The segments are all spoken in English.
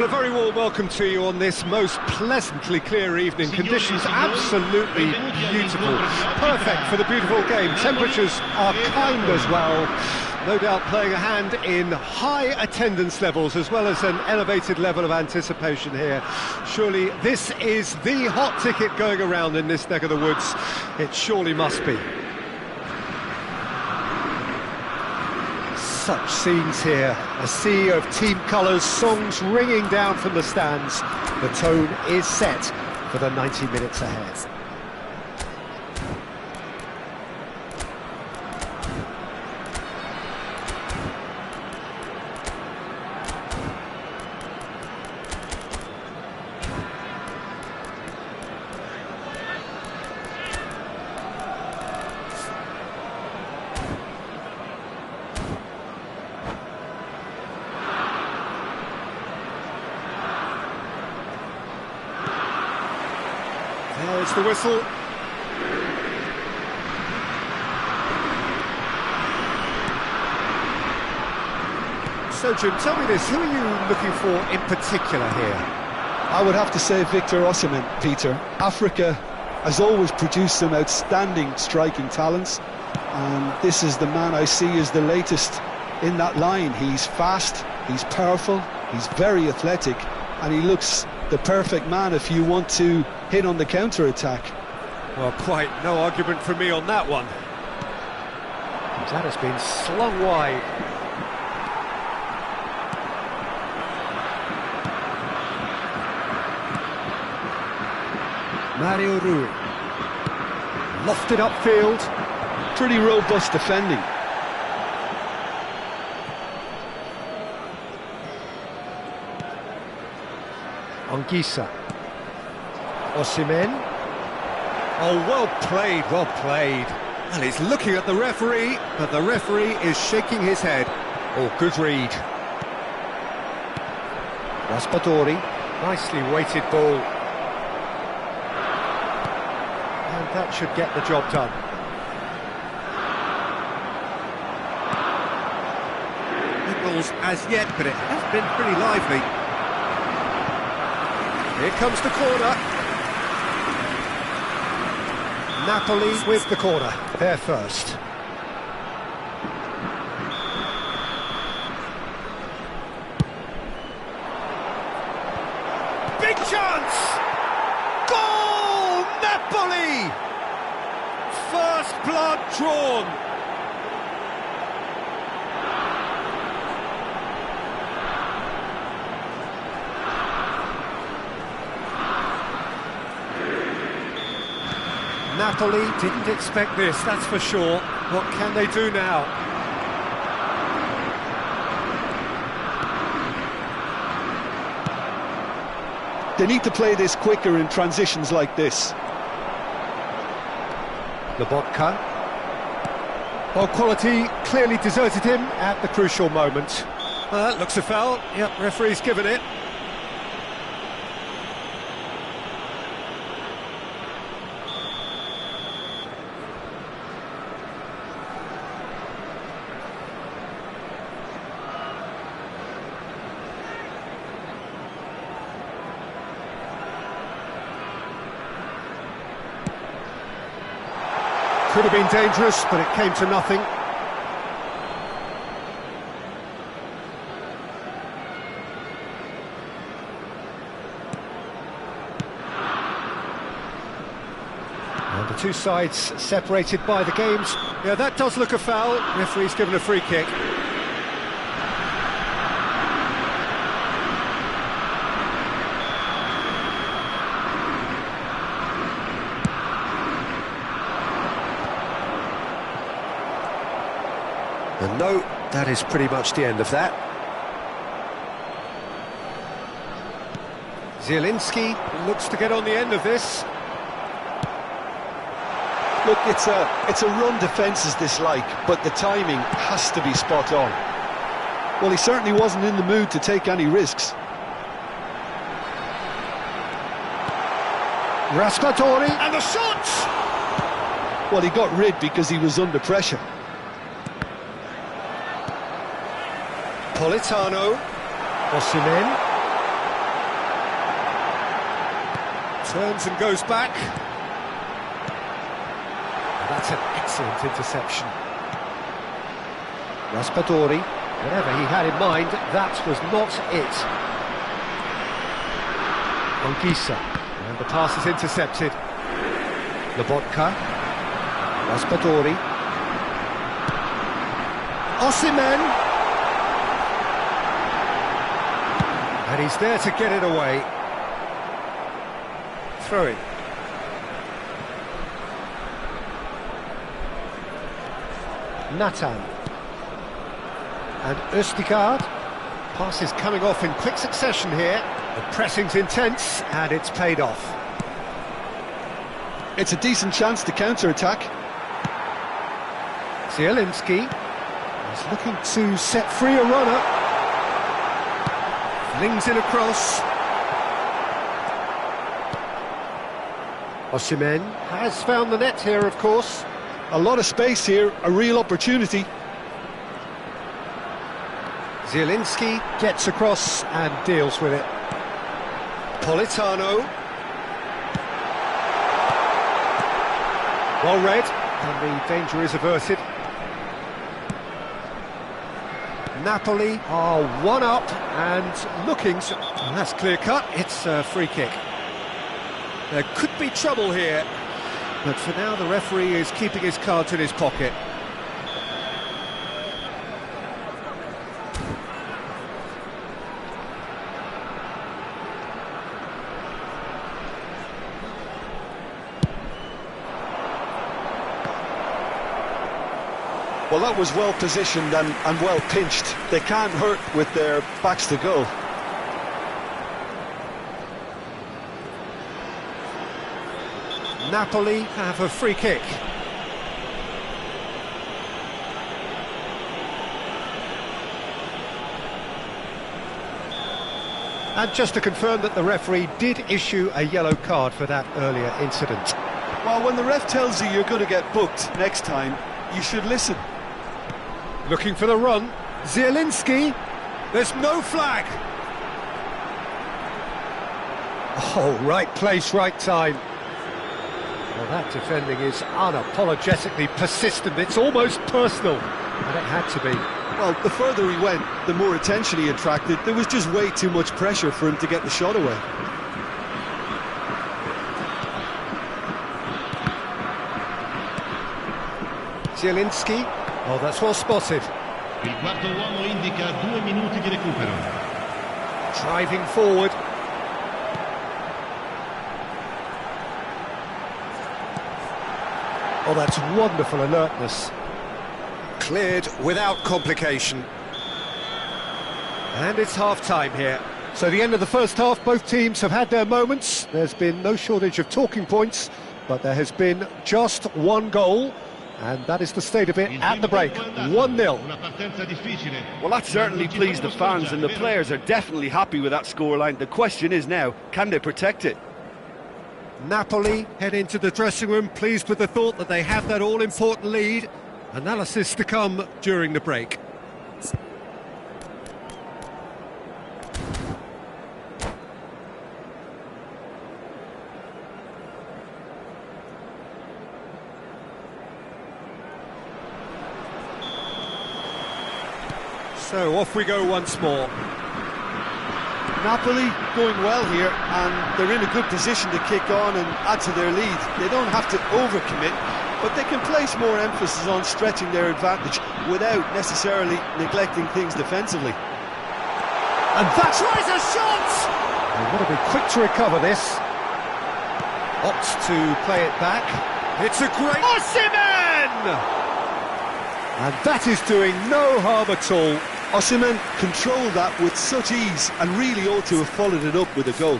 A very warm welcome to you on this most pleasantly clear evening. Conditions absolutely beautiful, perfect for the beautiful game. Temperatures are kind as well, no doubt playing a hand in high attendance levels as well as an elevated level of anticipation here. Surely this is the hot ticket going around in this neck of the woods. It surely must be. Such scenes here, a sea of team colours, songs ringing down from the stands. The tone is set for the 90 minutes ahead. There's the whistle. So Jim, tell me this, who are you looking for in particular here? I would have to say Victor Osimhen, Peter. Africa has always produced some outstanding striking talents, and this is the man I see as the latest in that line. He's fast, he's powerful, he's very athletic, and he looks the perfect man if you want to hit on the counter-attack. Well, quite no argument from me on that one. That has been slung wide. Mario Rui. Lofted upfield. Pretty robust defending. Anguissa. Osimhen. Oh, well played, well played. And he's looking at the referee, but the referee is shaking his head. Oh, good read. Raspadori. Nicely weighted ball. And that should get the job done. Nichols as yet, but it has been pretty lively. Here comes the corner. Napoli with the corner. There first. Big chance! Goal! Napoli! First blood drawn. Napoli didn't expect this, that's for sure. What can they do now? They need to play this quicker in transitions like this. Lobotka. Well, quality clearly deserted him at the crucial moment. That looks a foul. Yep, referee's given it. Could have been dangerous, but it came to nothing. And the two sides separated by the games. Yeah, that does look a foul. Referee's given a free kick. And no, that is pretty much the end of that. Zielinski looks to get on the end of this. Look, it's a run defence is dislike, but the timing has to be spot on. Well, he certainly wasn't in the mood to take any risks. Raspadori and the shot! Well, he got rid because he was under pressure. Politano. Osimhen. Turns and goes back. That's an excellent interception. Raspadori, whatever he had in mind, that was not it. Anguissa, and the pass is intercepted. Lobotka, Raspadori, Osimhen, and he's there to get it away. Throw it. Nathan and Østigard. Pass is coming off in quick succession here. The pressing's intense and it's paid off. It's a decent chance to counter-attack. Zielinski is looking to set free a runner. Flings it across. Osimhen has found the net here, of course. A lot of space here, a real opportunity. Zielinski gets across and deals with it. Politano. Well read, and the danger is averted. Napoli are one up and looking to... And that's clear cut, it's a free kick. There could be trouble here, but for now the referee is keeping his cards in his pocket. Well, that was well positioned and well pinched. They can't hurt with their backs to goal. Napoli have a free kick. And just to confirm that the referee did issue a yellow card for that earlier incident. Well, when the ref tells you you're going to get booked next time, you should listen. Looking for the run. Zielinski. There's no flag. Oh, right place, right time. Well, that defending is unapologetically persistent. It's almost personal, and it had to be. Well, the further he went, the more attention he attracted. There was just way too much pressure for him to get the shot away. Zielinski. Oh, that's well spotted. Il quarto uomo indica 2 minuti di recupero. Driving forward. Oh, that's wonderful alertness. Cleared without complication. And it's half-time here. So the end of the first half, both teams have had their moments. There's been no shortage of talking points, but there has been just one goal. And that is the state of it at the break, 1-0. Well, that certainly pleased the fans, and the players are definitely happy with that scoreline. The question is now, can they protect it? Napoli head into the dressing room pleased with the thought that they have that all-important lead. Analysis to come during the break. So off we go once more. Napoli going well here, and they're in a good position to kick on and add to their lead. They don't have to overcommit, but they can place more emphasis on stretching their advantage without necessarily neglecting things defensively. And that's right, a shot! They want to be quick to recover this. Opts to play it back. It's a great... Osimhen! And that is doing no harm at all. Osimhen controlled that with such ease and really ought to have followed it up with a goal.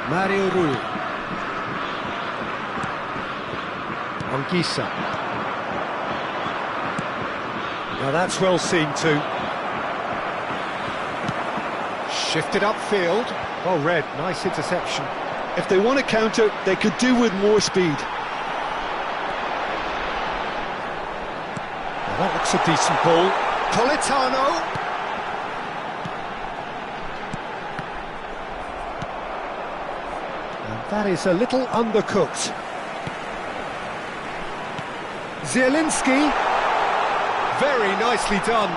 Mario Rui. Anguissa. Now that's well seen too. Shifted upfield. Well read, nice interception. If they want to counter, they could do with more speed. Well, that looks a decent ball. Politano. And that is a little undercooked. Zielinski. Very nicely done.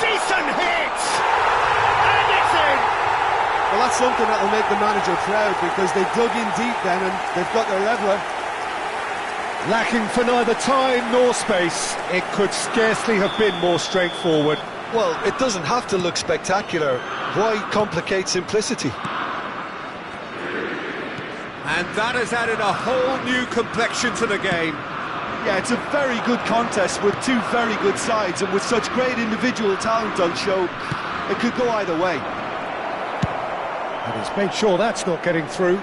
Decent hit! And it's in! Well, that's something that will make the manager proud, because they dug in deep then and they've got their leveller. Lacking for neither time nor space. It could scarcely have been more straightforward. Well, it doesn't have to look spectacular. Why complicate simplicity? And that has added a whole new complexion to the game. Yeah, it's a very good contest with two very good sides, and with such great individual talent on show, it could go either way. And he's made sure that's not getting through.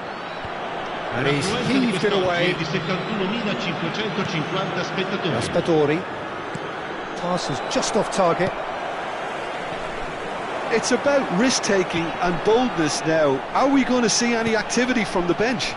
And he's heaved it away. Raspadori. Pass is just off target. It's about risk-taking and boldness now. Are we going to see any activity from the bench?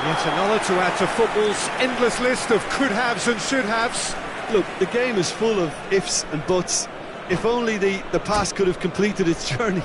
Yet another to add to football's endless list of could-haves and should-haves. Look, the game is full of ifs and buts. If only the pass could have completed its journey.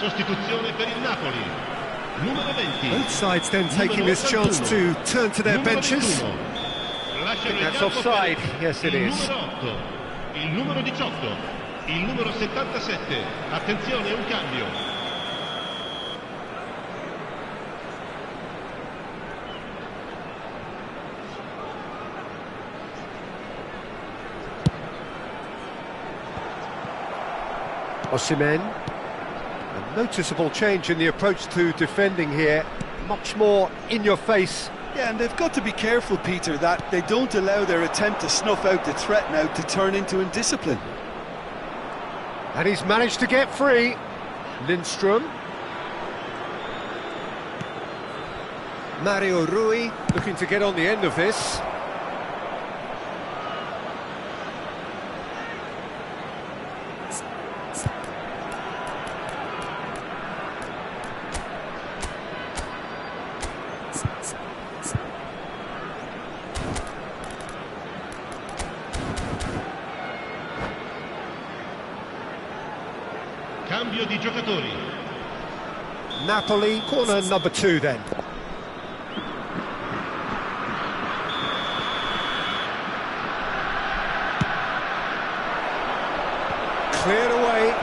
Sostituzione per il Napoli. Numero 20. Both sides then taking this chance to turn to their benches. I think that's offside. Yes, it is. Il numero 18. Il numero 77. Attenzione, un cambio. Osimhen. A noticeable change in the approach to defending here. Much more in your face. Yeah, and they've got to be careful, Peter, that they don't allow their attempt to snuff out the threat now to turn into indiscipline. And he's managed to get free. Lindstrom. Mario Rui looking to get on the end of this. Cambio di giocatori. Napoli, corner number 2 then. Cleared away.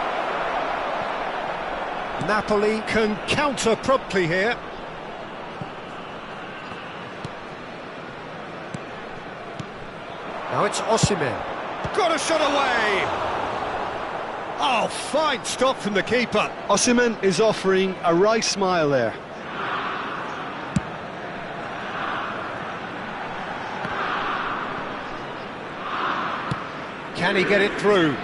Napoli can counter promptly here. Now it's Osimhen. Got a shot away! Oh, fine stop from the keeper. Osimhen is offering a wry smile there. Can he get it through?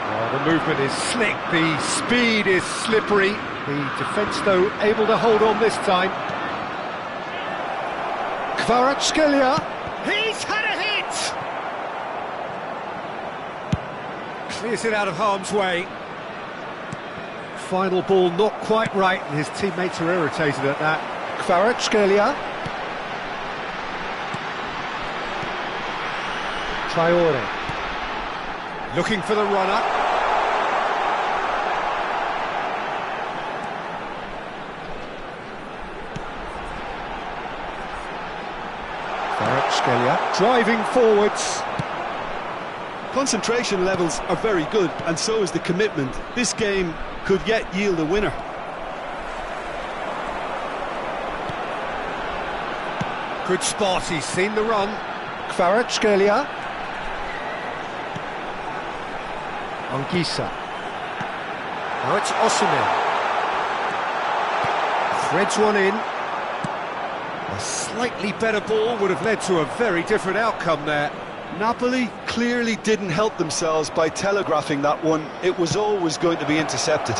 Oh, the movement is slick, the speed is slippery. The defence, though, able to hold on this time. Kvaratskhelia. He's had a hit! Clears it out of harm's way. final ball not quite right, and his teammates are irritated at that. Kvaratskhelia. Traore. Looking for the runner. Kvaratskhelia driving forwards. Concentration levels are very good, and so is the commitment. This game could yet yield a winner. Good spot, he's seen the run. Kvaratskhelia. Anguissa. Now it's Osimhen. Threads one in. A slightly better ball would have led to a very different outcome there. Napoli clearly didn't help themselves by telegraphing that one. It was always going to be intercepted.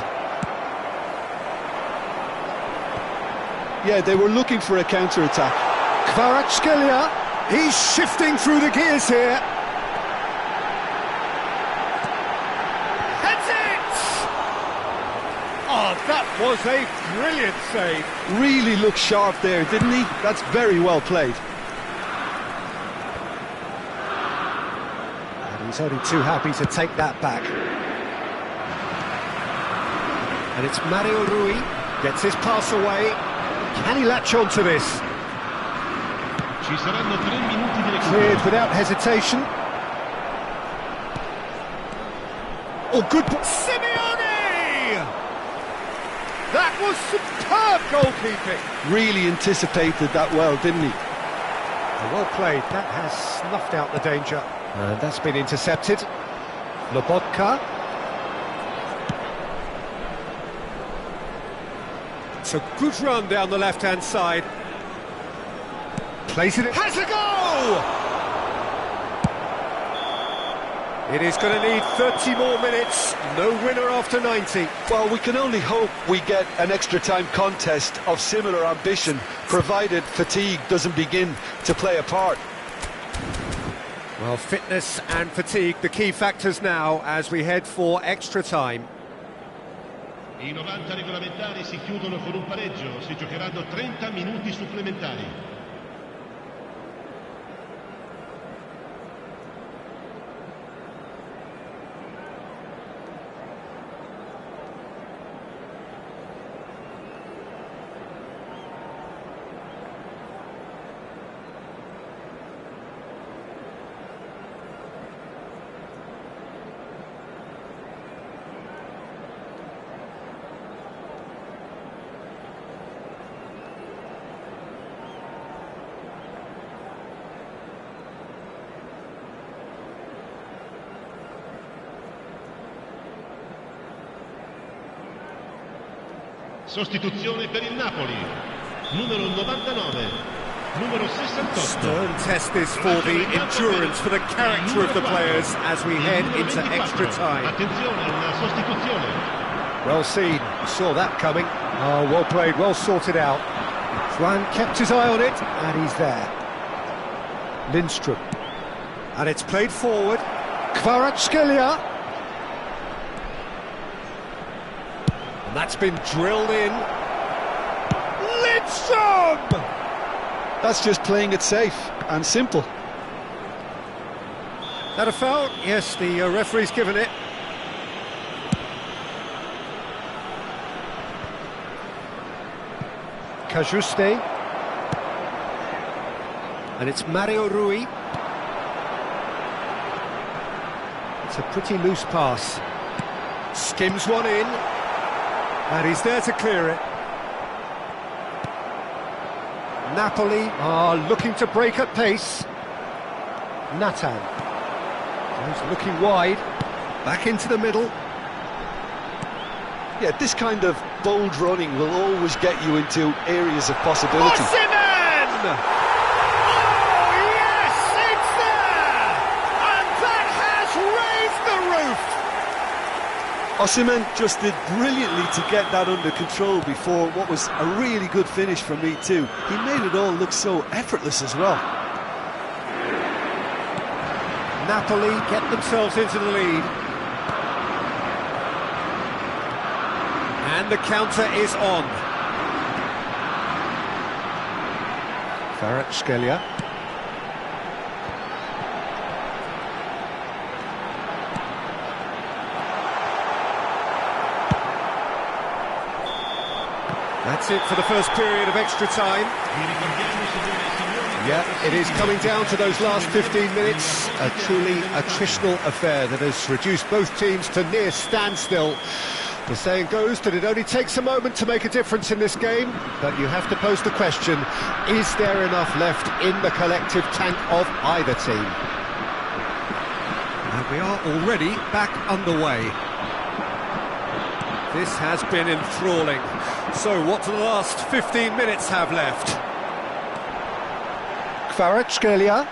Yeah, they were looking for a counter-attack. Kvaratskhelia, he's shifting through the gears here. Heads it! Oh, that was a brilliant save. Really looked sharp there, didn't he? That's very well played. He's only too happy to take that back. And it's Mario Rui, gets his pass away. Can he latch on to this? Ci saranno 3 minuti di recupero. Cleared without hesitation. Oh, good... Simeone! That was superb goalkeeping. Really anticipated that well, didn't he? Well played, that has snuffed out the danger. And that's been intercepted. Lobotka. It's a good run down the left-hand side. Plays it... Has a goal! It is going to need 30 more minutes. No winner after 90. Well, we can only hope we get an extra-time contest of similar ambition, provided fatigue doesn't begin to play a part. Well, fitness and fatigue, the key factors now as we head for extra time. I 90 regolamentari si chiudono con un pareggio, si giocheranno 30 minuti supplementari. Sostituzione per il Napoli, numero 99, numero 68. Stern test this for the endurance, for the character of the players as we head into extra time. Attenzione, una sostituzione. Well seen, saw that coming. Oh, well played, well sorted out. Juan kept his eye on it, and he's there. Lindstrom. And it's played forward. Kvaratskhelia. That's been drilled in. Lindstrom! That's just playing it safe and simple. That a foul? Yes, the referee's given it. Cajuste. And it's Mario Rui. It's a pretty loose pass. Skims one in. And he's there to clear it. Napoli are looking to break at pace. Natan. He's looking wide. Back into the middle. Yeah, this kind of bold running will always get you into areas of possibility. Osimhen! Oh, yes, it's there! And that has raised the roof! Osimhen just did brilliantly to get that under control before what was a really good finish from me too. He made it all look so effortless as well. Napoli get themselves into the lead. And the counter is on. Kvaratskhelia. That's it for the first period of extra time. Yeah, it is coming down to those last 15 minutes. A truly attritional affair that has reduced both teams to near standstill. The saying goes that it only takes a moment to make a difference in this game, but you have to pose the question, is there enough left in the collective tank of either team? And we are already back underway. This has been enthralling. So what do the last 15 minutes have left? Kvaratskhelia.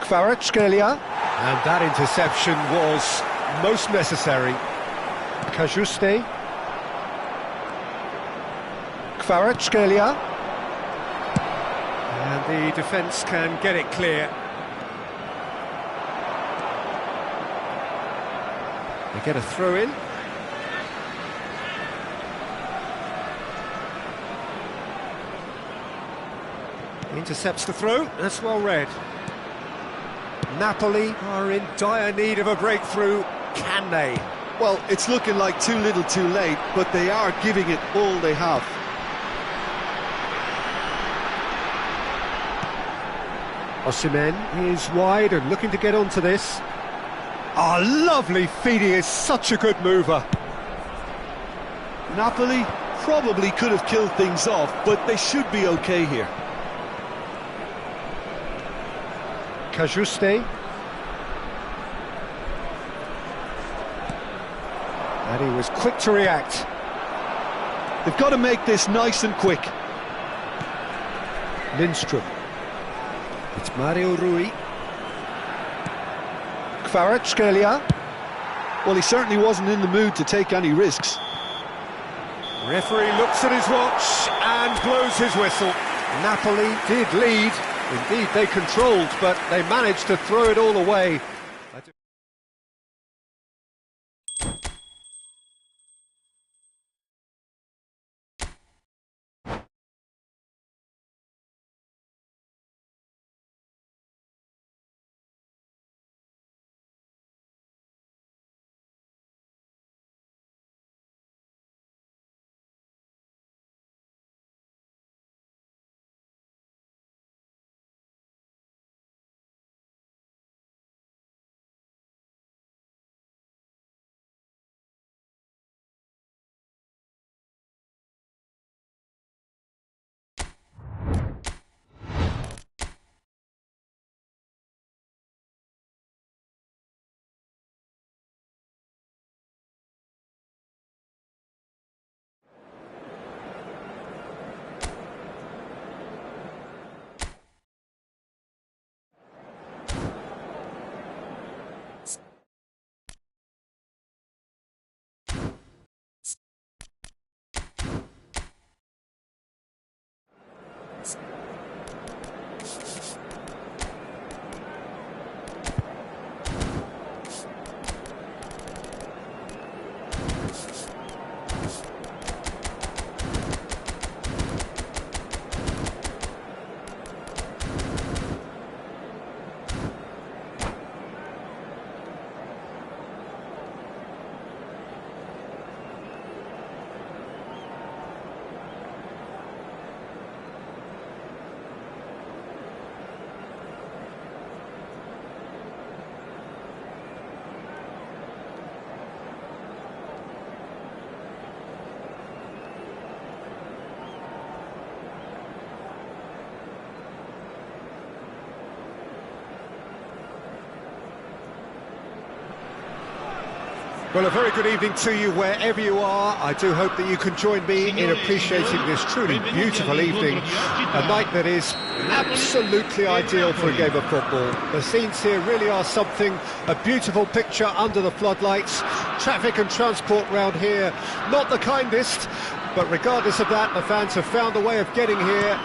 Kvaratskhelia. And that interception was most necessary. Cajuste. Kvaratskhelia. And the defence can get it clear. They get a throw in. Intercepts the throw, that's well read. Napoli are in dire need of a breakthrough, can they? Well, it's looking like too little too late, but they are giving it all they have. Osimhen is wide and looking to get onto this. Ah, lovely feed, he is such a good mover. Napoli probably could have killed things off, but they should be okay here. Cajuste. And he was quick to react. They've got to make this nice and quick. Lindstrom. It's Mario Rui. Kvaratskhelia. Well, he certainly wasn't in the mood to take any risks. Referee looks at his watch and blows his whistle. Napoli did lead. Indeed, they controlled, but they managed to throw it all away. Well, a very good evening to you wherever you are. I do hope that you can join me in appreciating this truly beautiful evening, a night that is absolutely ideal for a game of football. The scenes here really are something, a beautiful picture under the floodlights. Traffic and transport round here, not the kindest, but regardless of that, the fans have found a way of getting here.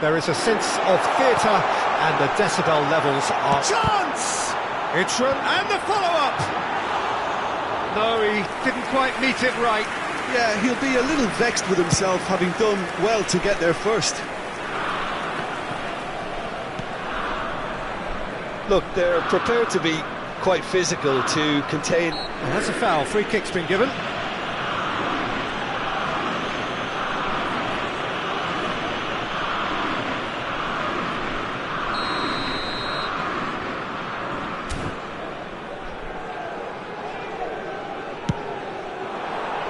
There is a sense of theatre, and the decibel levels are... Chance! It's run, and the follow-up! No, he didn't quite meet it right. Yeah, he'll be a little vexed with himself, having done well to get there first. Look, they're prepared to be quite physical to contain. Well, that's a foul. Free kick's been given.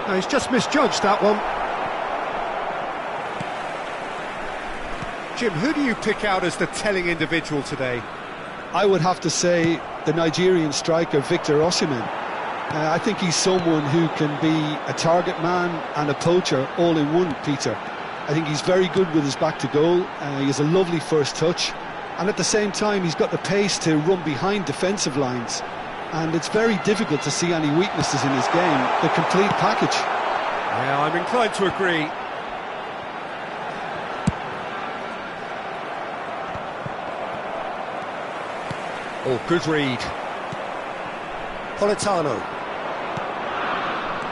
No, he's just misjudged that one. Jim, who do you pick out as the telling individual today? I would have to say the Nigerian striker Victor Osimhen. I think he's someone who can be a target man and a poacher all in one, Peter. I think he's very good with his back to goal. He has a lovely first touch, and at the same time he's got the pace to run behind defensive lines. And it's very difficult to see any weaknesses in his game, the complete package. Yeah, I'm inclined to agree. Oh, good read. Politano.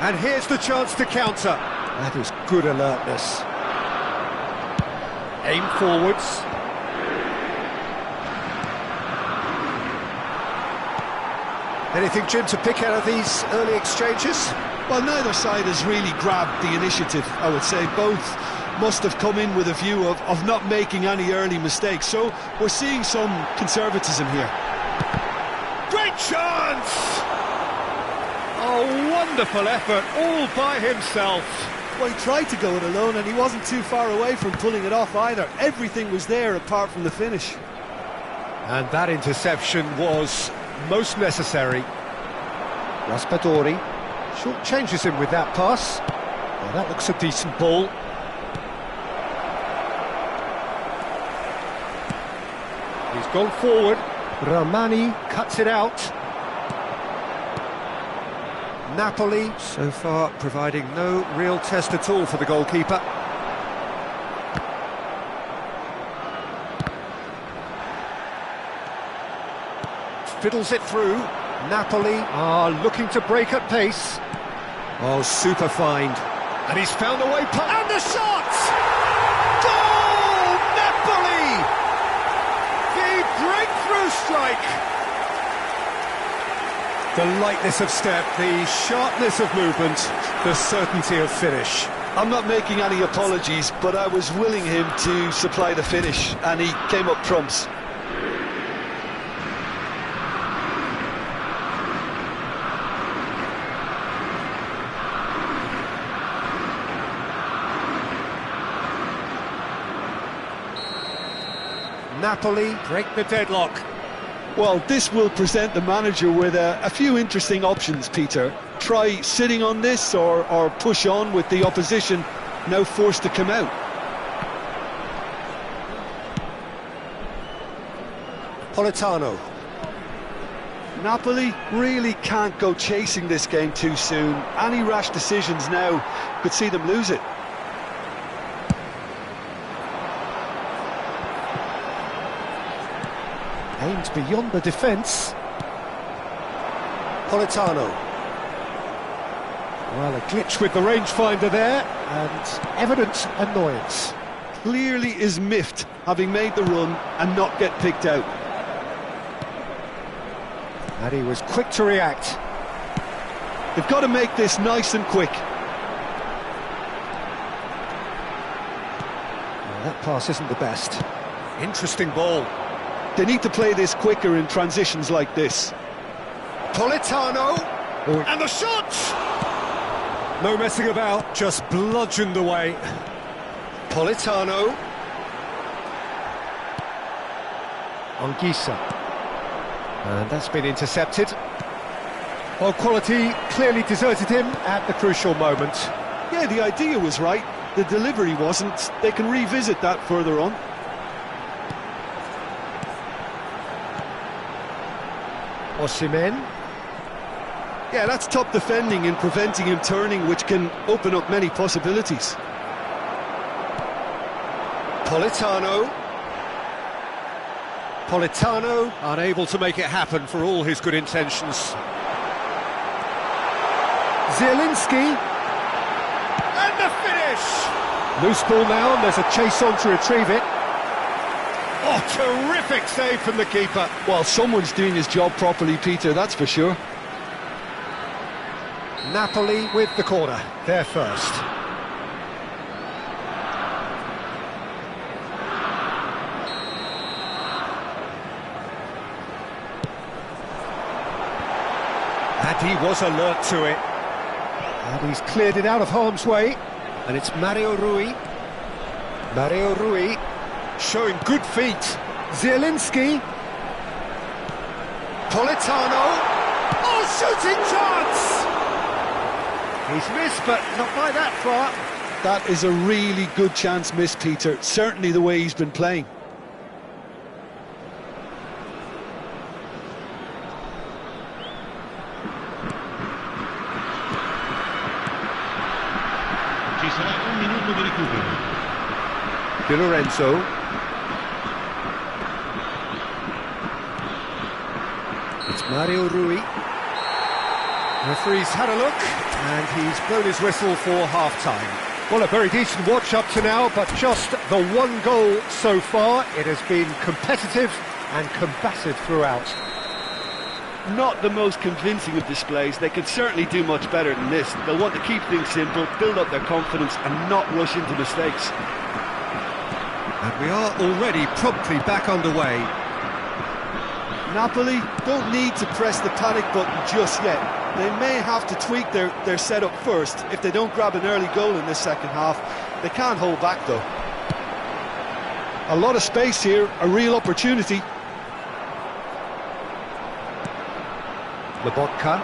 And here's the chance to counter. That is good alertness. Aim forwards. Anything, Jim, to pick out of these early exchanges? Well, neither side has really grabbed the initiative, I would say. Both must have come in with a view of not making any early mistakes. So we're seeing some conservatism here. Great chance! Oh, wonderful effort, all by himself. Well, he tried to go it alone and he wasn't too far away from pulling it off either. Everything was there apart from the finish. And that interception was most necessary. Raspadori short changes him with that pass. Well, that looks a decent ball. He's gone forward. Ramani cuts it out. Napoli so far providing no real test at all for the goalkeeper. Fiddles it through. Napoli are looking to break at pace. Oh, super find. And he's found a way. And the shot! Goal! Napoli! The breakthrough strike! The lightness of step, the sharpness of movement, the certainty of finish. I'm not making any apologies, but I was willing him to supply the finish, and he came up trumps. Napoli break the deadlock. Well, this will present the manager with a few interesting options, Peter. Try sitting on this or push on with the opposition now forced to come out. Politano. Napoli really can't go chasing this game too soon. Any rash decisions now could see them lose it. Aimed beyond the defence. Politano. Well, a glitch with the rangefinder there, and evident annoyance. Clearly is miffed, having made the run and not get picked out. And he was quick to react. They've got to make this nice and quick. Well, that pass isn't the best. Interesting ball. They need to play this quicker in transitions like this. Politano, and the shot! No messing about, just bludgeoned away. Politano. Anguissa. And that's been intercepted. Well, quality clearly deserted him at the crucial moment. Yeah, the idea was right, the delivery wasn't. They can revisit that further on. Osimhen. Yeah, that's top defending and preventing him turning, which can open up many possibilities. Politano. Politano unable to make it happen for all his good intentions. Zielinski. And the finish! Loose ball now, and there's a chase on to retrieve it. Oh, terrific save from the keeper. Well, someone's doing his job properly, Peter, that's for sure. Napoli with the corner, they're first. And he was alert to it. And he's cleared it out of harm's way. And it's Mario Rui. Mario Rui showing good feet. Zielinski. Politano. Oh, shooting chance! He's missed, but not by that far. That is a really good chance miss, Peter. Certainly the way he's been playing. Ci sarà un minuto di recupero. Di Lorenzo. It's Mario Rui. Referee's had a look, and he's blown his whistle for half-time. Well, a very decent watch up to now, but just the one goal so far. It has been competitive and combative throughout. Not the most convincing of displays. They could certainly do much better than this. They'll want to keep things simple, build up their confidence and not rush into mistakes. And we are already promptly back underway. Napoli don't need to press the panic button just yet. They may have to tweak their setup first. If they don't grab an early goal in this second half, they can't hold back though. A lot of space here, a real opportunity. Lobotka.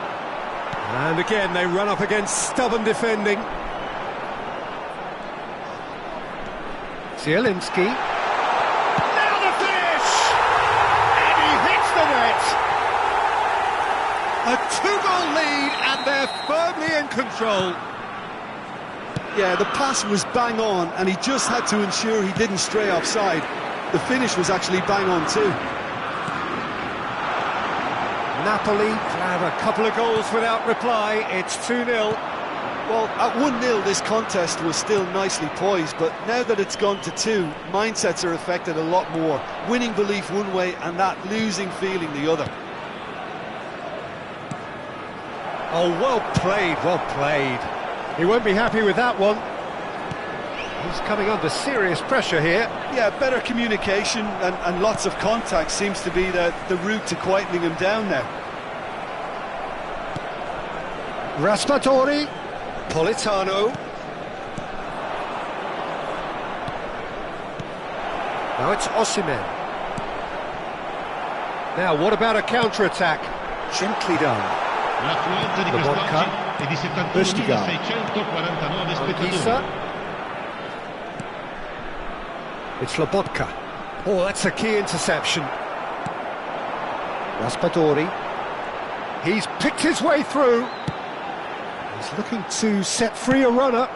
And again they run up against stubborn defending. Zielinski. Now the finish! And he hits the net! A two-goal lead, and they're firmly in control. Yeah, the pass was bang on, and he just had to ensure he didn't stray offside. The finish was actually bang on too. Napoli have a couple of goals without reply. It's 2-0. Well, at 1-0 this contest was still nicely poised, but now that it's gone to 2, mindsets are affected a lot more. Winning belief one way and that losing feeling the other. Oh, well played, well played. He won't be happy with that one. He's coming under serious pressure here. Yeah, better communication and lots of contact seems to be the route to quietening him down now. Raspadori. Politano. Now it's Osimhen. Now, what about a counter-attack? Gently done. L'affluenza di quest'oggi è di 71.649 spettatori. It's Lobotka. Oh, that's a key interception. Raspadori. He's picked his way through. He's looking to set free a runner.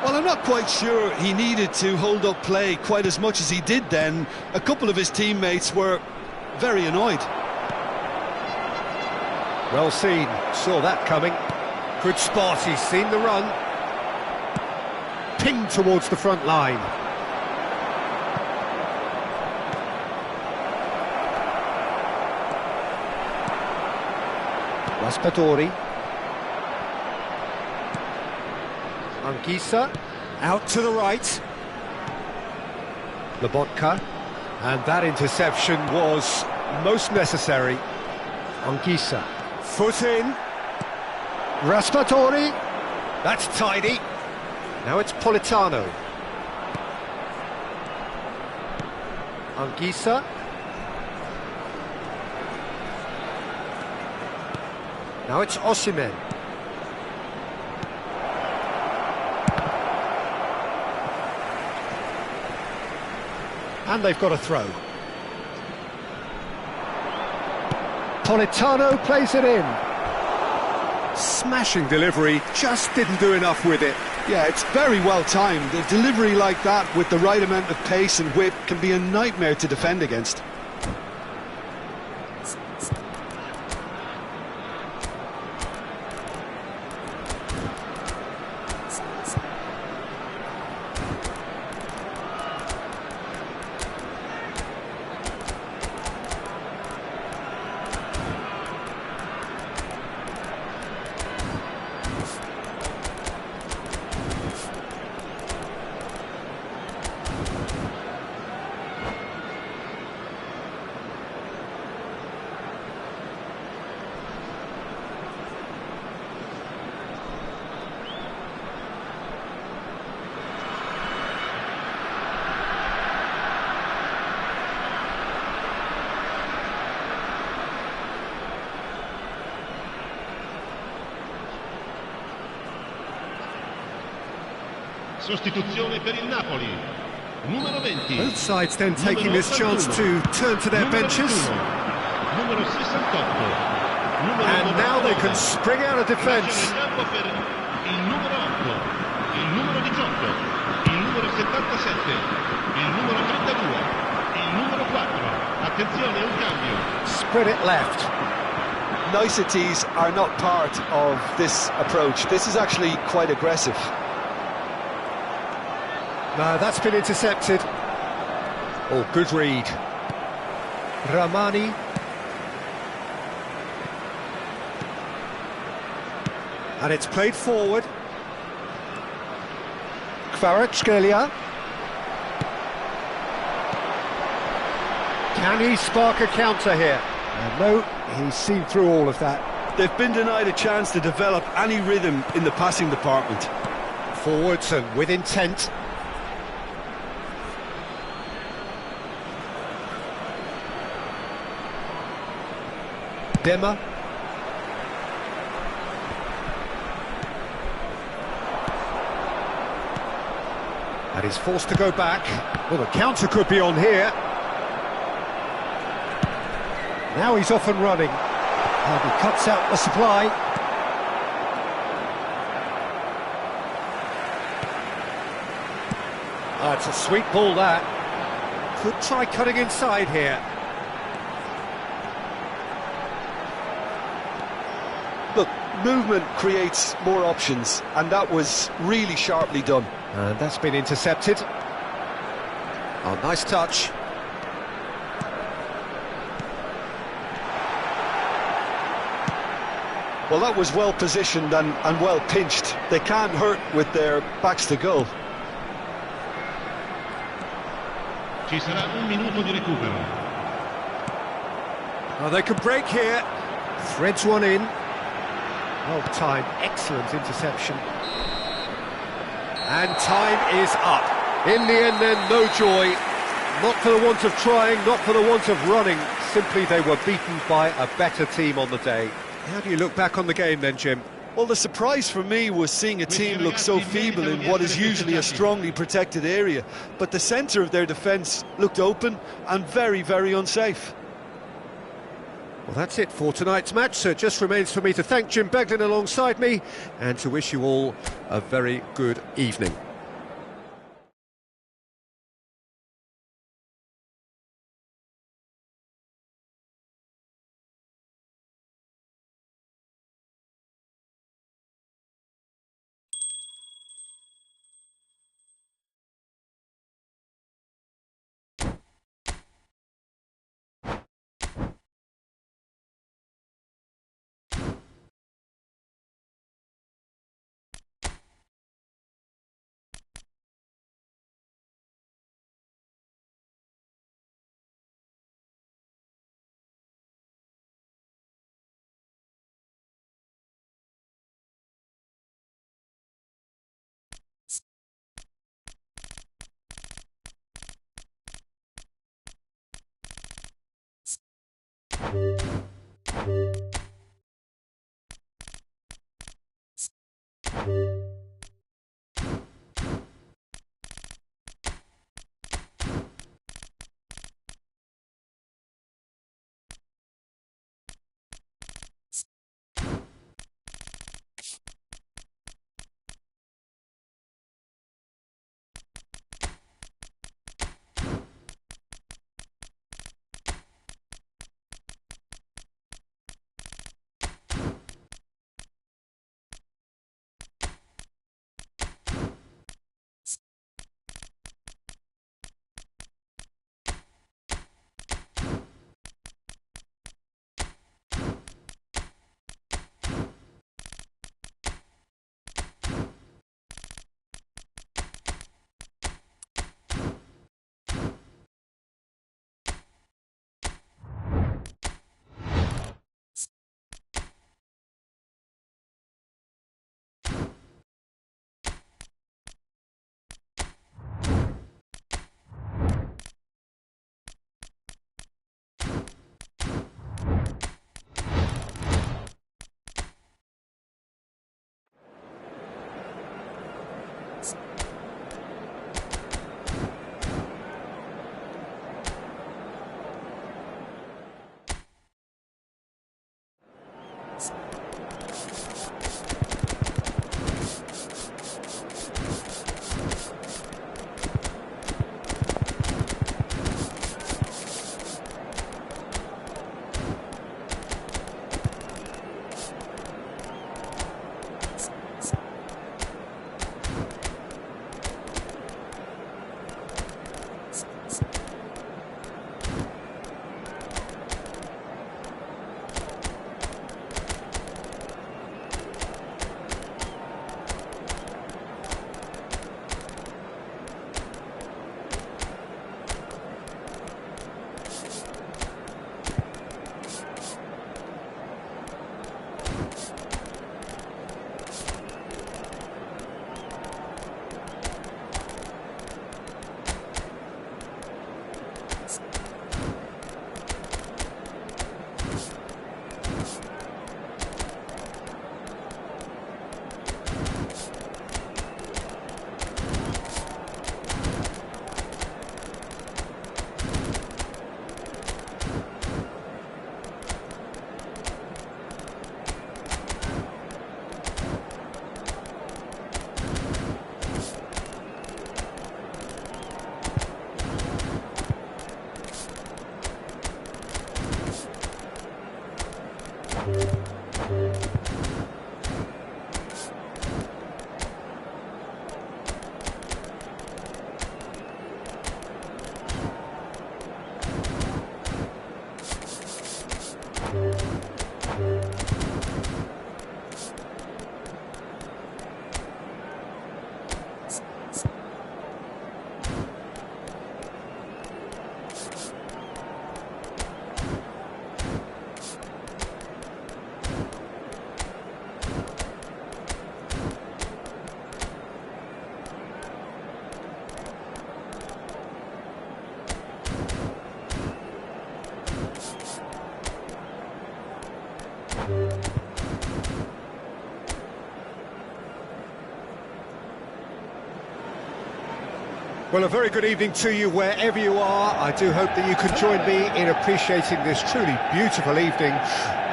Well, I'm not quite sure he needed to hold up play quite as much as he did then. A couple of his teammates were very annoyed. Well seen, saw that coming. Good spot, he's seen the run. Pinged towards the front line. Raspadori. Anguissa, out to the right. Lobotka, and that interception was most necessary. Anguissa, foot in. Raspadori, that's tidy. Now it's Politano. Anguissa. Now it's Osimhen. And they've got a throw. Politano plays it in. Smashing delivery, just didn't do enough with it. Yeah, it's very well timed. A delivery like that with the right amount of pace and whip can be a nightmare to defend against. Sostituzione per il Napoli. Numero 20. Both sides then taking this chance to turn to their benches. Numero 68. And now they can spring out of defence. Il numero 8, il numero 18, il numero 77, il numero 32, il numero 4. Attenzione, un cambio. Spread it left. Niceties are not part of this approach. This is actually quite aggressive. No, that's been intercepted. Oh, good read. Ramani. And it's played forward. Kvaratskhelia. Can he spark a counter here? No, he's seen through all of that. They've been denied a chance to develop any rhythm in the passing department. Forwards and with intent. Dema. And he's forced to go back. Well, the counter could be on here. Now he's off and running. And he cuts out the supply. That's a sweet ball, that. Could try cutting inside here. Look, movement creates more options, and that was really sharply done. And that's been intercepted. Oh, nice touch. Well, that was well positioned and well pinched. They can't hurt with their backs to goal. Ci sarà un minuto di recupero. Oh, they can break here. Threads one in. Well timed, excellent interception. And time is up. In the end then, no joy. Not for the want of trying, not for the want of running. Simply they were beaten by a better team on the day. How do you look back on the game then, Jim? Well, the surprise for me was seeing a team look so feeble in what is usually a strongly protected area. But the centre of their defence looked open and very, very unsafe. Well, that's it for tonight's match, so it just remains for me to thank Jim Beglin alongside me and to wish you all a very good evening. Well, a very good evening to you wherever you are. I do hope that you can join me in appreciating this truly beautiful evening,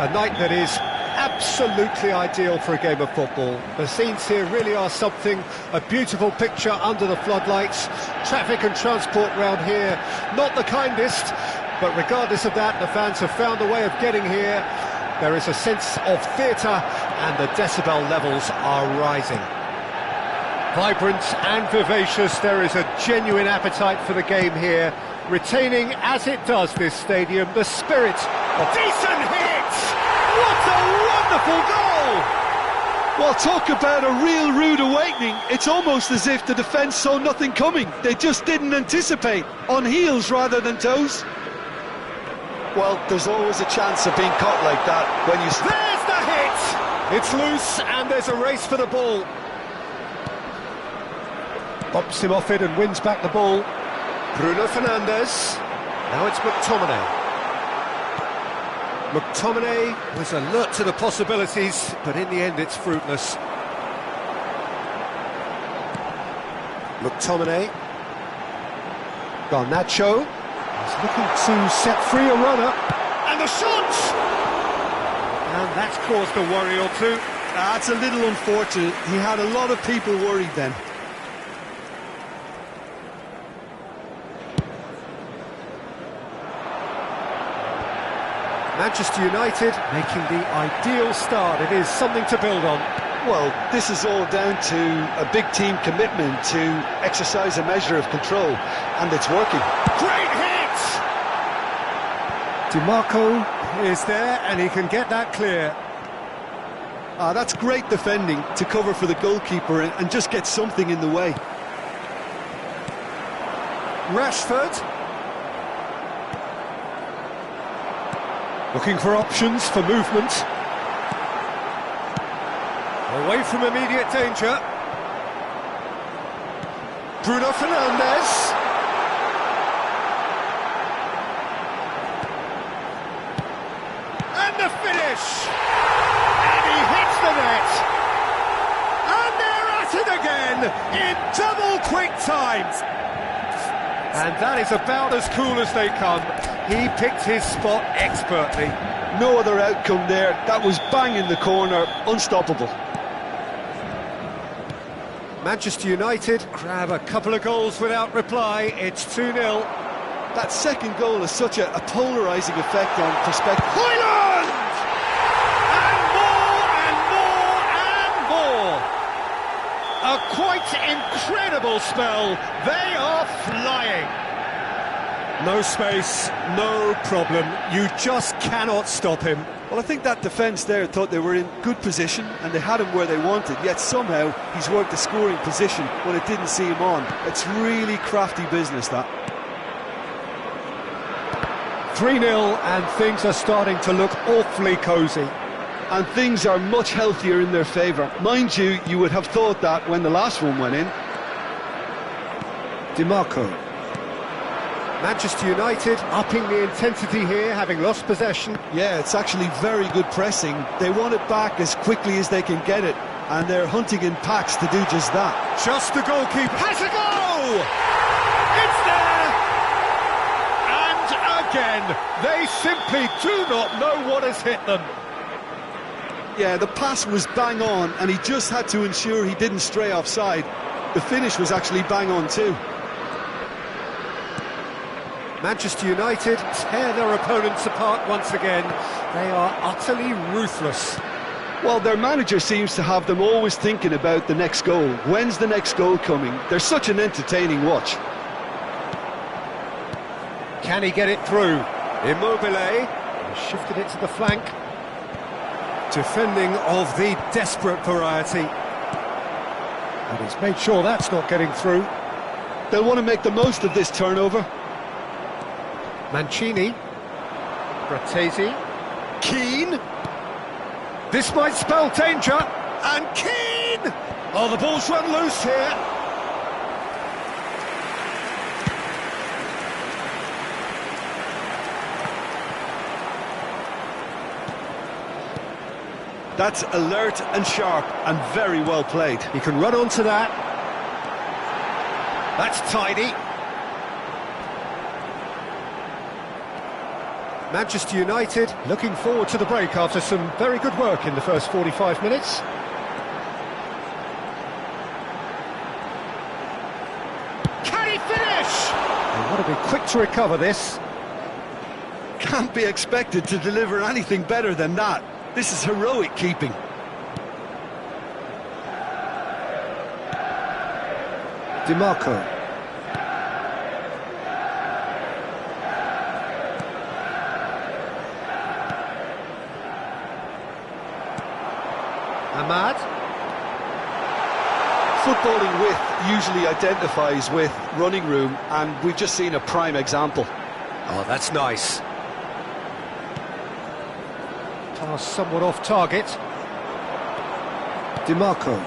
a night that is absolutely ideal for a game of football. The scenes here really are something, a beautiful picture under the floodlights. Traffic and transport round here, not the kindest, but regardless of that, the fans have found a way of getting here. There is a sense of theatre and the decibel levels are rising. Vibrant and vivacious, there is a genuine appetite for the game here, retaining, as it does this stadium, the spirit of... Decent hit! What a wonderful goal! Well, talk about a real rude awakening. It's almost as if the defence saw nothing coming. They just didn't anticipate, on heels rather than toes. Well, there's always a chance of being caught like that when you... There's the hit! It's loose and there's a race for the ball. Bumps him off it and wins back the ball. Bruno Fernandes. Now it's McTominay. McTominay was alert to the possibilities, but in the end it's fruitless. McTominay. Garnacho. He's looking to set free a runner. And the shot! And that's caused a worry or two. That's a little unfortunate. He had a lot of people worried then. Manchester United making the ideal start. It is something to build on. Well, this is all down to a big team commitment to exercise a measure of control, and it's working. Great hit! DiMarco is there, and he can get that clear. That's great defending to cover for the goalkeeper and just get something in the way. Rashford. Looking for options for movement. Away from immediate danger. Bruno Fernandes. And the finish! And he hits the net! And they're at it again in double quick times! And that is about as cool as they come. He picked his spot expertly. No other outcome there. That was bang in the corner, unstoppable. Manchester United grab a couple of goals without reply. It's 2-0. That second goal has such a polarising effect on perspective. Højlund! And more! A quite incredible spell. They are flying. No space, no problem. You just cannot stop him. Well, I think that defence there thought they were in good position and they had him where they wanted, yet somehow he's worked the scoring position when it didn't see him on. It's really crafty business, that. 3-0 and things are starting to look awfully cosy. And things are much healthier in their favour. Mind you, you would have thought that when the last one went in. DiMarco. Manchester United upping the intensity here, having lost possession. Yeah, it's actually very good pressing. They want it back as quickly as they can get it, and they're hunting in packs to do just that. Just the goalkeeper has a go! It's there! And again, they simply do not know what has hit them. Yeah, the pass was bang on, and he just had to ensure he didn't stray offside. The finish was actually bang on too. Manchester United tear their opponents apart once again. They are utterly ruthless. Well, their manager seems to have them always thinking about the next goal. When's the next goal coming? They're such an entertaining watch. Can he get it through? Immobile shifted it to the flank. Defending of the desperate variety. And he's made sure that's not getting through. They'll want to make the most of this turnover. Mancini, Bratesi, Keane. This might spell danger, and Keane! Oh, the ball's run loose here. That's alert and sharp and very well played. He can run onto that. That's tidy. Manchester United looking forward to the break after some very good work in the first 45 minutes. Can he finish? They want to be quick to recover this. Can't be expected to deliver anything better than that. This is heroic keeping. DiMarco. Ahmad. Footballing width usually identifies with running room, and we've just seen a prime example. Oh, that's nice. Pass somewhat off target. DiMarco.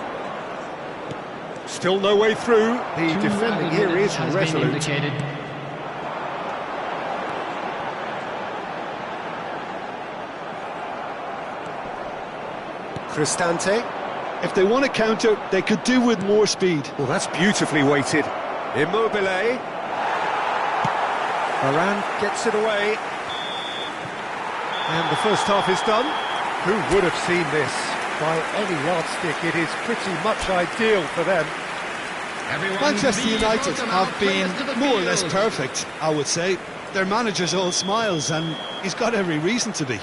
Still no way through. The defending here is resolute. Cristante. If they want to counter, they could do with more speed. Well, that's beautifully weighted. Immobile. Varane gets it away. And the first half is done. Who would have seen this? By any yardstick, it is pretty much ideal for them. Manchester United have been more or less perfect, I would say. Their manager's all smiles, and he's got every reason to be.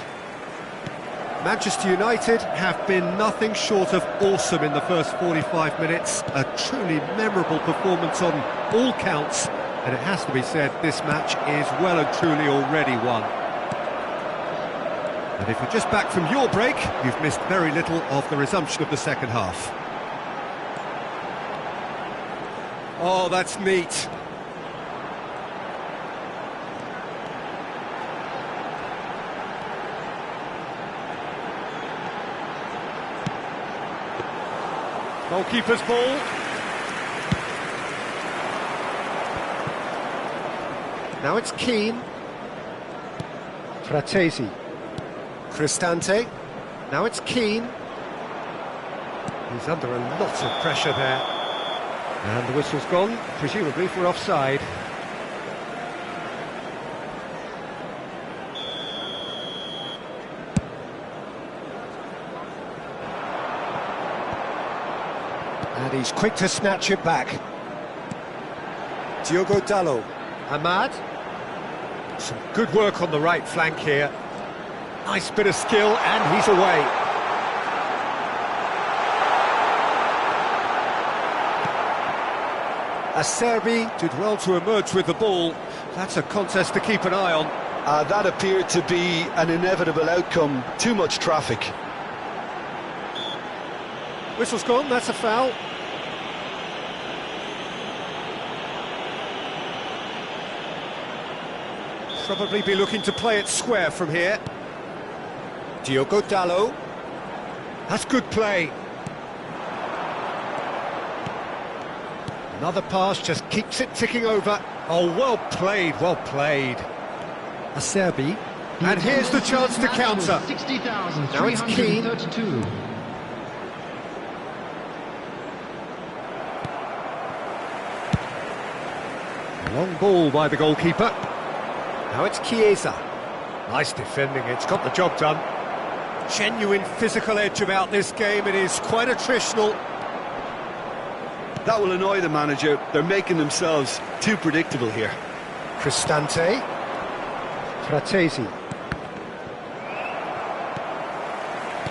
Manchester United have been nothing short of awesome in the first 45 minutes. A truly memorable performance on all counts. And it has to be said, this match is well and truly already won. And if you're just back from your break, you've missed very little of the resumption of the second half. Oh, that's neat. Goalkeeper's ball. Now it's Keane. Fratesi. Cristante. Now it's Keane. He's under a lot of pressure there. And the whistle's gone, presumably for offside. And he's quick to snatch it back. Diogo Dalot. Ahmad. Some good work on the right flank here. Nice bit of skill, and he's away. Acerbi did well to emerge with the ball. That's a contest to keep an eye on. That appeared to be an inevitable outcome. Too much traffic. Whistle's gone, that's a foul. Probably be looking to play it square from here. Diogo Dalot. That's good play. Another pass just keeps it ticking over. Oh, well played, well played. Acerbi. And here's the chance to counter. Now it's Keane. Long ball by the goalkeeper. Now it's Chiesa. Nice defending, it's got the job done. Genuine physical edge about this game, it is quite attritional. That will annoy the manager. They're making themselves too predictable here. Cristante. Fratesi.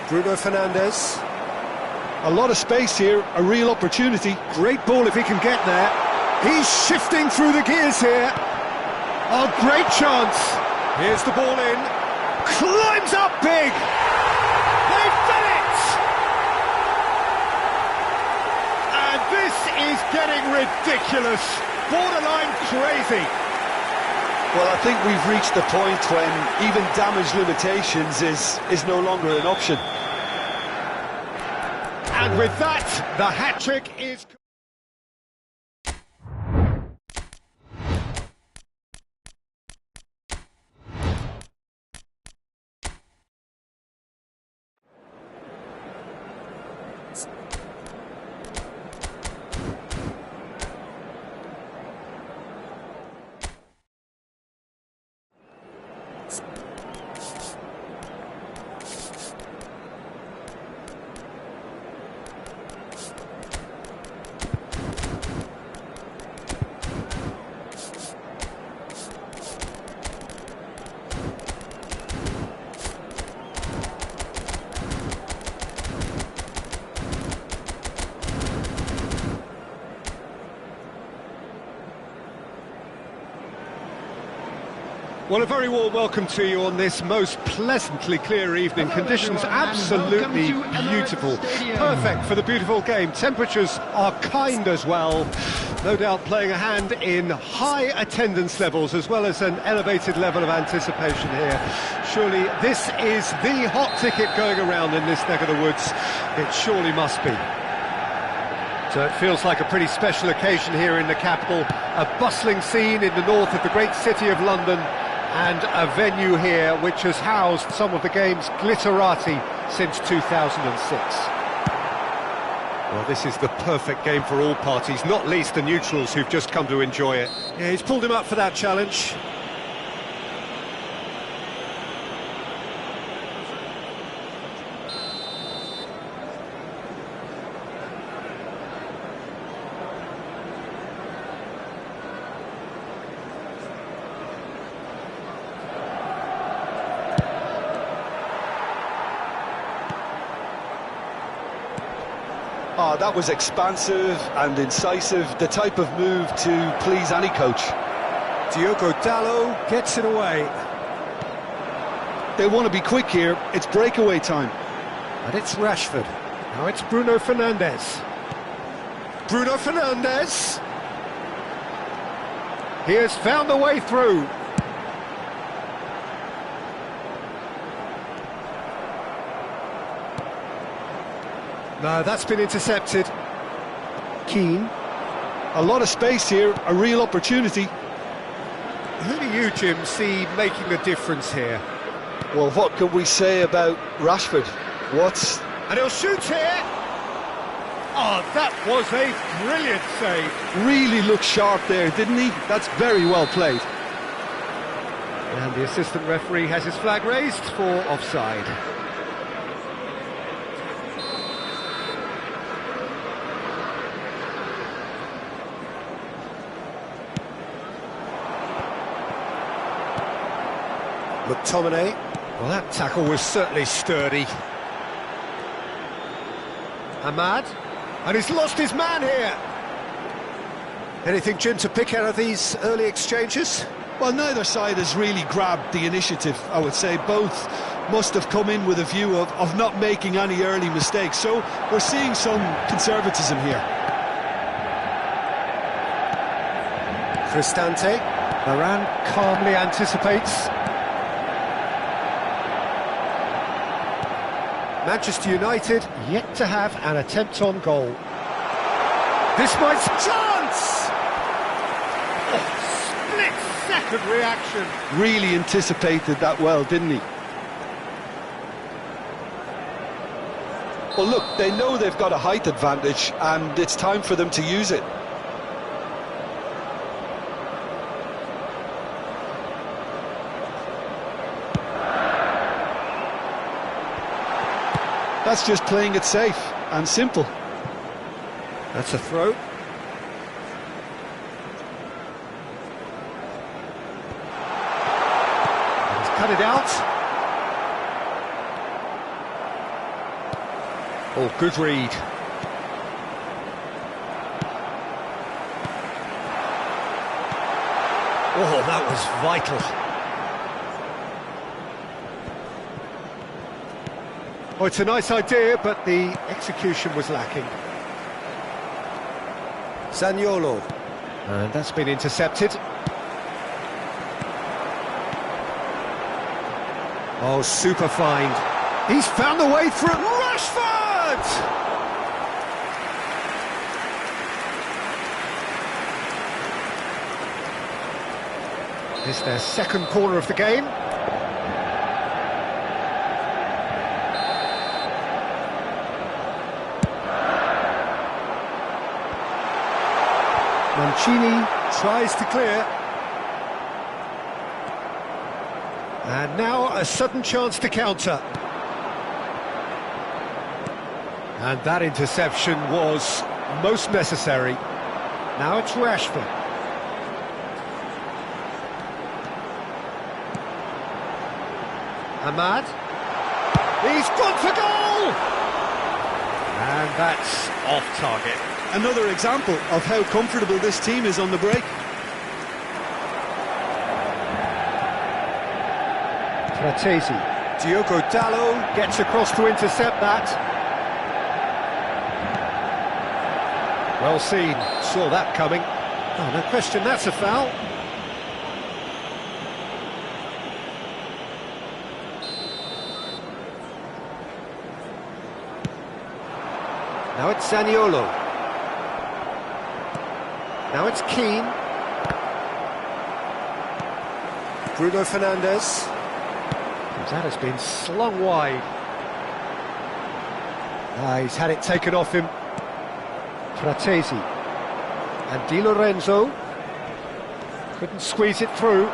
Bruno Fernandes. A lot of space here, a real opportunity. Great ball if he can get there. He's shifting through the gears here. Oh, great chance. Here's the ball in. Climbs up big. They've done it! And this is getting ridiculous. Borderline crazy. Well, I think we've reached the point when even damage limitations is no longer an option. And with that, the hat-trick is... Well, a very warm welcome to you on this most pleasantly clear evening. Conditions absolutely beautiful. Perfect for the beautiful game. Temperatures are kind as well. No doubt playing a hand in high attendance levels as well as an elevated level of anticipation here. Surely this is the hot ticket going around in this neck of the woods. It surely must be. So it feels like a pretty special occasion here in the capital. A bustling scene in the north of the great city of London, and a venue here which has housed some of the game's glitterati since 2006. Well, this is the perfect game for all parties, not least the neutrals who've just come to enjoy it. Yeah, he's pulled him up for that challenge. Oh, that was expansive and incisive, the type of move to please any coach. Diogo Dalot gets it away. They want to be quick here, it's breakaway time. And it's Rashford. Now it's Bruno Fernandes. Bruno Fernandes! He has found a way through. No, that's been intercepted. Keane. A lot of space here, a real opportunity. Who do you, Jim, see making the difference here? Well, what can we say about Rashford? And he'll shoot here! Oh, that was a brilliant save. Really looked sharp there, didn't he? That's very well played. And the assistant referee has his flag raised for offside. McTominay. Well, that tackle was certainly sturdy. Ahmad. And he's lost his man here. Anything, Jim, to pick out of these early exchanges? Well, neither side has really grabbed the initiative, I would say. Both must have come in with a view of not making any early mistakes. So we're seeing some conservatism here. Cristante. Varane calmly anticipates. Manchester United yet to have an attempt on goal. This might... Chance! Oh, split-second reaction. Really anticipated that well, didn't he? Well, look, they know they've got a height advantage, and it's time for them to use it. That's just playing it safe and simple. That's a throw. He's cut it out. Oh, good read. Oh, that was vital. Oh, it's a nice idea, but the execution was lacking. Zaniolo. And that's been intercepted. Oh, super find. He's found the way through. Rashford! This is their second corner of the game. Mancini tries to clear. And now a sudden chance to counter. And that interception was most necessary. Now it's Rashford. Ahmad. He's gone for goal! And that's off target. Another example of how comfortable this team is on the break. Fratesi. Diogo Dalot gets across to intercept that. Well seen, saw that coming. Oh, no question, that's a foul. Now it's Zaniolo. Now it's Keane. Bruno Fernandes. That has been slung wide. He's had it taken off him. Fratesi. And Di Lorenzo. Couldn't squeeze it through.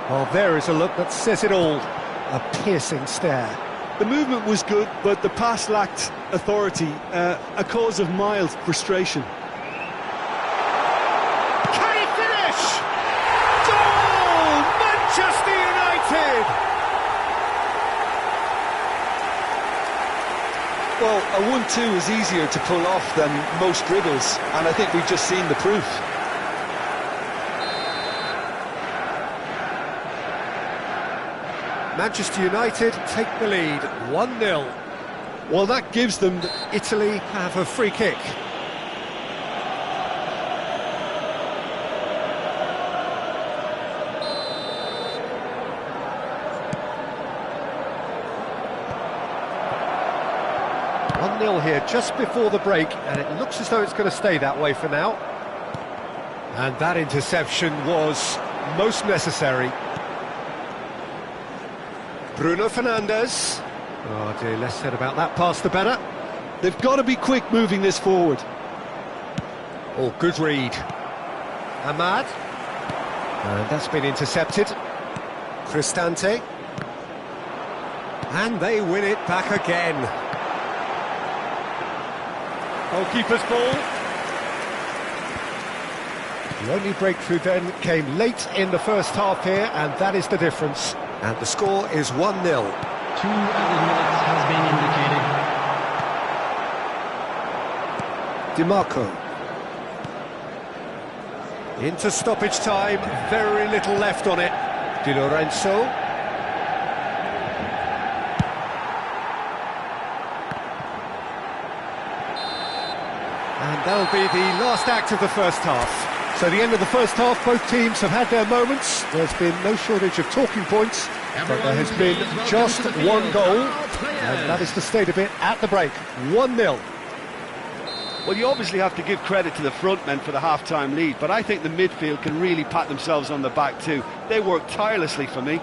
Well, there is a look that says it all. A piercing stare. The movement was good, but the pass lacked authority, a cause of mild frustration. Can he finish? Goal! Manchester United! Well, a 1-2 is easier to pull off than most dribbles, and I think we've just seen the proof. Manchester United take the lead, 1-0. Well, that gives them... Italy have a free kick. Here just before the break, and it looks as though it's going to stay that way for now. And that interception was most necessary. Bruno Fernandes. Oh dear, less said about that pass the better. They've got to be quick moving this forward. Oh, good read. Ahmad. And that's been intercepted. Cristante. And they win it back again. Goalkeeper's ball. The only breakthrough then came late in the first half here, and that is the difference. And the score is 1-0. 2 added minutes has been indicated. Di Marco. Into stoppage time, very little left on it. Di Lorenzo. And that'll be the last act of the first half. So the end of the first half, both teams have had their moments. There's been no shortage of talking points, but there has been just one goal, and that is the state of it at the break. 1-0. Well, you obviously have to give credit to the front men for the half-time lead, but I think the midfield can really pat themselves on the back too. They work tirelessly for me.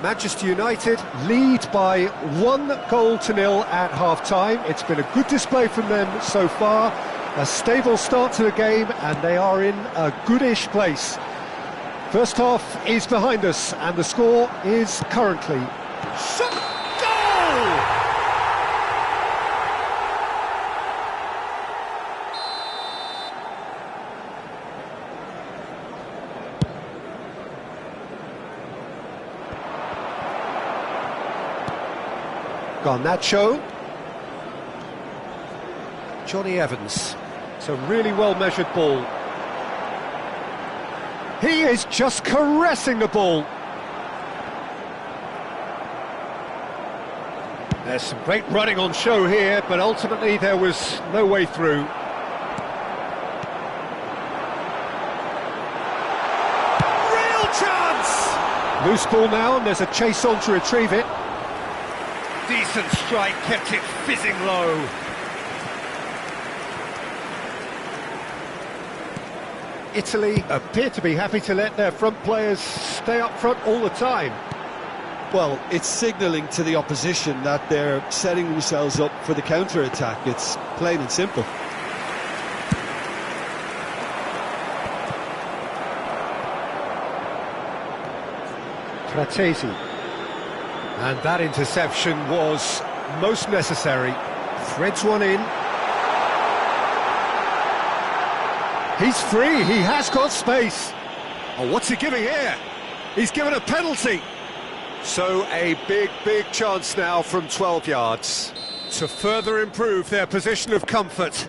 Manchester United lead by 1-0 at half-time. It's been a good display from them so far. A stable start to the game, and they are in a goodish place. First half is behind us, and the score is currently... Goal! Garnacho. Johnny Evans. It's a really well-measured ball. He is just caressing the ball. There's some great running on show here, but ultimately there was no way through. Real chance! Loose ball now, and there's a chase on to retrieve it. Decent strike, kept it fizzing low. Italy appear to be happy to let their front players stay up front all the time. Well, it's signalling to the opposition that they're setting themselves up for the counter-attack. It's plain and simple. Fratesi. And that interception was most necessary. Threads one in. He's free, he has got space. Oh, what's he giving here? He's given a penalty. So a big chance now from 12 yards to further improve their position of comfort.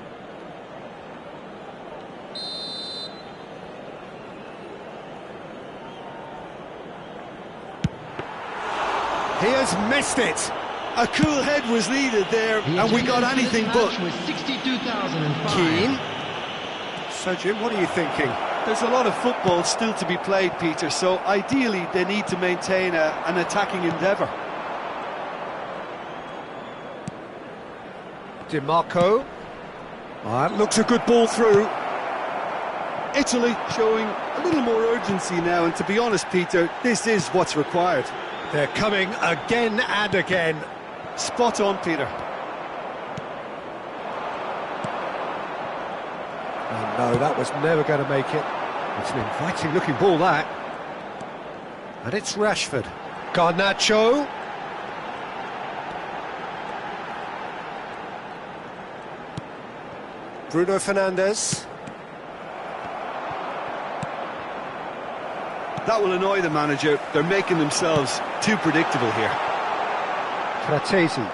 He has missed it. A cool head was needed there, and we got anything but. Was 62,005. Keane. So, Jim, what are you thinking? There's a lot of football still to be played, Peter, so ideally they need to maintain an attacking endeavour. DiMarco. That looks a good ball through. Italy showing a little more urgency now, and to be honest, Peter, this is what's required. They're coming again and again. Spot on, Peter. Oh no, that was never going to make it. It's an inviting looking ball, that. And it's Rashford. Garnacho. Bruno Fernandes. That will annoy the manager. They're making themselves too predictable here. Fratesi.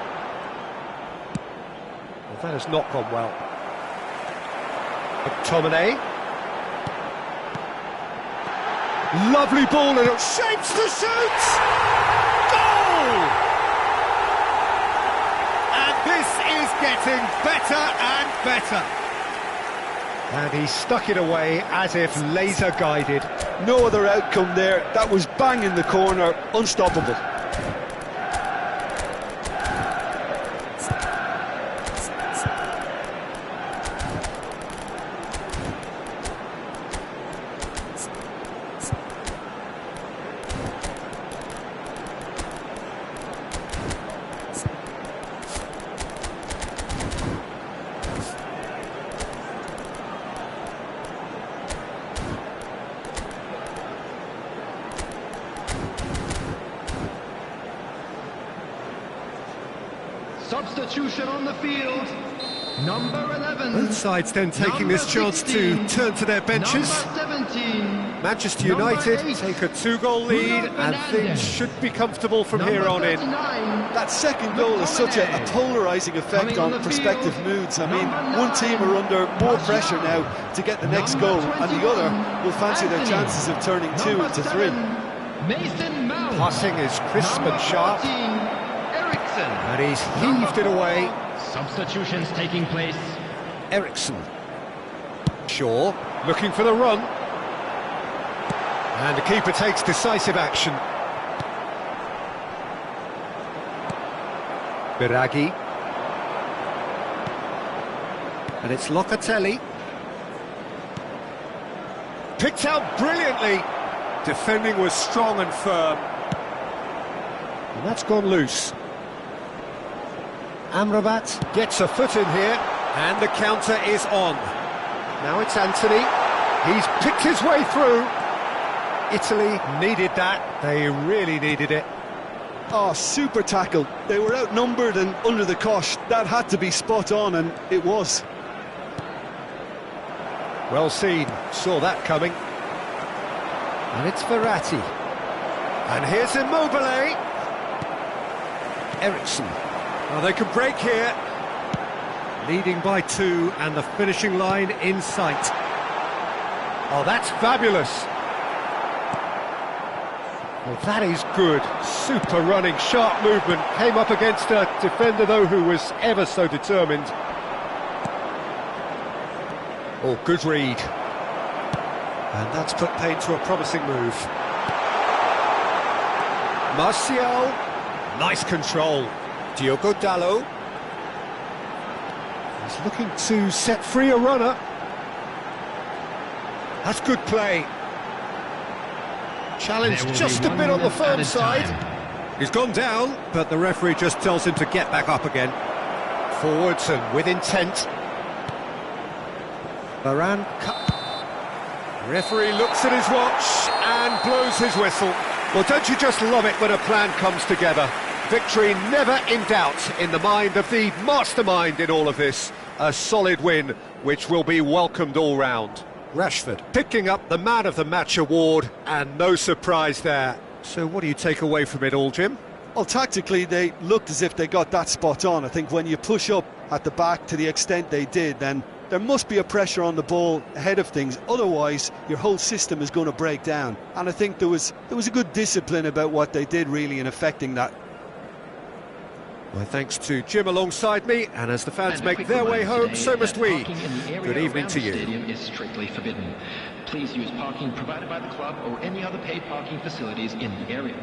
Well, that has not gone well. McTominay. Lovely ball and it shapes to shoot! Goal! And this is getting better and better. And he stuck it away as if laser guided. No other outcome there. That was bang in the corner, unstoppable. Substitution on the field. Number 11. Both sides then taking this chance to turn to their benches. Number 17. Manchester United take a 2-goal lead and things should be comfortable from here on in. That second goal has such a polarising effect on prospective moods. I mean, one team are under more pressure now to get the next goal, and the other will fancy their chances of turning 2 into 3. Mason Mount. Passing is crisp and sharp. Eriksen. And he's heaved it away. Substitutions taking place. Eriksen. Shaw looking for the run. And the keeper takes decisive action. Biraghi. And it's Locatelli. Picked out brilliantly. Defending was strong and firm. And that's gone loose. Amrabat gets a foot in here, and the counter is on. Now it's Antony. He's picked his way through. Italy needed that. They really needed it. Oh, super tackle. They were outnumbered and under the cosh. That had to be spot on, and it was. Well seen. Saw that coming. And it's Verratti. And here's Immobile. Eriksen. Oh, they can break here. Leading by 2 and the finishing line in sight. Oh, that's fabulous. Well, that is good. Super running, sharp movement. Came up against a defender, though, who was ever so determined. Oh, good read. And that's put paid to a promising move. Martial. Nice control. Diogo Dalot. He's looking to set free a runner. That's good play. Challenge just a bit on the firm side. He's gone down, but the referee just tells him to get back up again. Forwards and with intent. Varane. Referee looks at his watch and blows his whistle. Well, don't you just love it when a plan comes together? Victory never in doubt in the mind of the mastermind in all of this. A solid win, which will be welcomed all round. Rashford picking up the Man of the Match award, and no surprise there. So what do you take away from it all, Jim? Well, tactically, they looked as if they got that spot on. I think when you push up at the back to the extent they did, then there must be a pressure on the ball ahead of things. Otherwise, your whole system is going to break down. And I think there was a good discipline about what they did, really, in affecting that. My thanks to Jim alongside me, and as the fans make their way home, so must we. Good evening to you. The stadium is strictly forbidden. Please use parking provided by the club or any other paid parking facilities in the area.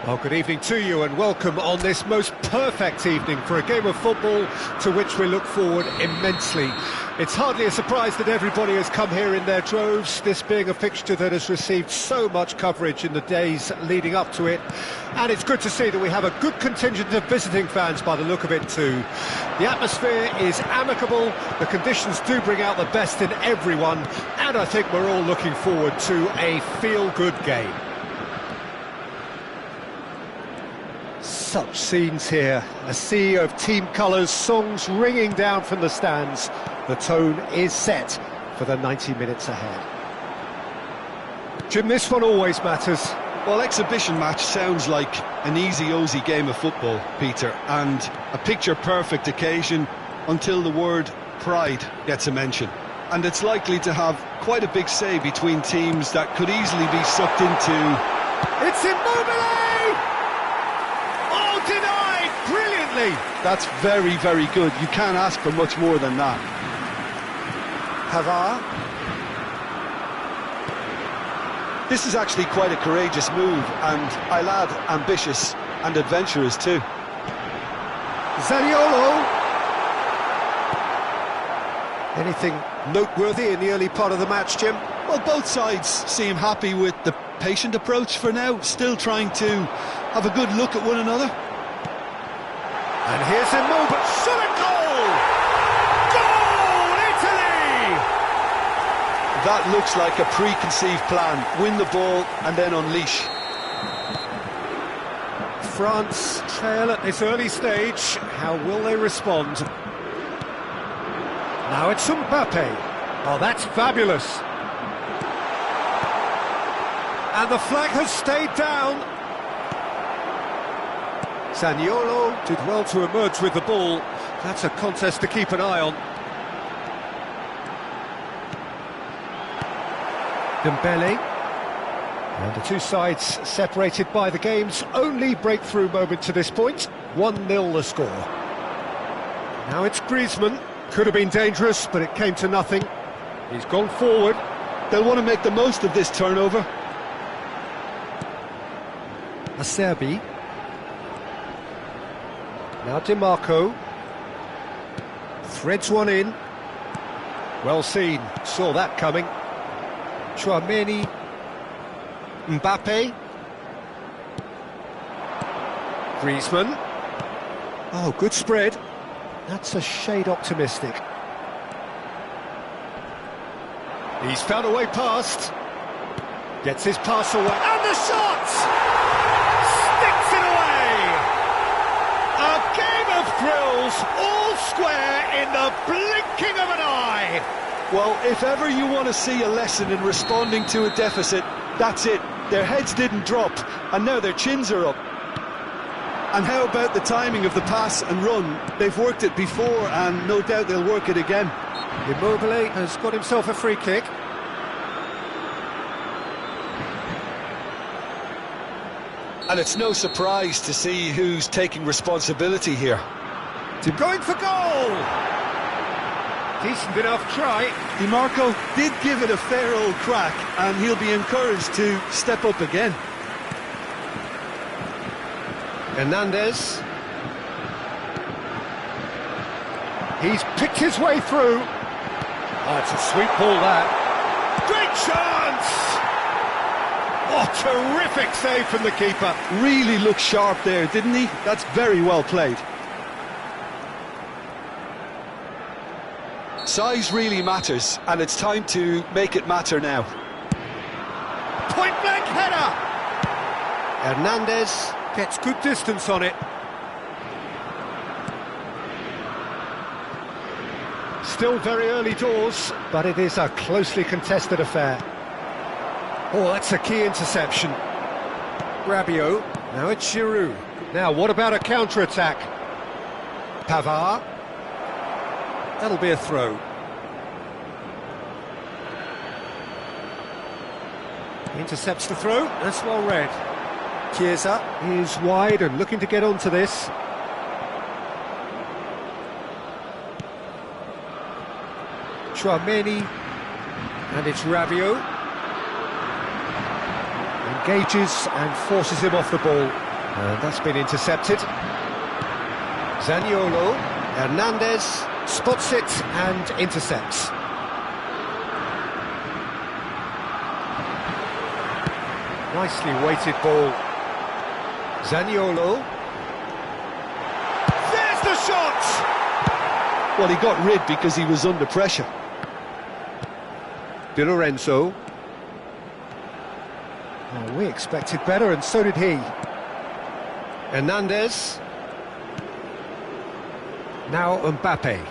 Well, good evening to you and welcome on this most perfect evening for a game of football to which we look forward immensely. It's hardly a surprise that everybody has come here in their droves, this being a fixture that has received so much coverage in the days leading up to it. And it's good to see that we have a good contingent of visiting fans by the look of it too. The atmosphere is amicable, the conditions do bring out the best in everyone, and I think we're all looking forward to a feel-good game. Such scenes here, a sea of team colours, songs ringing down from the stands. The tone is set for the 90 minutes ahead. Jim, this one always matters. Well, exhibition match sounds like an easy-ozy game of football, Peter, and a picture-perfect occasion until the word pride gets a mention. And it's likely to have quite a big say between teams that could easily be sucked into... It's Immobile! Oh, denied! Brilliantly! That's very, very good. You can't ask for much more than that. Pavard. This is actually quite a courageous move, and I'll add ambitious and adventurous too. Zaniolo. Anything noteworthy in the early part of the match, Jim? Well, both sides seem happy with the patient approach for now, still trying to have a good look at one another. And here's Immobile. Solid goal! Goal, Italy! That looks like a preconceived plan. Win the ball and then unleash. France trail at this early stage. How will they respond? Now it's Mbappe. Oh, that's fabulous. And the flag has stayed down. Zaniolo did well to emerge with the ball. That's a contest to keep an eye on. Dembele. And the two sides separated by the game's only breakthrough moment to this point. 1-0 the score. Now it's Griezmann. Could have been dangerous, but it came to nothing. He's gone forward. They'll want to make the most of this turnover. Acerbi. Now DiMarco. Threads one in. Well seen, saw that coming. Tchouaméni. Mbappe. Griezmann. Oh, good spread. That's a shade optimistic. He's found a way past. Gets his pass away. And the shot! Sticks it away! A game of thrills, all square in the blinking of an eye. Well, if ever you want to see a lesson in responding to a deficit, that's it. Their heads didn't drop, and now their chins are up. And how about the timing of the pass and run? They've worked it before, and no doubt they'll work it again. Immobile has got himself a free kick. And it's no surprise to see who's taking responsibility here. Going for goal! Decent enough try. DiMarco did give it a fair old crack, and he'll be encouraged to step up again. Hernandez. He's picked his way through. Oh, it's a sweet ball, that. Great chance! Oh, terrific save from the keeper. Really looked sharp there, didn't he? That's very well played. Size really matters, and it's time to make it matter now. Point-blank header! Hernandez gets good distance on it. Still very early doors, but it is a closely contested affair. Oh, that's a key interception. Rabiot, now it's Giroud. Now, what about a counter-attack? Pavard. That'll be a throw. Intercepts the throw, that's well read. Chiesa is wide and looking to get onto this. Tchouaméni, and it's Rabiot. Engages and forces him off the ball. And that's been intercepted. Zaniolo, Hernandez spots it and intercepts. Nicely weighted ball. Zaniolo. There's the shot! Well, he got rid because he was under pressure. Di Lorenzo. Oh, we expected better, and so did he. Hernandez. Now Mbappe.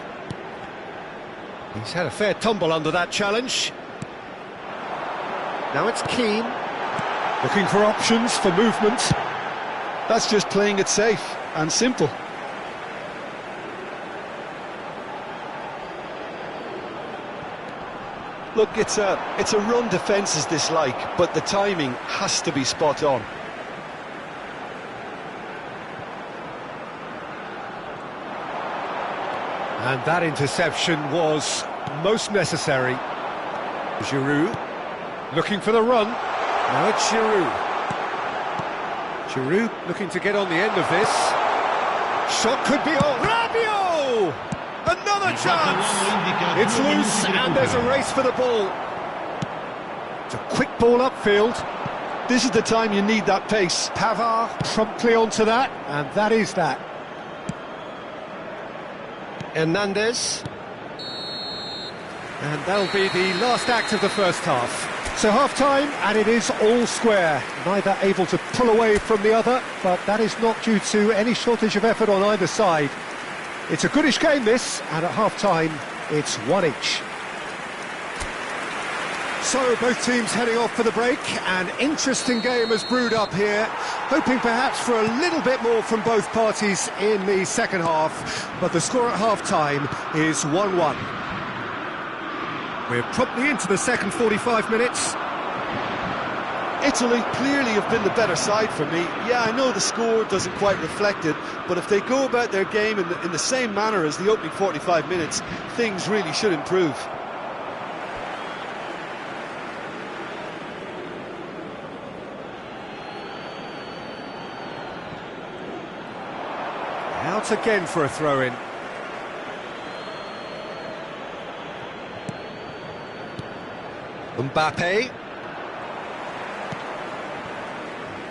He's had a fair tumble under that challenge. Now it's Keane. Looking for options for movement. That's just playing it safe and simple. Look, it's a run defence is dislike, but the timing has to be spot on. And that interception was most necessary. Giroud looking for the run. Now it's Giroud. Giroud looking to get on the end of this. Shot could be on. Rabiot! Another chance! It's loose and there's a race for the ball. It's a quick ball upfield. This is the time you need that pace. Pavard promptly onto that, and that is that. Hernandez. And that'll be the last act of the first half. So half-time, and it is all square. Neither able to pull away from the other, but that is not due to any shortage of effort on either side. It's a goodish game, this, and at half-time, it's one each. So both teams heading off for the break. An interesting game has brewed up here, hoping perhaps for a little bit more from both parties in the second half, but the score at half-time is 1-1. We're promptly into the second 45 minutes. Italy clearly have been the better side for me. Yeah, I know the score doesn't quite reflect it, but if they go about their game in the same manner as the opening 45 minutes, things really should improve. Out again for a throw-in. Mbappe.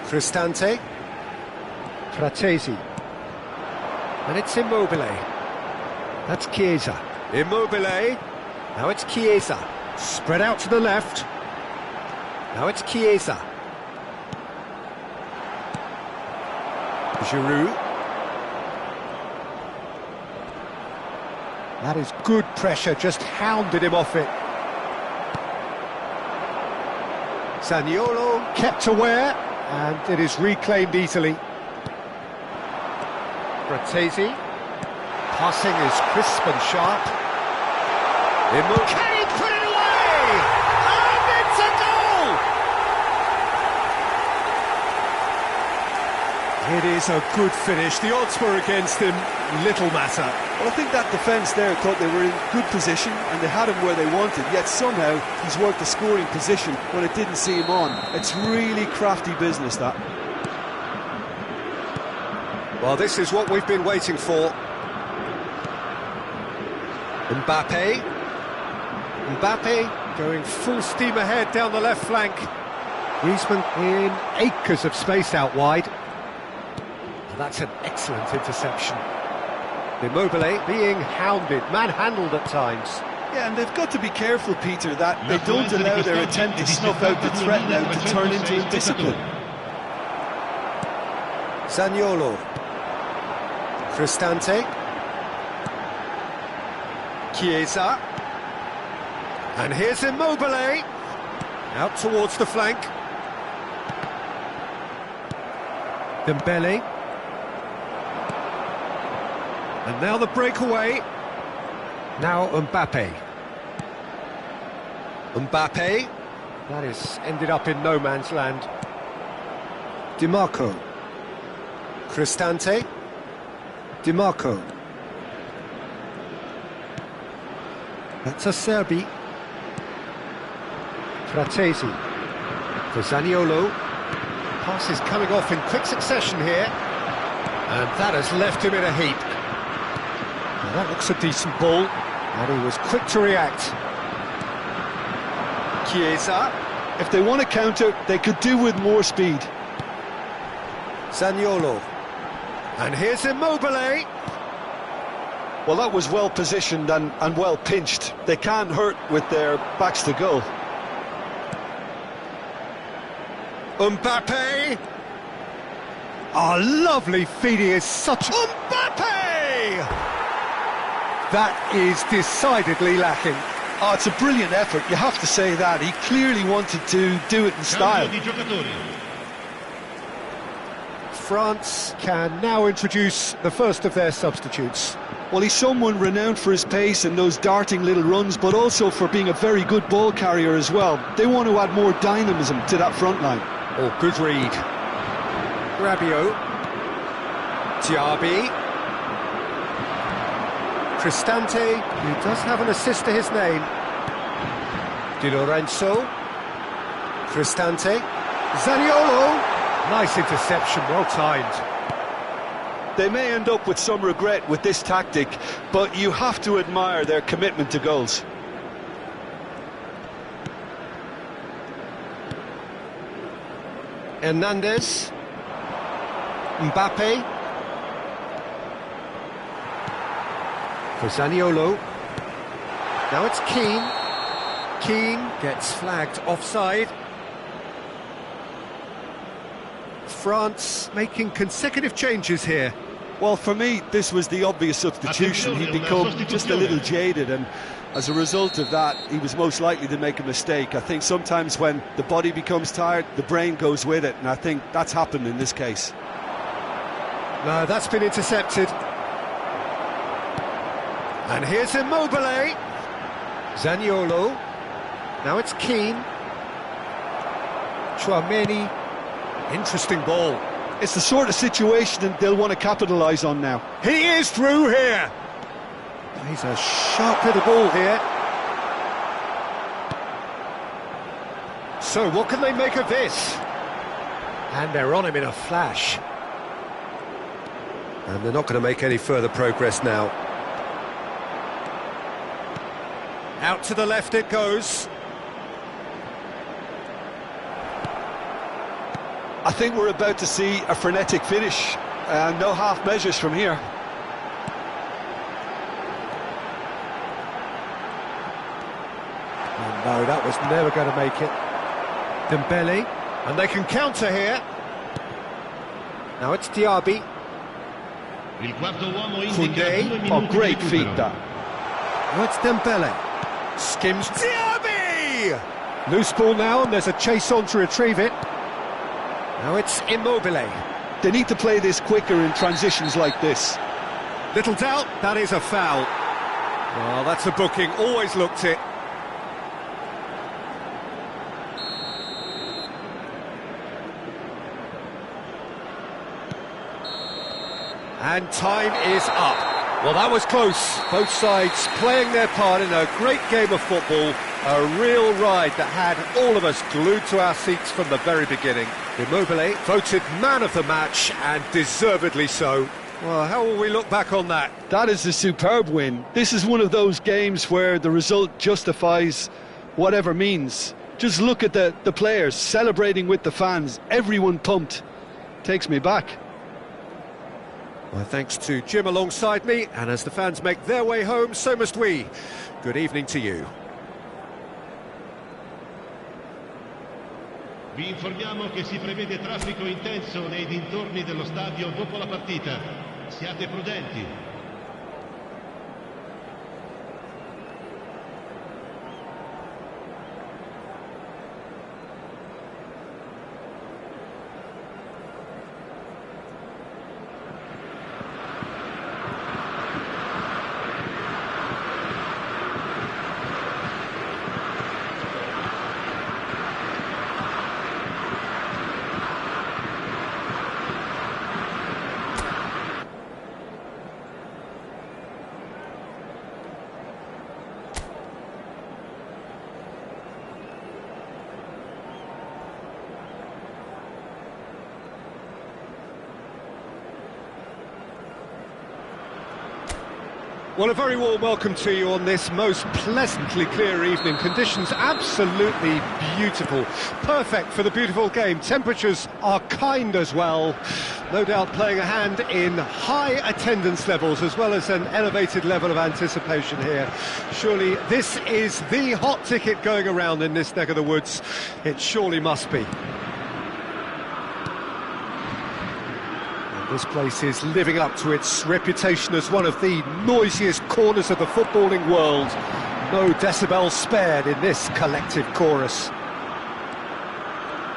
Cristante. Fratesi. And it's Immobile. That's Chiesa. Immobile. Now it's Chiesa. Spread out to the left. Now it's Chiesa. Giroud. That is good pressure, just hounded him off it. Zaniolo kept aware, and it is reclaimed easily. Fratesi. Passing is crisp and sharp. Can he put it away? And it's a goal! It is a good finish. The odds were against him. Little matter. Well, I think that defence there thought they were in good position and they had him where they wanted, yet somehow he's worked the scoring position when it didn't see him on. It's really crafty business, that. Well, this is what we've been waiting for. Mbappe. Mbappe going full steam ahead down the left flank. Griezmann in acres of space out wide. And that's an excellent interception. Immobile being hounded, manhandled at times. Yeah, and they've got to be careful, Peter, that they don't allow their attempt to snuff out the threat now to turn into indiscipline. Zaniolo. Cristante. Chiesa. And here's Immobile. Out towards the flank. Dembele. And now the breakaway. Now Mbappe. Mbappe. That is ended up in no man's land. Di Marco. Cristante. Di Marco. That's a Serbi. Fratesi. For Zaniolo. Passes coming off in quick succession here. And that has left him in a heap. Now that looks a decent ball, and he was quick to react. Chiesa. If they want to counter, they could do with more speed. Zaniolo. And here's Immobile. Well, that was well positioned and well pinched. They can't hurt with their backs to goal. Mbappe. Oh, lovely feed, he is such... Mbappe! That is decidedly lacking. Oh, it's a brilliant effort, you have to say that. He clearly wanted to do it in style. Cambio di giocatori. France can now introduce the first of their substitutes. Well, he's someone renowned for his pace and those darting little runs, but also for being a very good ball carrier as well. They want to add more dynamism to that front line. Oh, good read. Rabiot. Diaby. Cristante, who does have an assist to his name. Di Lorenzo. Cristante. Zaniolo. Nice interception, well timed. They may end up with some regret with this tactic, but you have to admire their commitment to goals. Hernandez. Mbappe. For Zaniolo. Now it's Keane. Keane gets flagged offside. France making consecutive changes here. Well, for me, this was the obvious substitution. He'd become just a little jaded, and as a result of that, he was most likely to make a mistake. I think sometimes when the body becomes tired, the brain goes with it, and I think that's happened in this case. No, that's been intercepted. And here's Immobile. Zaniolo. Now it's Keane. Tchouaméni. Interesting ball. It's the sort of situation that they'll want to capitalise on now. He is through here. He's a sharp little ball here. So what can they make of this? And they're on him in a flash. And they're not going to make any further progress now. Out to the left it goes. I think we're about to see a frenetic finish. No half measures from here. Oh, no, that was never going to make it. Dembele, and they can counter here. Now it's Diaby. Il quarto uomo indica Koundé. 2 minuti Oh, great di feat recupero. that. Now it's Dembele. Skims Diaby! Loose ball now, and there's a chase on to retrieve it. Now it's Immobile. They need to play this quicker in transitions like this. Little doubt, that is a foul. Well, that's a booking, always looked it. And time is up. Well, that was close. Both sides playing their part in a great game of football. A real ride that had all of us glued to our seats from the very beginning. Immobile voted man of the match, and deservedly so. Well, how will we look back on that? That is a superb win. This is one of those games where the result justifies whatever means. Just look at the players celebrating with the fans. Everyone pumped. Takes me back. Well, thanks to Jim alongside me, and as the fans make their way home, so must we. Good evening to you. Vi informiamo che si prevede traffico intenso nei dintorni dello stadio dopo la partita. Siate prudenti. Well, a very warm welcome to you on this most pleasantly clear evening. Conditions absolutely beautiful. Perfect for the beautiful game. Temperatures are kind as well. No doubt playing a hand in high attendance levels as well as an elevated level of anticipation here. Surely this is the hot ticket going around in this neck of the woods. It surely must be. This place is living up to its reputation as one of the noisiest corners of the footballing world. No decibels spared in this collective chorus.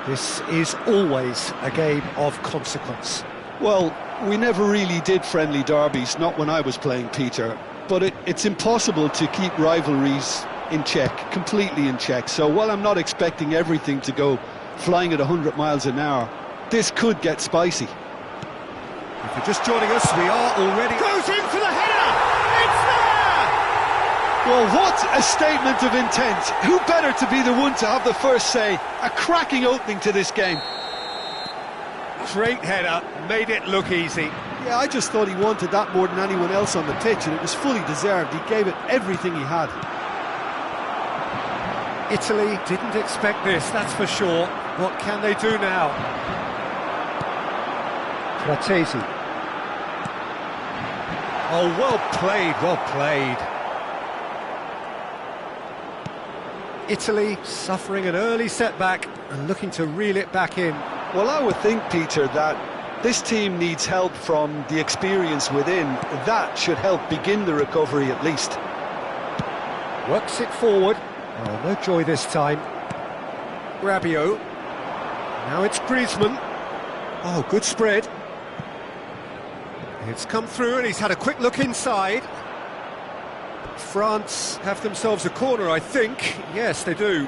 This is always a game of consequence. Well, we never really did friendly derbies, not when I was playing, Peter. But it's impossible to keep rivalries in check, completely in check. So while I'm not expecting everything to go flying at 100 miles an hour, this could get spicy. If you're just joining us, we are already... Goes in for the header! It's there! Well, what a statement of intent. Who better to be the one to have the first say? A cracking opening to this game. Great header, made it look easy. Yeah, I just thought he wanted that more than anyone else on the pitch, and it was fully deserved. He gave it everything he had. Italy didn't expect this, that's for sure. What can they do now? Fratesi. Oh, well played, well played. Italy suffering an early setback and looking to reel it back in. Well, I would think, Peter, that this team needs help from the experience within. That should help begin the recovery at least. Works it forward. Oh, no joy this time. Rabiot. Now it's Griezmann. Oh, good spread. It's come through and he's had a quick look inside. France have themselves a corner, I think. Yes, they do.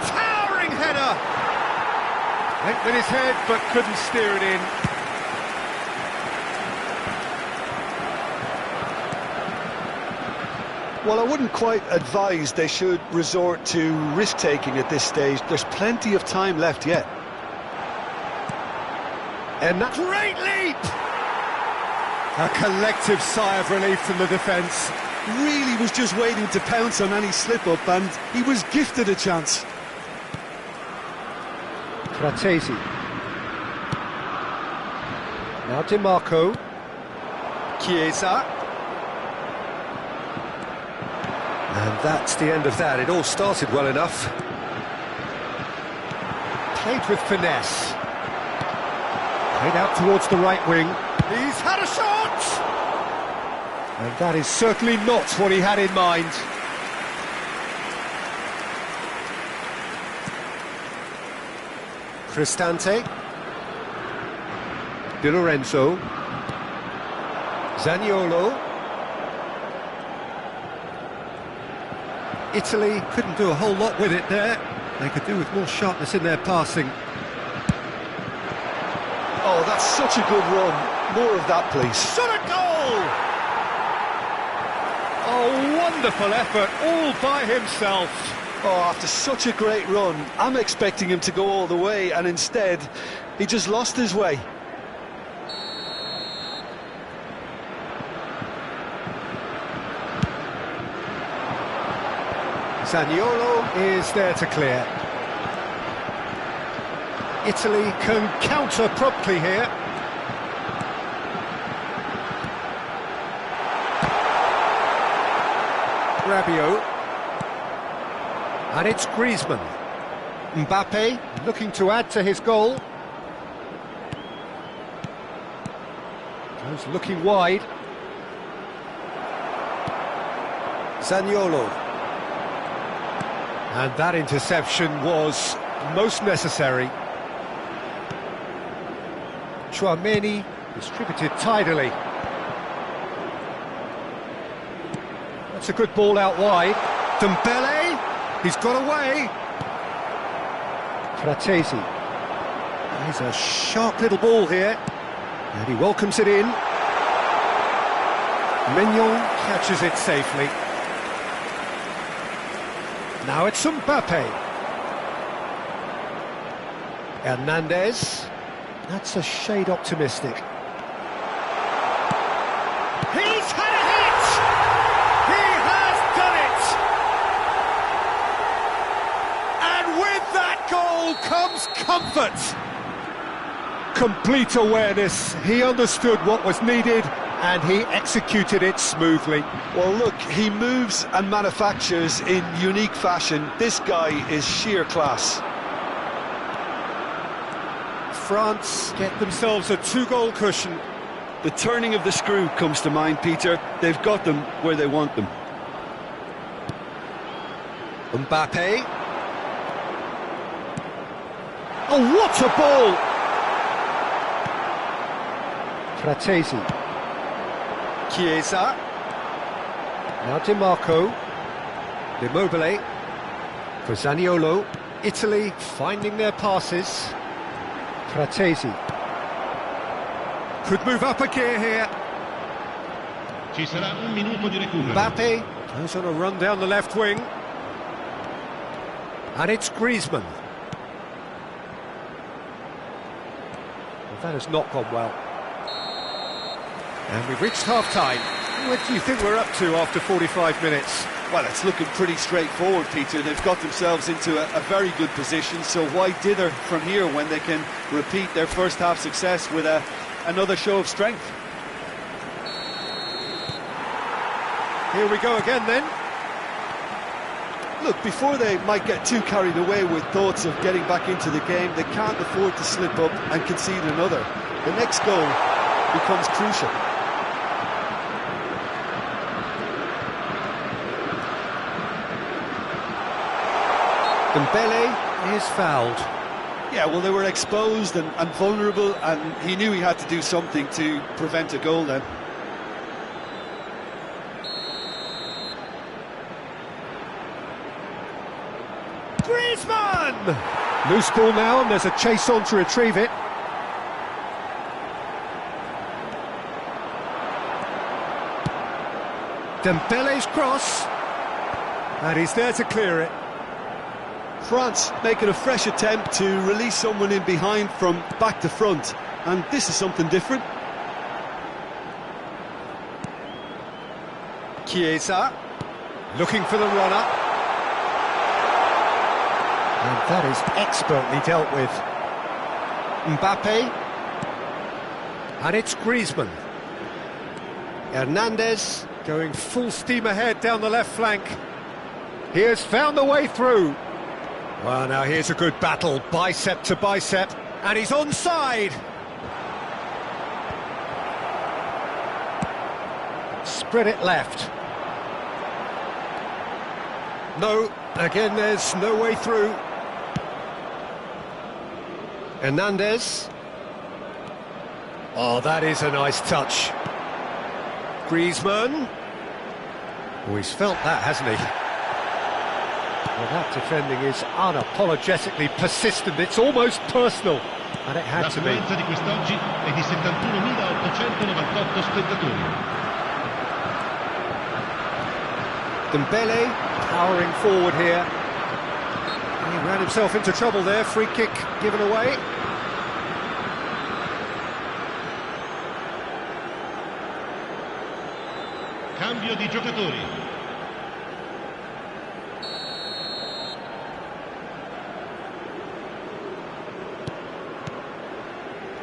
Towering header! Went with his head but couldn't steer it in. Well, I wouldn't quite advise they should resort to risk-taking at this stage. There's plenty of time left yet. And that great leap! A collective sigh of relief from the defence. Really was just waiting to pounce on any slip-up, and he was gifted a chance. Fratesi. Now Di Marco. Chiesa. And that's the end of that. It all started well enough. Played with finesse. Played out towards the right wing. He's had a shot! And that is certainly not what he had in mind. Cristante. Di Lorenzo. Zaniolo. Italy couldn't do a whole lot with it there. They could do with more sharpness in their passing. Oh, that's such a good run. More of that, please. Shot a goal! Oh, wonderful effort, all by himself. Oh, after such a great run, I'm expecting him to go all the way, and instead, he just lost his way. Zaniolo is there to clear. Italy can counter promptly here. Rabiot. And it's Griezmann. Mbappe looking to add to his goal. Goes looking wide. Zaniolo. And that interception was most necessary. Tchouaméni distributed tidily. That's a good ball out wide. Dembele, he's got away. Fratesi. He's a sharp little ball here. And he welcomes it in. Mignon catches it safely. Now it's Mbappe. Hernandez. That's a shade optimistic. He's had a hit! He has done it! And with that goal comes comfort. Complete awareness. He understood what was needed and he executed it smoothly. Well, look, he moves and manufactures in unique fashion. This guy is sheer class. France get themselves a 2-goal cushion. The turning of the screw comes to mind, Peter. They've got them where they want them. Mbappe. Oh, what a ball! Fratesi. Chiesa. Now Di Marco. Immobile. For Zaniolo. Italy finding their passes. Fratesi. Could move up a gear here. Ci sarà un minuto di recupero. Mbappe goes on a run down the left wing. And it's Griezmann. Well, that has not gone well. And we've reached half-time. What do you think we're up to after 45 minutes? Well, it's looking pretty straightforward, Peter. They've got themselves into a very good position, so why dither from here when they can repeat their first half success with another show of strength? Here we go again then. Look, before they might get too carried away with thoughts of getting back into the game, they can't afford to slip up and concede another. The next goal becomes crucial. Dembele is fouled. Yeah, well, they were exposed and vulnerable, and he knew he had to do something to prevent a goal then. Griezmann! Loose ball now, and there's a chase on to retrieve it. Dembele's cross. And he's there to clear it. France making a fresh attempt to release someone in behind from back to front, and this is something different. Chiesa, looking for the runner. And that is expertly dealt with. Mbappe. And it's Griezmann. Hernandez going full steam ahead down the left flank. He has found the way through. Well, now here's a good battle, bicep to bicep, and he's onside. Spread it left. No, again there's no way through. Hernandez. Oh, that is a nice touch. Griezmann. Oh, he's felt that, hasn't he? Well, that defending is unapologetically persistent, it's almost personal, and it had to be. L'affluenza di quest'oggi è di 71.898 spettatori. Dembele powering forward here. He ran himself into trouble there, free kick given away. Cambio di giocatori.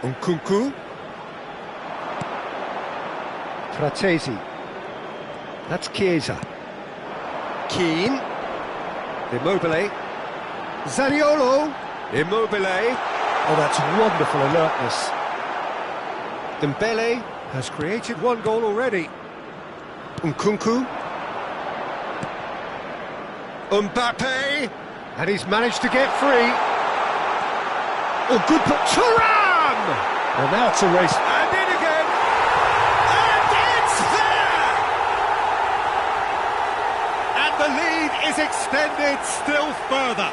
Nkunku. Fratesi. That's Chiesa. Keane. Immobile. Zaniolo. Immobile. Oh, that's wonderful alertness. Dembele has created one goal already. Nkunku. Mbappe. And he's managed to get free. Oh, good put. Thuram! Well, now it's a race. And in again! And it's there! And the lead is extended still further.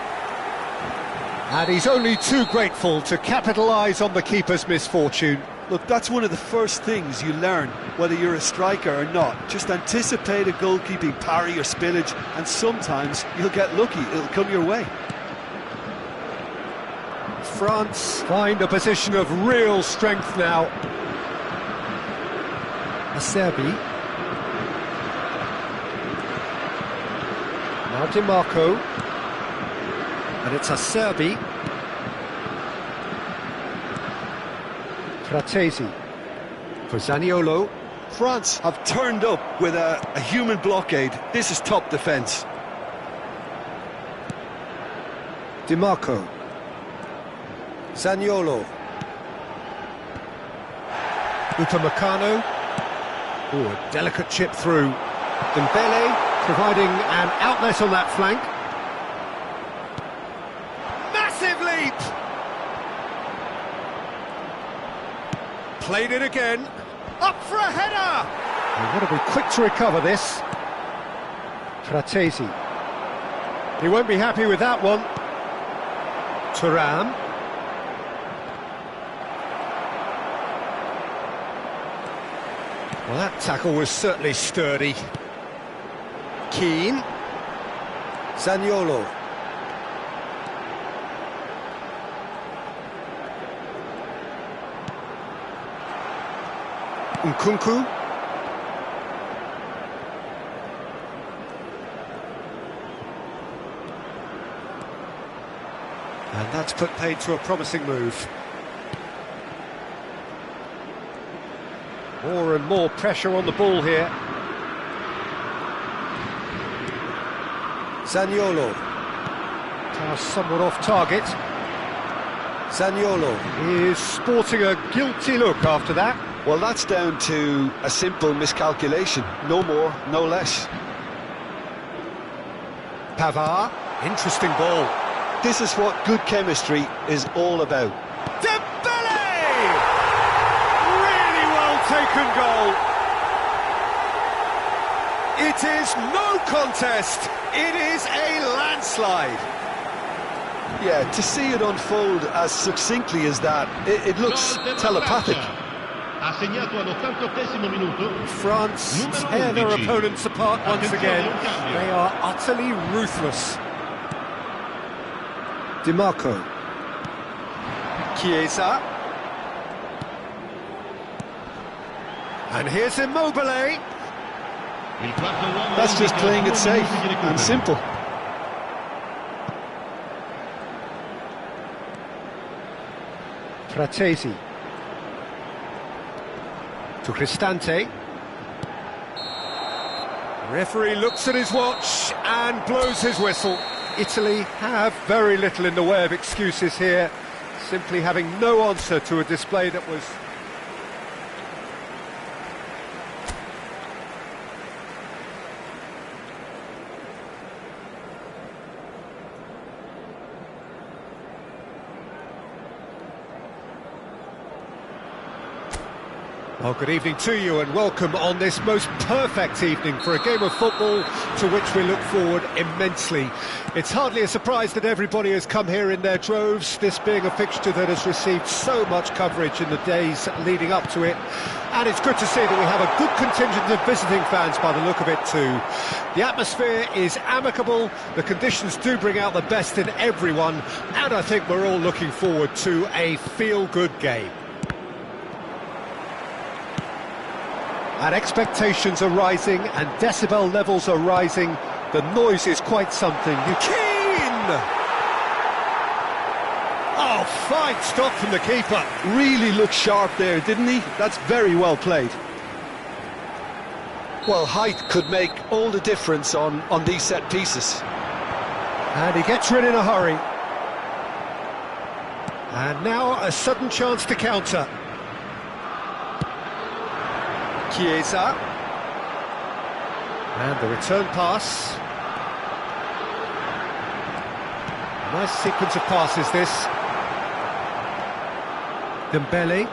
And he's only too grateful to capitalise on the keeper's misfortune. Look, that's one of the first things you learn, whether you're a striker or not. Just anticipate a goalkeeping parry or spillage, and sometimes you'll get lucky, it'll come your way. France find a position of real strength now. Acerbi. Now Di Marco. And it's Acerbi. Fratesi. For Zaniolo. France have turned up with a human blockade. This is top defence. Di Marco. Zaniolo. Upamecano. Oh, a delicate chip through. Dembele providing an outlet on that flank. Massive leap! Played it again. Up for a header! They've got to be quick to recover this. Fratesi. He won't be happy with that one. Thuram. Well, that tackle was certainly sturdy. Keane. Zaniolo. Nkunku. And that's put paid to a promising move. More and more pressure on the ball here. Zaniolo. Now somewhat off target. Zaniolo is sporting a guilty look after that. Well, that's down to a simple miscalculation. No more, no less. Pavard. Interesting ball. This is what good chemistry is all about. Dembele! Really well taken goal. It is no contest. It is a landslide. Yeah, to see it unfold as succinctly as that, it looks telepathic. Ha segnato all'88esimo minuto. France tear their opponents apart once again. They are utterly ruthless. Di Marco. Chiesa. And here's Immobile. That's just playing it safe and simple. Fratesi. To Cristante. Referee looks at his watch and blows his whistle. Italy have very little in the way of excuses here, simply having no answer to a display that was... Well, good evening to you and welcome on this most perfect evening for a game of football to which we look forward immensely. It's hardly a surprise that everybody has come here in their droves, this being a fixture that has received so much coverage in the days leading up to it. And it's good to see that we have a good contingent of visiting fans by the look of it too. The atmosphere is amicable, the conditions do bring out the best in everyone, and I think we're all looking forward to a feel-good game. And expectations are rising and decibel levels are rising. The noise is quite something. Keane! Oh, fine stop from the keeper. Really looked sharp there, didn't he? That's very well played. Well, height could make all the difference on these set pieces. And he gets rid in a hurry. And now a sudden chance to counter. Chiesa. And the return pass. Nice sequence of passes this. Dembele.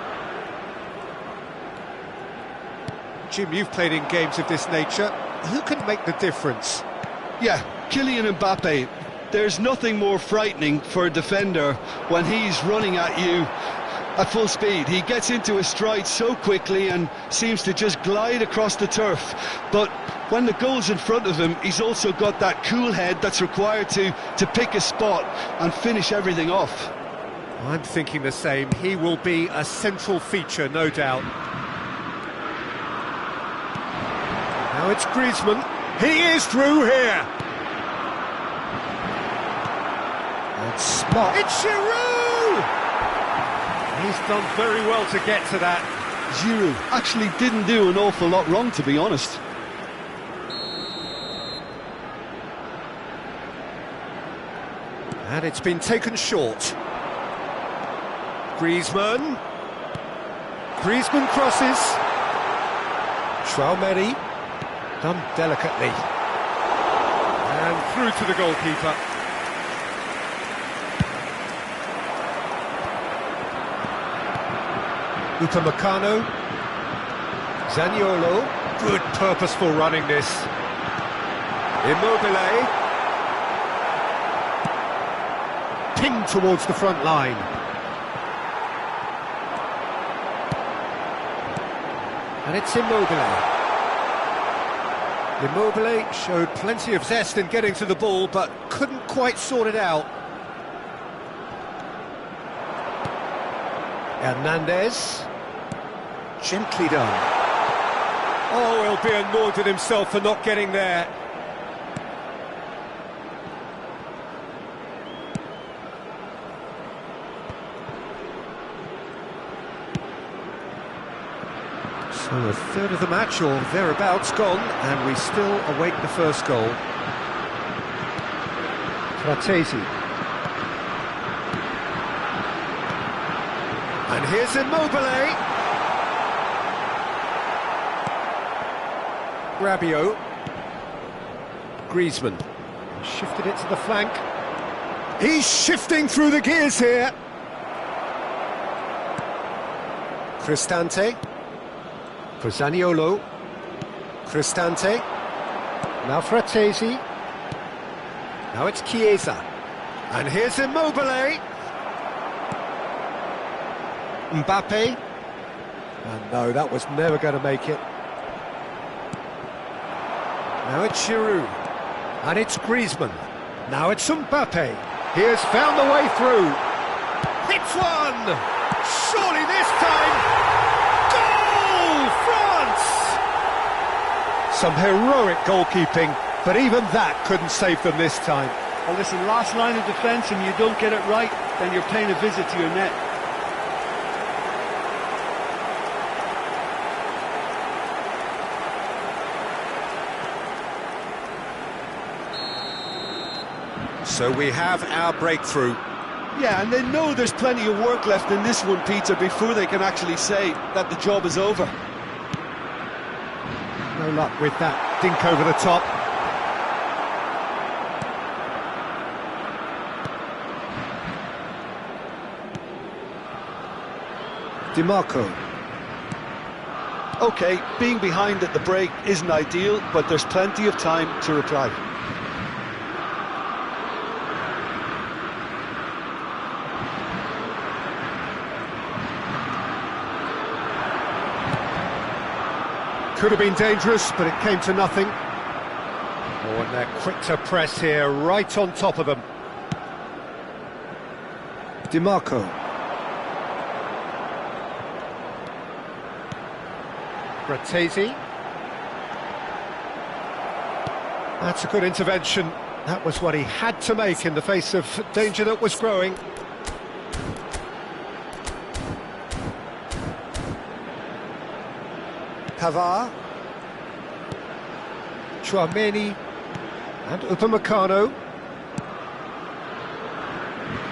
Jim, you've played in games of this nature. Who can make the difference? Yeah, Kylian Mbappe. There's nothing more frightening for a defender when he's running at you at full speed. He gets into his stride so quickly and seems to just glide across the turf. But when the goal's in front of him, he's also got that cool head that's required to pick a spot and finish everything off. I'm thinking the same. He will be a central feature, no doubt. Now it's Griezmann. He is through here. And spot. It's Giroud! He's done very well to get to that. Giroud actually didn't do an awful lot wrong, to be honest. And it's been taken short. Griezmann. Griezmann crosses. Traoré. Done delicately. And through to the goalkeeper. Upamecano. Zaniolo. Good purposeful running this. Immobile. Pinged towards the front line. And it's Immobile. Immobile showed plenty of zest in getting to the ball, but couldn't quite sort it out. Hernandez. Gently done. Oh, he'll be annoyed with himself for not getting there. So a third of the match, or thereabouts, gone, and we still await the first goal. Fratesi. And here's Immobile. Rabiot. Griezmann. Shifted it to the flank. He's shifting through the gears here. Cristante. For Zaniolo. Cristante. Now Fratesi. Now it's Chiesa. And here's Immobile. Mbappe. And no, that was never going to make it. Now it's Giroud. And it's Griezmann. Now it's Mbappe. He has found the way through. Hits one! Surely this time... Some heroic goalkeeping, but even that couldn't save them this time. Well, listen, last line of defence, and you don't get it right, then you're paying a visit to your net. So we have our breakthrough. Yeah, and they know there's plenty of work left in this one, Peter, before they can actually say that the job is over. No luck with that dink over the top. DiMarco. OK, being behind at the break isn't ideal, but there's plenty of time to reply. Could have been dangerous, but it came to nothing. Oh, and they're quick to press here, right on top of them. DiMarco. Fratesi. That's a good intervention. That was what he had to make in the face of danger that was growing. Pavard, Tchouaméni, and Upamecano.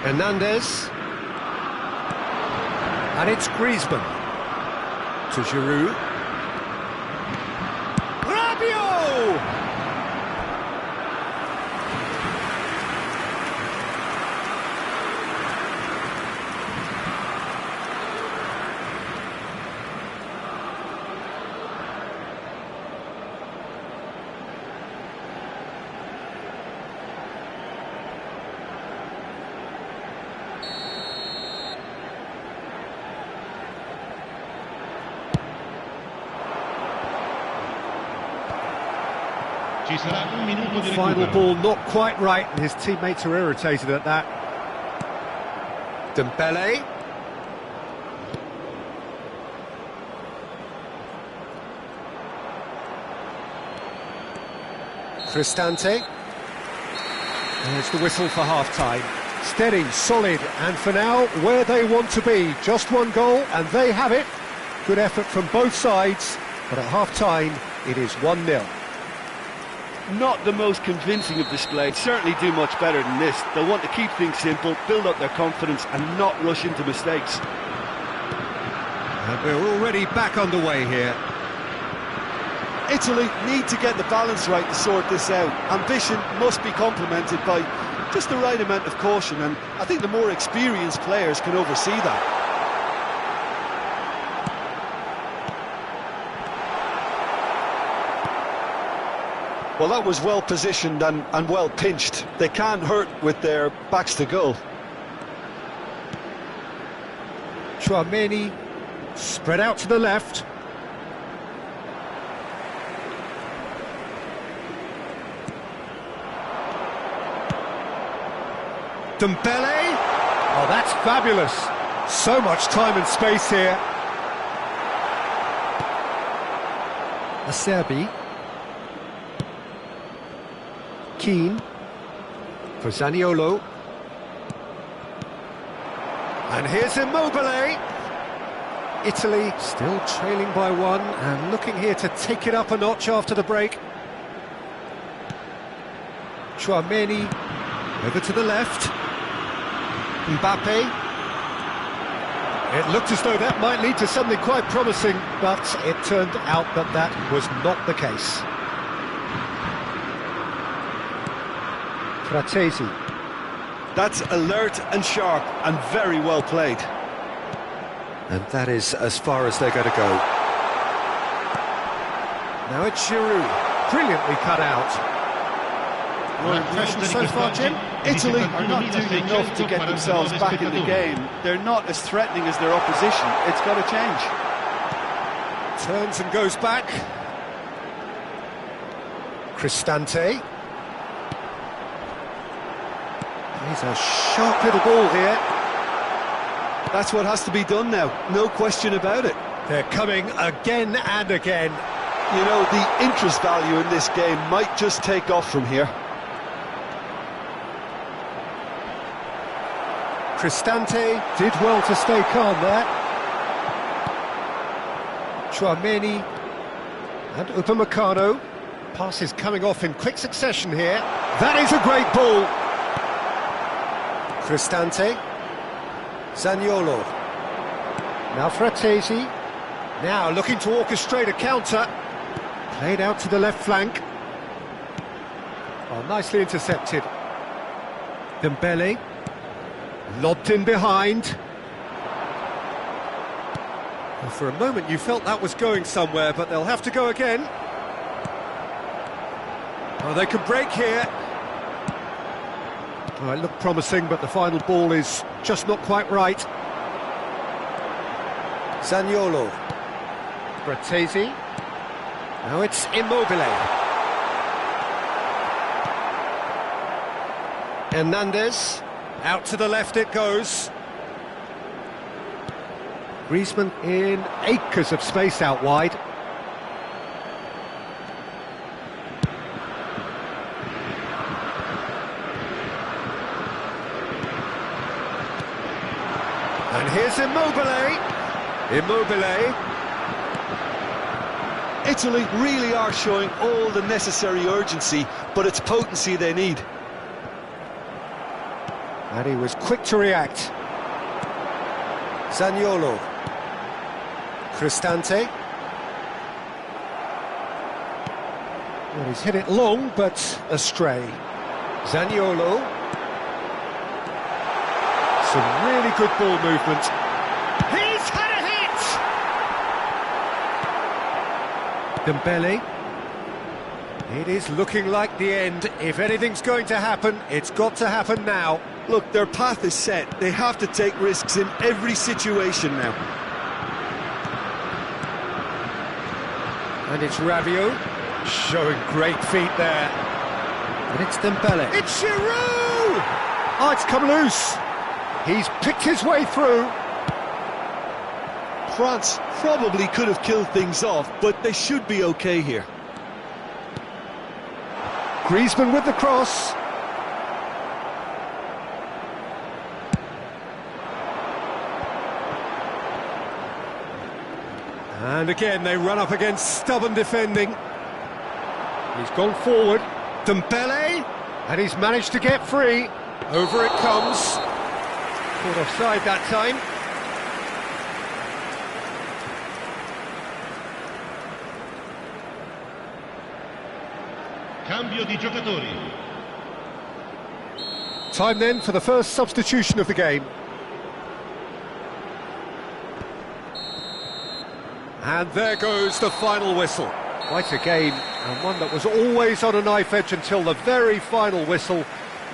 Hernandez. And it's Griezmann. To Giroud. Rabiot! Ci sarà un minuto di Final recupero. ball not quite right, and his teammates are irritated at that. Dembele. Cristante. There's the whistle for half-time. Steady, solid, and for now, where they want to be. Just one goal, and they have it. Good effort from both sides, but at half-time, it is 1-0. Not the most convincing of displays. Certainly do much better than this. They'll want to keep things simple, build up their confidence, and not rush into mistakes. And we're already back underway here. Italy need to get the balance right to sort this out. Ambition must be complemented by just the right amount of caution, and I think the more experienced players can oversee that. Well, that was well positioned and well pinched. They can't hurt with their backs to goal. Tchouaméni spread out to the left. Dembele. Oh, that's fabulous. So much time and space here. Acerbi. Keane for Zaniolo. And here's Immobile. Italy still trailing by one and looking here to take it up a notch after the break. Tchouaméni over to the left. Mbappe. It looked as though that might lead to something quite promising, but it turned out that that was not the case. Fratesi. That's alert and sharp and very well played. And that is as far as they're going to go. Now it's Giroud, brilliantly cut out. Your impression so far, Jim? Italy are not doing enough to get themselves back in the game. They're not as threatening as their opposition. It's got to change. Turns and goes back. Cristante. He's a sharp little ball here. That's what has to be done now, no question about it. They're coming again and again. You know, the interest value in this game might just take off from here. Cristante did well to stay calm there. Tchouaméni and Upamecano. Passes coming off in quick succession here. That is a great ball. Cristante. Zaniolo. Now Fratesi. Now looking to orchestrate a counter. Played out to the left flank. Oh, nicely intercepted. Dembele. Lobbed in behind. Well, for a moment you felt that was going somewhere, but they'll have to go again. Oh, they could break here. Oh, it looked promising, but the final ball is just not quite right. Zaniolo. Fratesi. Now it's Immobile. Hernandez. Out to the left it goes. Griezmann in acres of space out wide. And here's Immobile. Immobile. Italy really are showing all the necessary urgency, but it's potency they need. And he was quick to react. Zaniolo. Cristante. Well, he's hit it long, but astray. Zaniolo. Some really good ball movement. He's had a hit! Dembele. It is looking like the end. If anything's going to happen, it's got to happen now. Look, their path is set. They have to take risks in every situation now. And it's Rabiot, showing great feet there. And it's Dembele. It's Giroud! Oh, it's come loose. He's picked his way through. France probably could have killed things off, but they should be okay here. Griezmann with the cross. And again, they run up against stubborn defending. He's gone forward. Dembele, and he's managed to get free. Over it comes. Caught offside that time. Cambio di giocatori. Time then for the first substitution of the game. And there goes the final whistle. Quite a game, and one that was always on a knife edge until the very final whistle.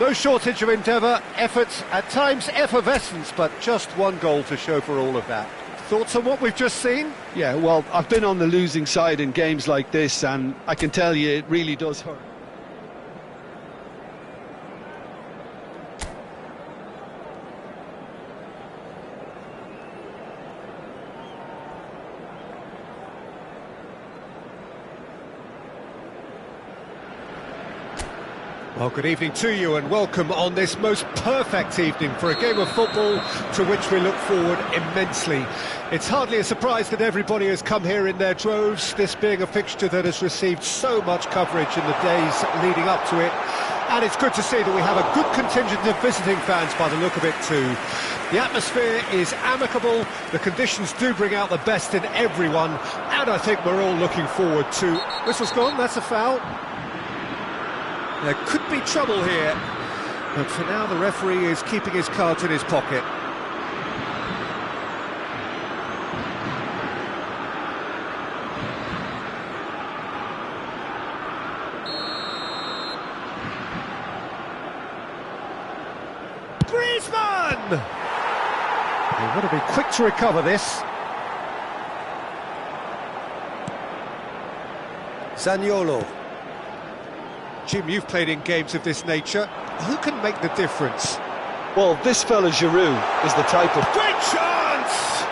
No shortage of endeavour, effort, at times effervescence, but just one goal to show for all of that. Thoughts on what we've just seen? Yeah, well, I've been on the losing side in games like this, and I can tell you it really does hurt. Well, good evening to you and welcome on this most perfect evening for a game of football to which we look forward immensely. It's hardly a surprise that everybody has come here in their droves, this being a fixture that has received so much coverage in the days leading up to it. And it's good to see that we have a good contingent of visiting fans by the look of it too. The atmosphere is amicable, the conditions do bring out the best in everyone, and I think we're all looking forward to... Whistle's gone, that's a foul. There could be trouble here, but for now the referee is keeping his cards in his pocket. Griezmann! They want to be quick to recover this. Zaniolo. Jim, you've played in games of this nature. Who can make the difference? Well, this fella Giroud is the type of... Great chance!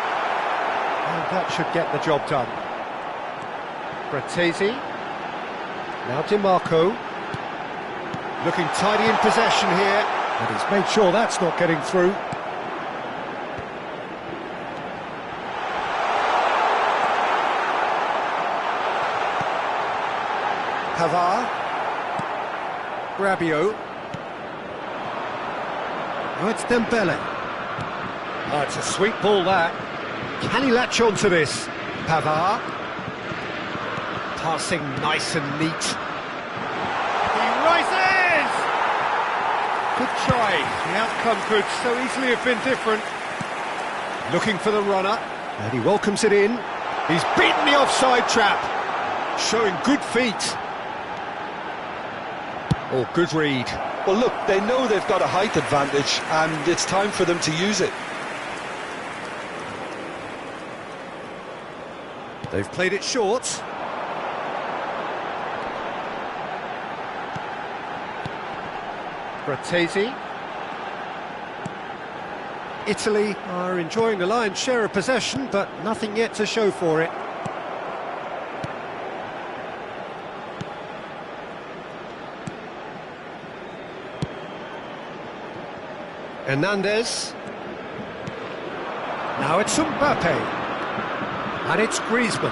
And that should get the job done. Bratesi. Now Di Marco. Looking tidy in possession here. And he's made sure that's not getting through. Pavard. Rabiot. Oh, it's Dembele. Oh, it's a sweet ball, that. Can he latch on to this? Pavard. Passing nice and neat. He rises! Good try. The outcome could so easily have been different. Looking for the runner. And he welcomes it in. He's beaten the offside trap. Showing good feet. Oh, good read. Well, look, they know they've got a height advantage, and it's time for them to use it. They've played it short. Bratesi. Italy are enjoying the lion's share of possession, but nothing yet to show for it. Hernandez. Now it's Mbappe. And it's Griezmann.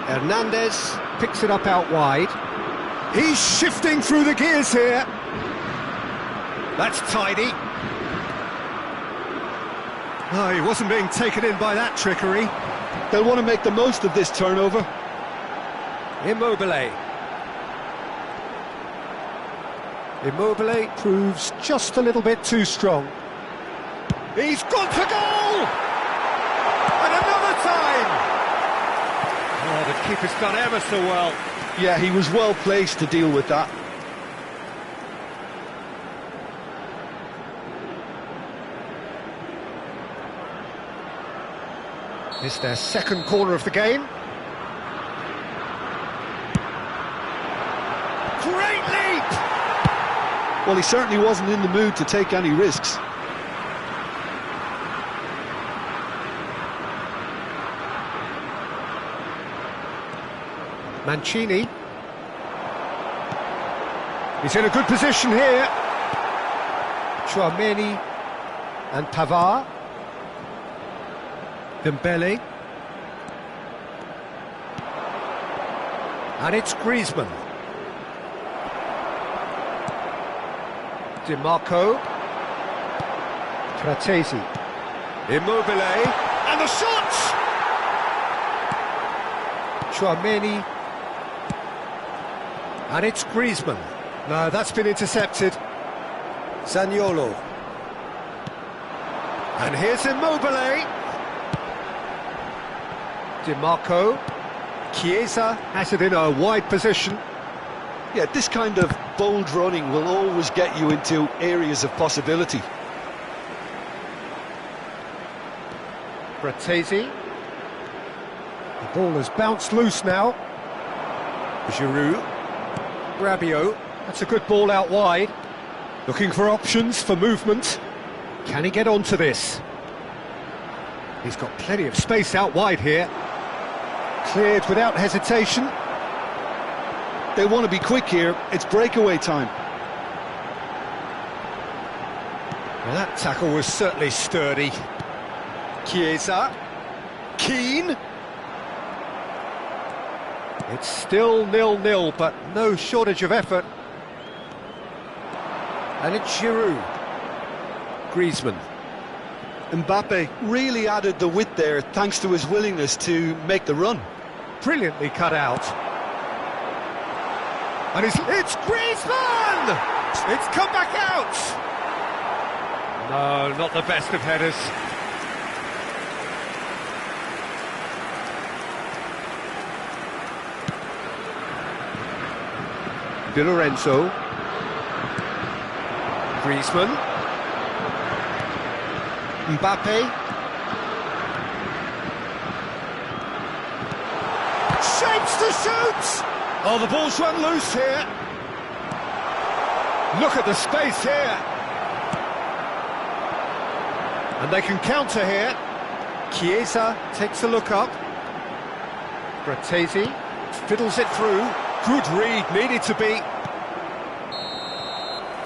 Hernandez picks it up out wide. He's shifting through the gears here. That's tidy. Oh, he wasn't being taken in by that trickery. They'll want to make the most of this turnover. Immobile. Immobile proves just a little bit too strong. He's gone for goal! And another time! Oh, the keeper's done ever so well. Yeah, he was well placed to deal with that. It's their second corner of the game. Great leap! Well, he certainly wasn't in the mood to take any risks. Mancini. He's in a good position here. Tchouaméni and Pavard. Dembele. And it's Griezmann. Di Marco. Fratesi. Immobile. And the shot! Tchouaméni. And it's Griezmann. No, that's been intercepted. Zaniolo. And here's Immobile. Di Marco. Chiesa has it in a wide position. Yeah, this kind of bold running will always get you into areas of possibility. Fratesi. The ball has bounced loose now. Giroud. Rabiot. That's a good ball out wide. Looking for options for movement. Can he get onto this? He's got plenty of space out wide here. Cleared without hesitation. They want to be quick here. It's breakaway time. Well, that tackle was certainly sturdy. Chiesa. Keane. It's still 0-0, but no shortage of effort. And it's Giroud. Griezmann. Mbappe really added the width there thanks to his willingness to make the run. Brilliantly cut out. And it's Griezmann! It's come back out! No, not the best of headers. Di Lorenzo. Griezmann. Mbappe. Shapes to shoot! Oh, the ball's run loose here. Look at the space here. And they can counter here. Chiesa takes a look up. Fratesi fiddles it through. Good read, needed to be.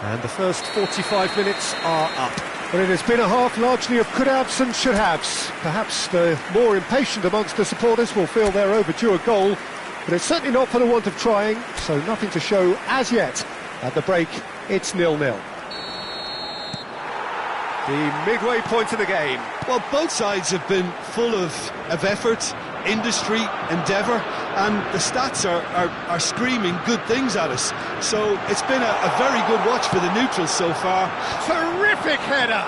And the first 45 minutes are up. But it has been a half largely of could-haves and should-haves. Perhaps the more impatient amongst the supporters will feel they're overdue a goal, but it's certainly not for the want of trying, so nothing to show as yet. At the break, it's 0-0. The midway point of the game. Well, both sides have been full of effort, industry, endeavour, and the stats are screaming good things at us. So it's been a very good watch for the neutrals so far. Terrific header!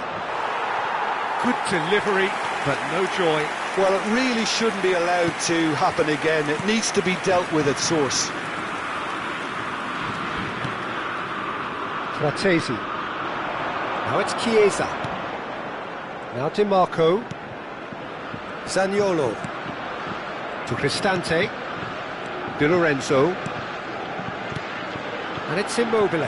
Good delivery, but no joy. Well, it really shouldn't be allowed to happen again. It needs to be dealt with at source. Fratesi. Now it's Chiesa. Now Di Marco. Zaniolo. To Cristante. Di Lorenzo. And it's Immobile.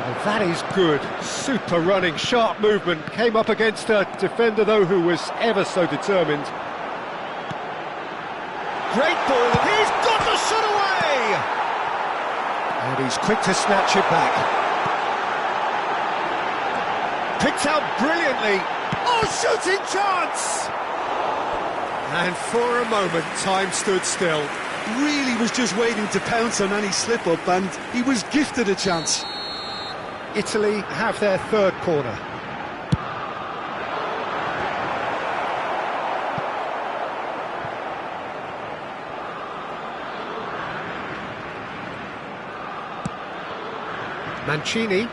Well, that is good. Super running, sharp movement. Came up against a defender, though, who was ever so determined. Great ball, and he's got the shot away! And he's quick to snatch it back. Picked out brilliantly. Oh, shooting chance! And for a moment, time stood still. Really was just waiting to pounce on any slip-up, and he was gifted a chance. Italy have their third corner. Mancini.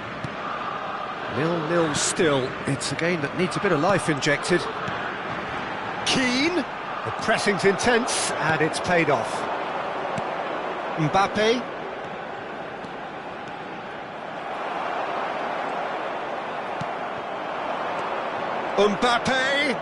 0-0 still. It's a game that needs a bit of life injected. Keane. The pressing's intense, and it's paid off. Mbappe. Mbappe.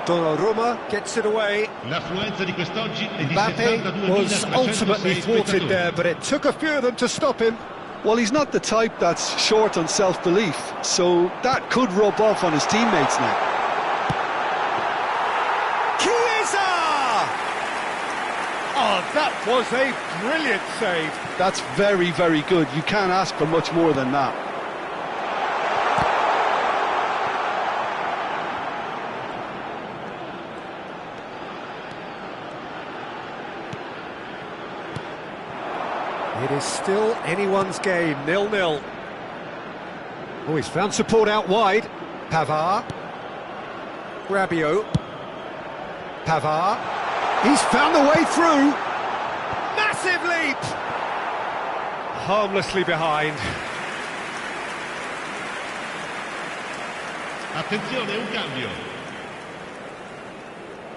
Donnarumma gets it away. L'affluenza di quest'oggi è di Mbappe was ultimately thwarted there, but it took a few of them to stop him. Well, he's not the type that's short on self-belief, so that could rub off on his teammates now. Chiesa! Oh, that was a brilliant save. That's very, very good. You can't ask for much more than that. It is still anyone's game, 0-0. Oh, he's found support out wide. Pavard. Rabiot. Pavard. He's found the way through. Massive leap! Harmlessly behind. Attenzione, un cambio.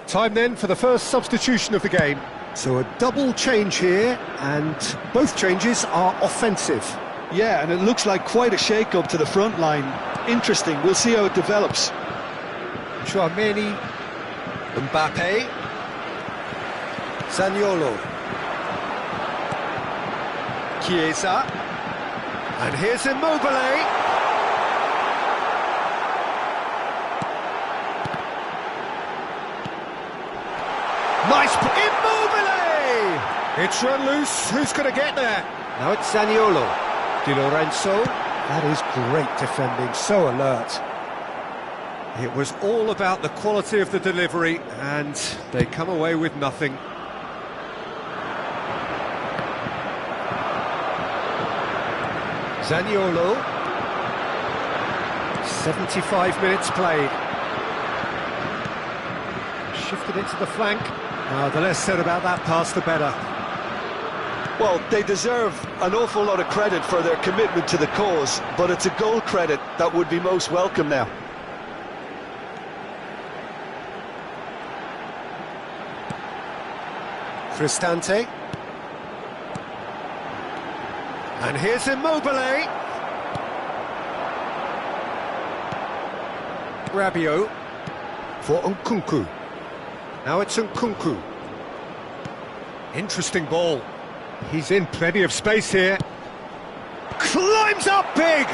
Time then for the first substitution of the game. So a double change here, and both changes are offensive. Yeah, and it looks like quite a shake-up to the front line. Interesting, we'll see how it develops. Tchouameni, Mbappe, Zaniolo, Chiesa, and here's Immobile. Nice, Immobile! It's run loose, who's going to get there? Now it's Zaniolo, Di Lorenzo. That is great defending, so alert. It was all about the quality of the delivery, and they come away with nothing. Zaniolo. 75 minutes played. Shifted it to the flank. The less said about that pass, the better. Well, they deserve an awful lot of credit for their commitment to the cause, but it's a goal credit that would be most welcome now. Cristante. And here's Immobile. Rabiot for Nkunku. Now it's Nkunku. Interesting ball. He's in plenty of space here. Climbs up big!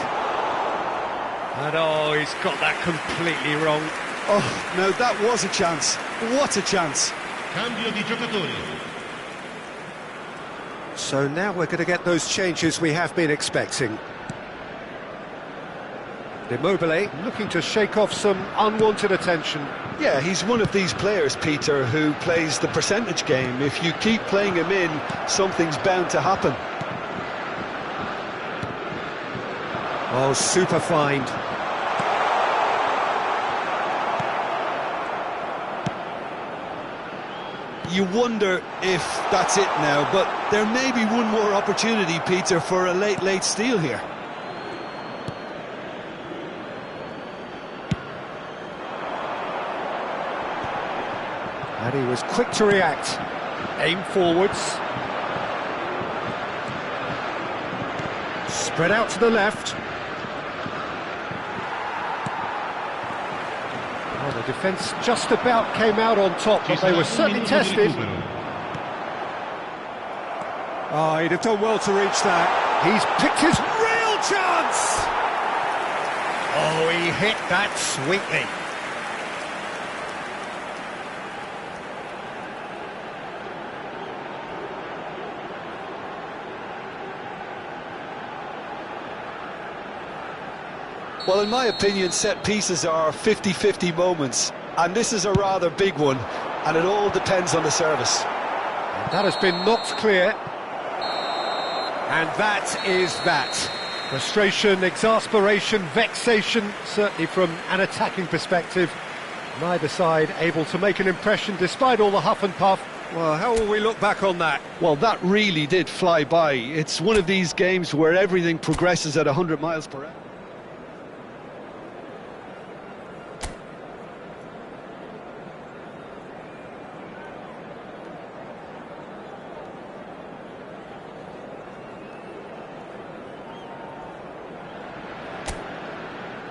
And oh, he's got that completely wrong. Oh, no, that was a chance. What a chance. Cambio di giocatori. So now we're going to get those changes we have been expecting. Immobile looking to shake off some unwanted attention. Yeah, he's one of these players, Peter, who plays the percentage game. If you keep playing him in, something's bound to happen. Oh, super find. You wonder if that's it now, but there may be one more opportunity, Peter, for a late steal here. And he was quick to react. Aim forwards. Spread out to the left. Well, the defence just about came out on top, but they were certainly tested. Oh, he'd have done well to reach that. He's picked his real chance! Oh, he hit that sweetly. Well, in my opinion, set pieces are 50-50 moments, and this is a rather big one, and it all depends on the service. And that has been knocked clear. And that is that. Frustration, exasperation, vexation, certainly from an attacking perspective. Neither side able to make an impression despite all the huff and puff. Well, how will we look back on that? Well, that really did fly by. It's one of these games where everything progresses at 100 miles per hour.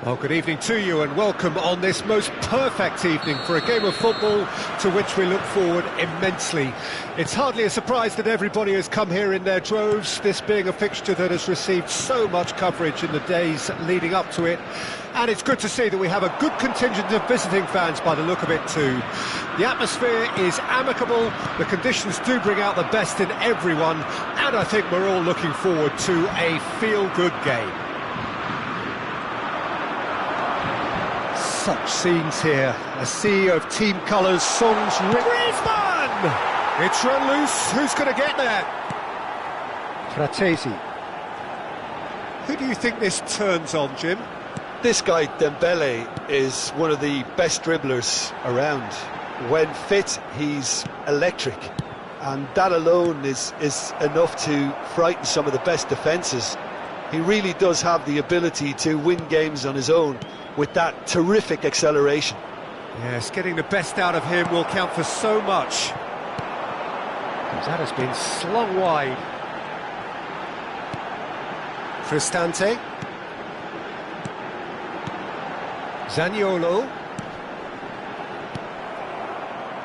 Well, good evening to you and welcome on this most perfect evening for a game of football to which we look forward immensely. It's hardly a surprise that everybody has come here in their droves, this being a fixture that has received so much coverage in the days leading up to it. And it's good to see that we have a good contingent of visiting fans by the look of it too. The atmosphere is amicable, the conditions do bring out the best in everyone, and I think we're all looking forward to a feel-good game. Such scenes here, a sea of team colours, songs, Griezmann! It's run loose, who's going to get there? Fratesi. Who do you think this turns on, Jim? This guy, Dembele, is one of the best dribblers around. When fit, he's electric, and that alone is enough to frighten some of the best defences. He really does have the ability to win games on his own with that terrific acceleration. Yes, getting the best out of him will count for so much. That has been slung wide. Cristante. Zaniolo.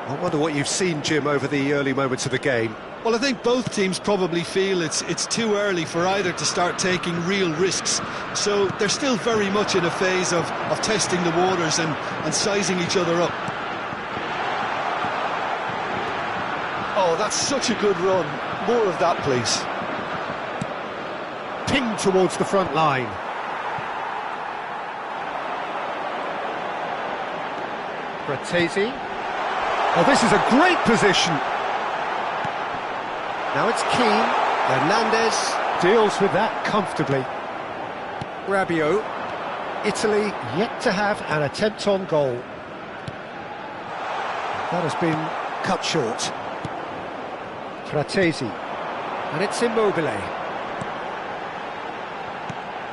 I wonder what you've seen, Jim, over the early moments of the game. Well, I think both teams probably feel it's too early for either to start taking real risks. So they're still very much in a phase of testing the waters and sizing each other up. Oh, that's such a good run. More of that, please. Pinged towards the front line. Fratesi. Oh, this is a great position. Now it's Keane. Hernandez deals with that comfortably. Rabiot. Italy yet to have an attempt on goal. That has been cut short. Fratesi. And it's Immobile.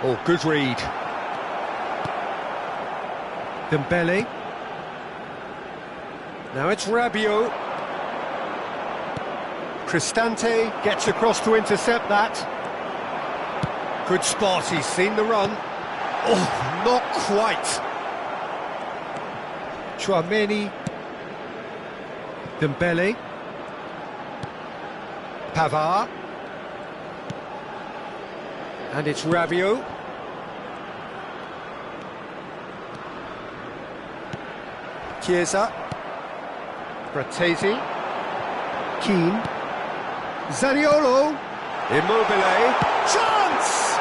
Oh, good read. Dembele. Now it's Rabiot. Cristante gets across to intercept that. Good spot, he's seen the run. Oh, not quite. Tchouaméni. Dembele. Pavard. And it's Rabiot. Chiesa. Fratesi. Keane. Zaniolo. Immobile. Chance!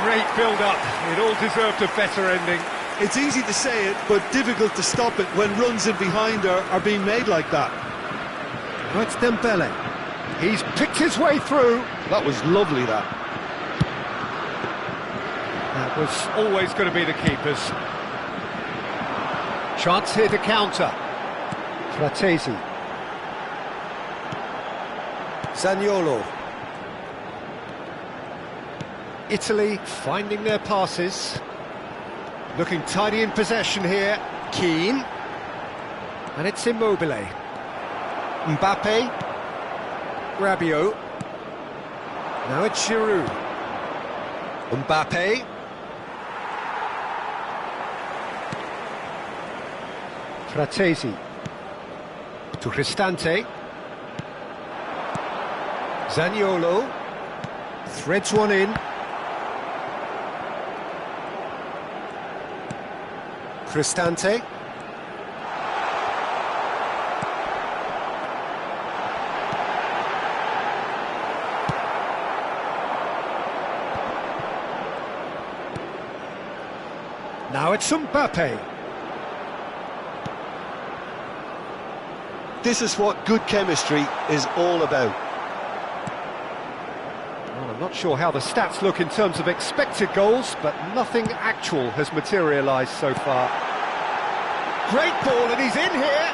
Great build-up. It all deserved a better ending. It's easy to say it, but difficult to stop it when runs in behind are being made like that. Now it's Dembele. He's picked his way through. That was lovely, that. That was always going to be the keeper's. Chance here to counter. Fratesi. Zaniolo. Italy finding their passes. Looking tidy in possession here. Keane. And it's Immobile. Mbappe. Rabiot. Now it's Giroud. Mbappe. Fratesi. To Cristante. Zaniolo threads one in. Cristante. Now it's Mbappe. This is what good chemistry is all about. Well, I'm not sure how the stats look in terms of expected goals, but nothing actual has materialised so far. Great ball, and he's in here!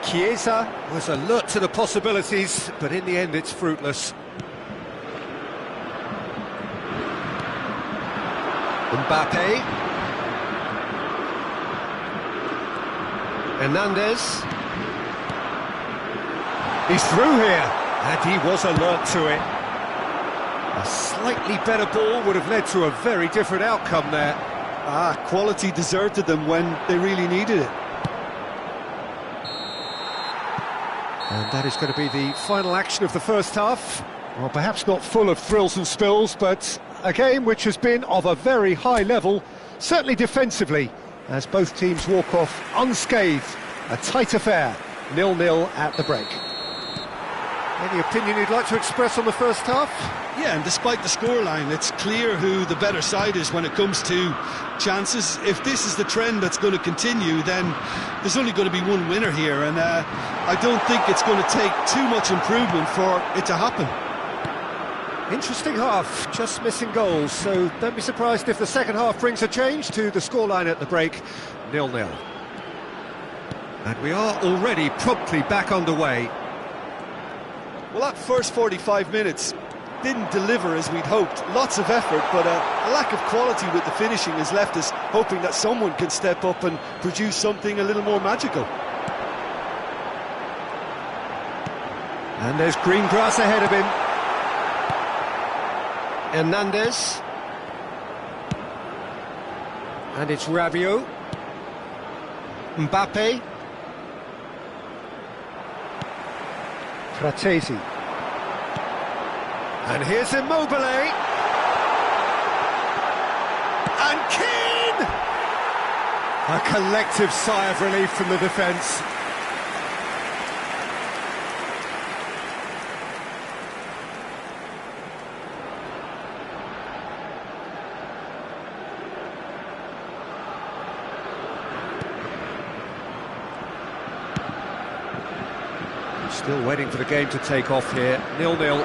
Chiesa was alert to the possibilities, but in the end it's fruitless. Mbappe. Hernandez. He's through here, and he was alert to it. A slightly better ball would have led to a very different outcome there. Quality deserted them when they really needed it. And that is going to be the final action of the first half. Well, perhaps not full of thrills and spills, but a game which has been of a very high level, certainly defensively, as both teams walk off unscathed. A tight affair, 0-0 at the break. Any opinion you'd like to express on the first half? Yeah, and despite the scoreline, it's clear who the better side is when it comes to chances. If this is the trend that's going to continue, then there's only going to be one winner here, and I don't think it's going to take too much improvement for it to happen. Interesting half, just missing goals, so don't be surprised if the second half brings a change to the scoreline at the break, 0-0. And we are already promptly back underway. Well, that first 45 minutes didn't deliver as we'd hoped. Lots of effort, but a lack of quality with the finishing has left us hoping that someone can step up and produce something a little more magical. And there's green grass ahead of him. Hernandez. And it's Rabiot. Mbappe. Fratesi. And here's Immobile. And Keane! A collective sigh of relief from the defence. Still waiting for the game to take off here, 0-0.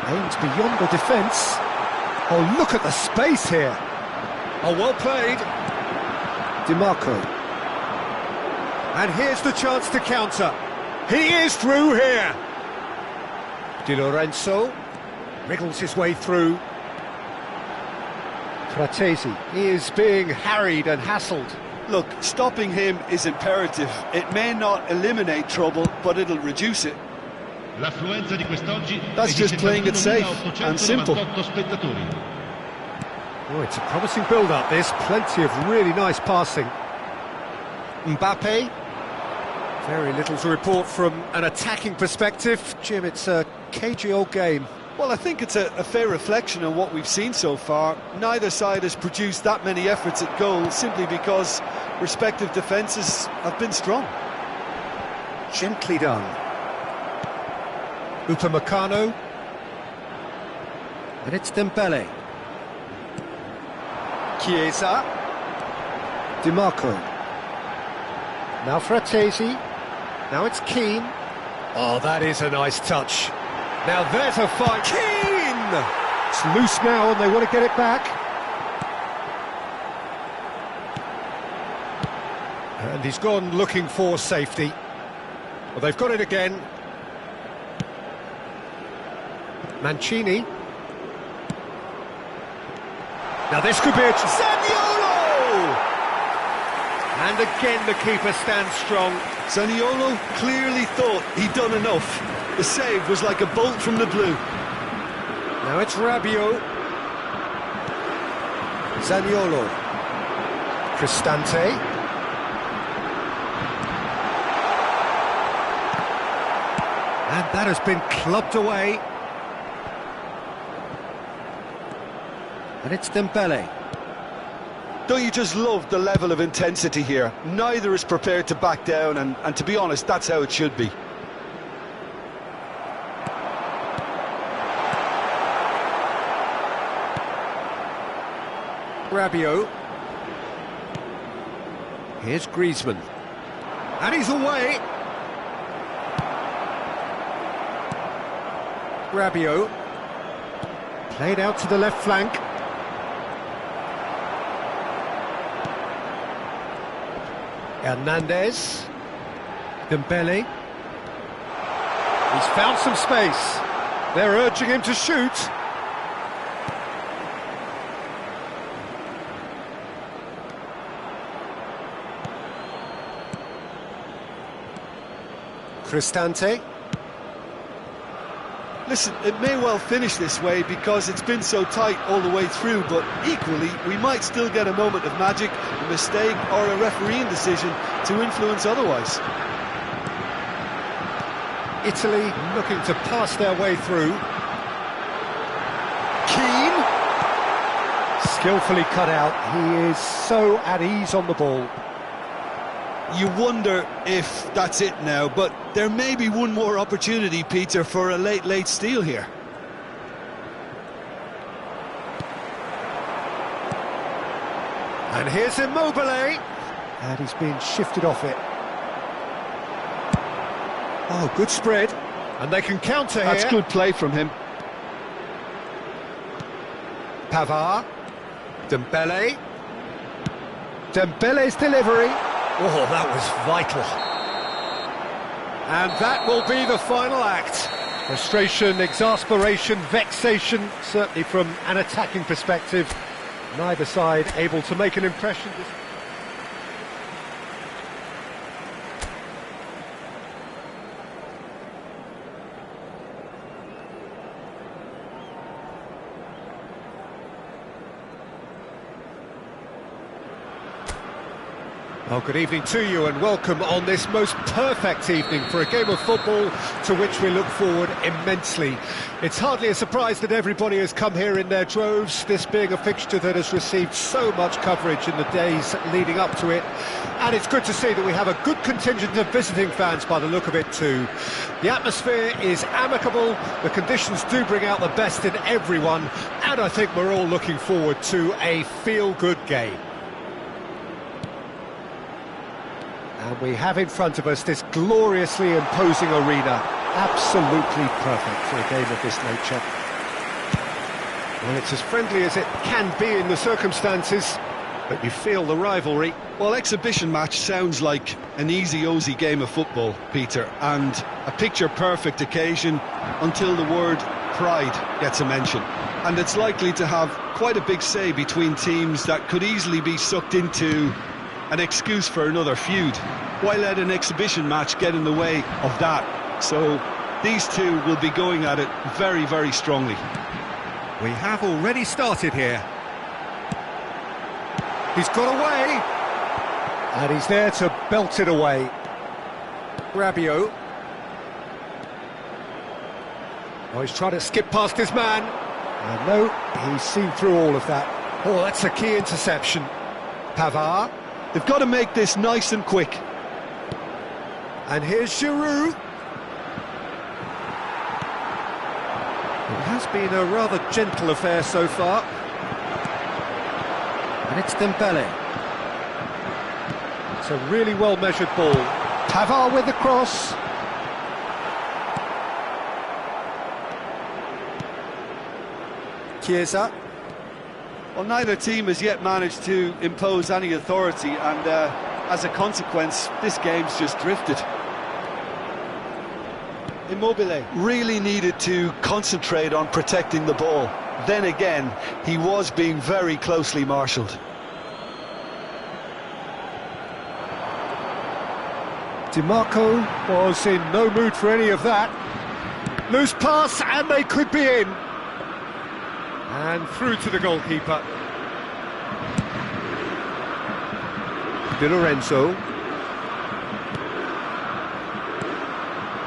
Aims beyond the defence. Oh, look at the space here. Oh, well played. DiMarco. And here's the chance to counter. He is through here. Di Lorenzo wriggles his way through. Fratesi, he is being harried and hassled. Look, stopping him is imperative. It may not eliminate trouble, but it'll reduce it. L'affluenza di quest'oggi That's just playing it safe and simple. spettatori. Oh, it's a promising build-up, this. Plenty of really nice passing. Mbappe. Very little to report from an attacking perspective. Jim, it's a cagey old game. Well, I think it's a fair reflection on what we've seen so far. Neither side has produced that many efforts at goal simply because respective defences have been strong. Gently done. Upamecano. And it's Dembele. Chiesa. DiMarco. Now Fratesi. Now it's Keane. Oh, that is a nice touch. Now there's a fight. Keane! It's loose now and they want to get it back. And he's gone looking for safety. Well, they've got it again. Mancini. Now this could be a... Zaniolo! And again the keeper stands strong. Zaniolo clearly thought he'd done enough. The save was like a bolt from the blue. Now it's Rabiot. Zaniolo. Cristante. And that has been clubbed away. And it's Dembele. Don't you just love the level of intensity here? Neither is prepared to back down, and to be honest, that's how it should be. Rabiot. Here's Griezmann. And he's away. Rabiot. Played out to the left flank. Hernandez. Dembele. He's found some space. They're urging him to shoot. Cristante. Listen, it may well finish this way because it's been so tight all the way through, but equally, we might still get a moment of magic, a mistake, or a refereeing decision to influence otherwise. Italy looking to pass their way through. Keane, skillfully cut out. He is so at ease on the ball. You wonder if that's it now, but there may be one more opportunity, Peter, for a late steal here. And here's Immobile, and he's been shifted off it. Oh, good spread, and they can counter here. That's good play from him. Pavard, Dembele, Dembele's delivery. Oh, that was vital. And that will be the final act. Frustration, exasperation, vexation, certainly from an attacking perspective. Neither side able to make an impression. Well, good evening to you and welcome on this most perfect evening for a game of football to which we look forward immensely. It's hardly a surprise that everybody has come here in their droves, this being a fixture that has received so much coverage in the days leading up to it. And it's good to see that we have a good contingent of visiting fans by the look of it too. The atmosphere is amicable, the conditions do bring out the best in everyone, and I think we're all looking forward to a feel-good game. And we have in front of us this gloriously imposing arena, absolutely perfect for a game of this nature. Well, it's as friendly as it can be in the circumstances, but you feel the rivalry. Well, exhibition match sounds like an easy-ozy game of football, Peter, and a picture-perfect occasion until the word pride gets a mention. And it's likely to have quite a big say between teams that could easily be sucked into an excuse for another feud. Why let an exhibition match get in the way of that? So these two will be going at it very, very strongly. We have already started here. He's got away, and he's there to belt it away. Rabiot. Oh, he's trying to skip past his man. And no, he's seen through all of that. Oh, that's a key interception. Pavard. They've got to make this nice and quick. And here's Giroud. It has been a rather gentle affair so far. And it's Dembele. It's a really well-measured ball. Pavard with the cross. Chiesa. Well, neither team has yet managed to impose any authority, and as a consequence, this game's just drifted. Immobile really needed to concentrate on protecting the ball. Then again, he was being very closely marshalled. DiMarco was in no mood for any of that. Loose pass, and they could be in. And through to the goalkeeper. Di Lorenzo.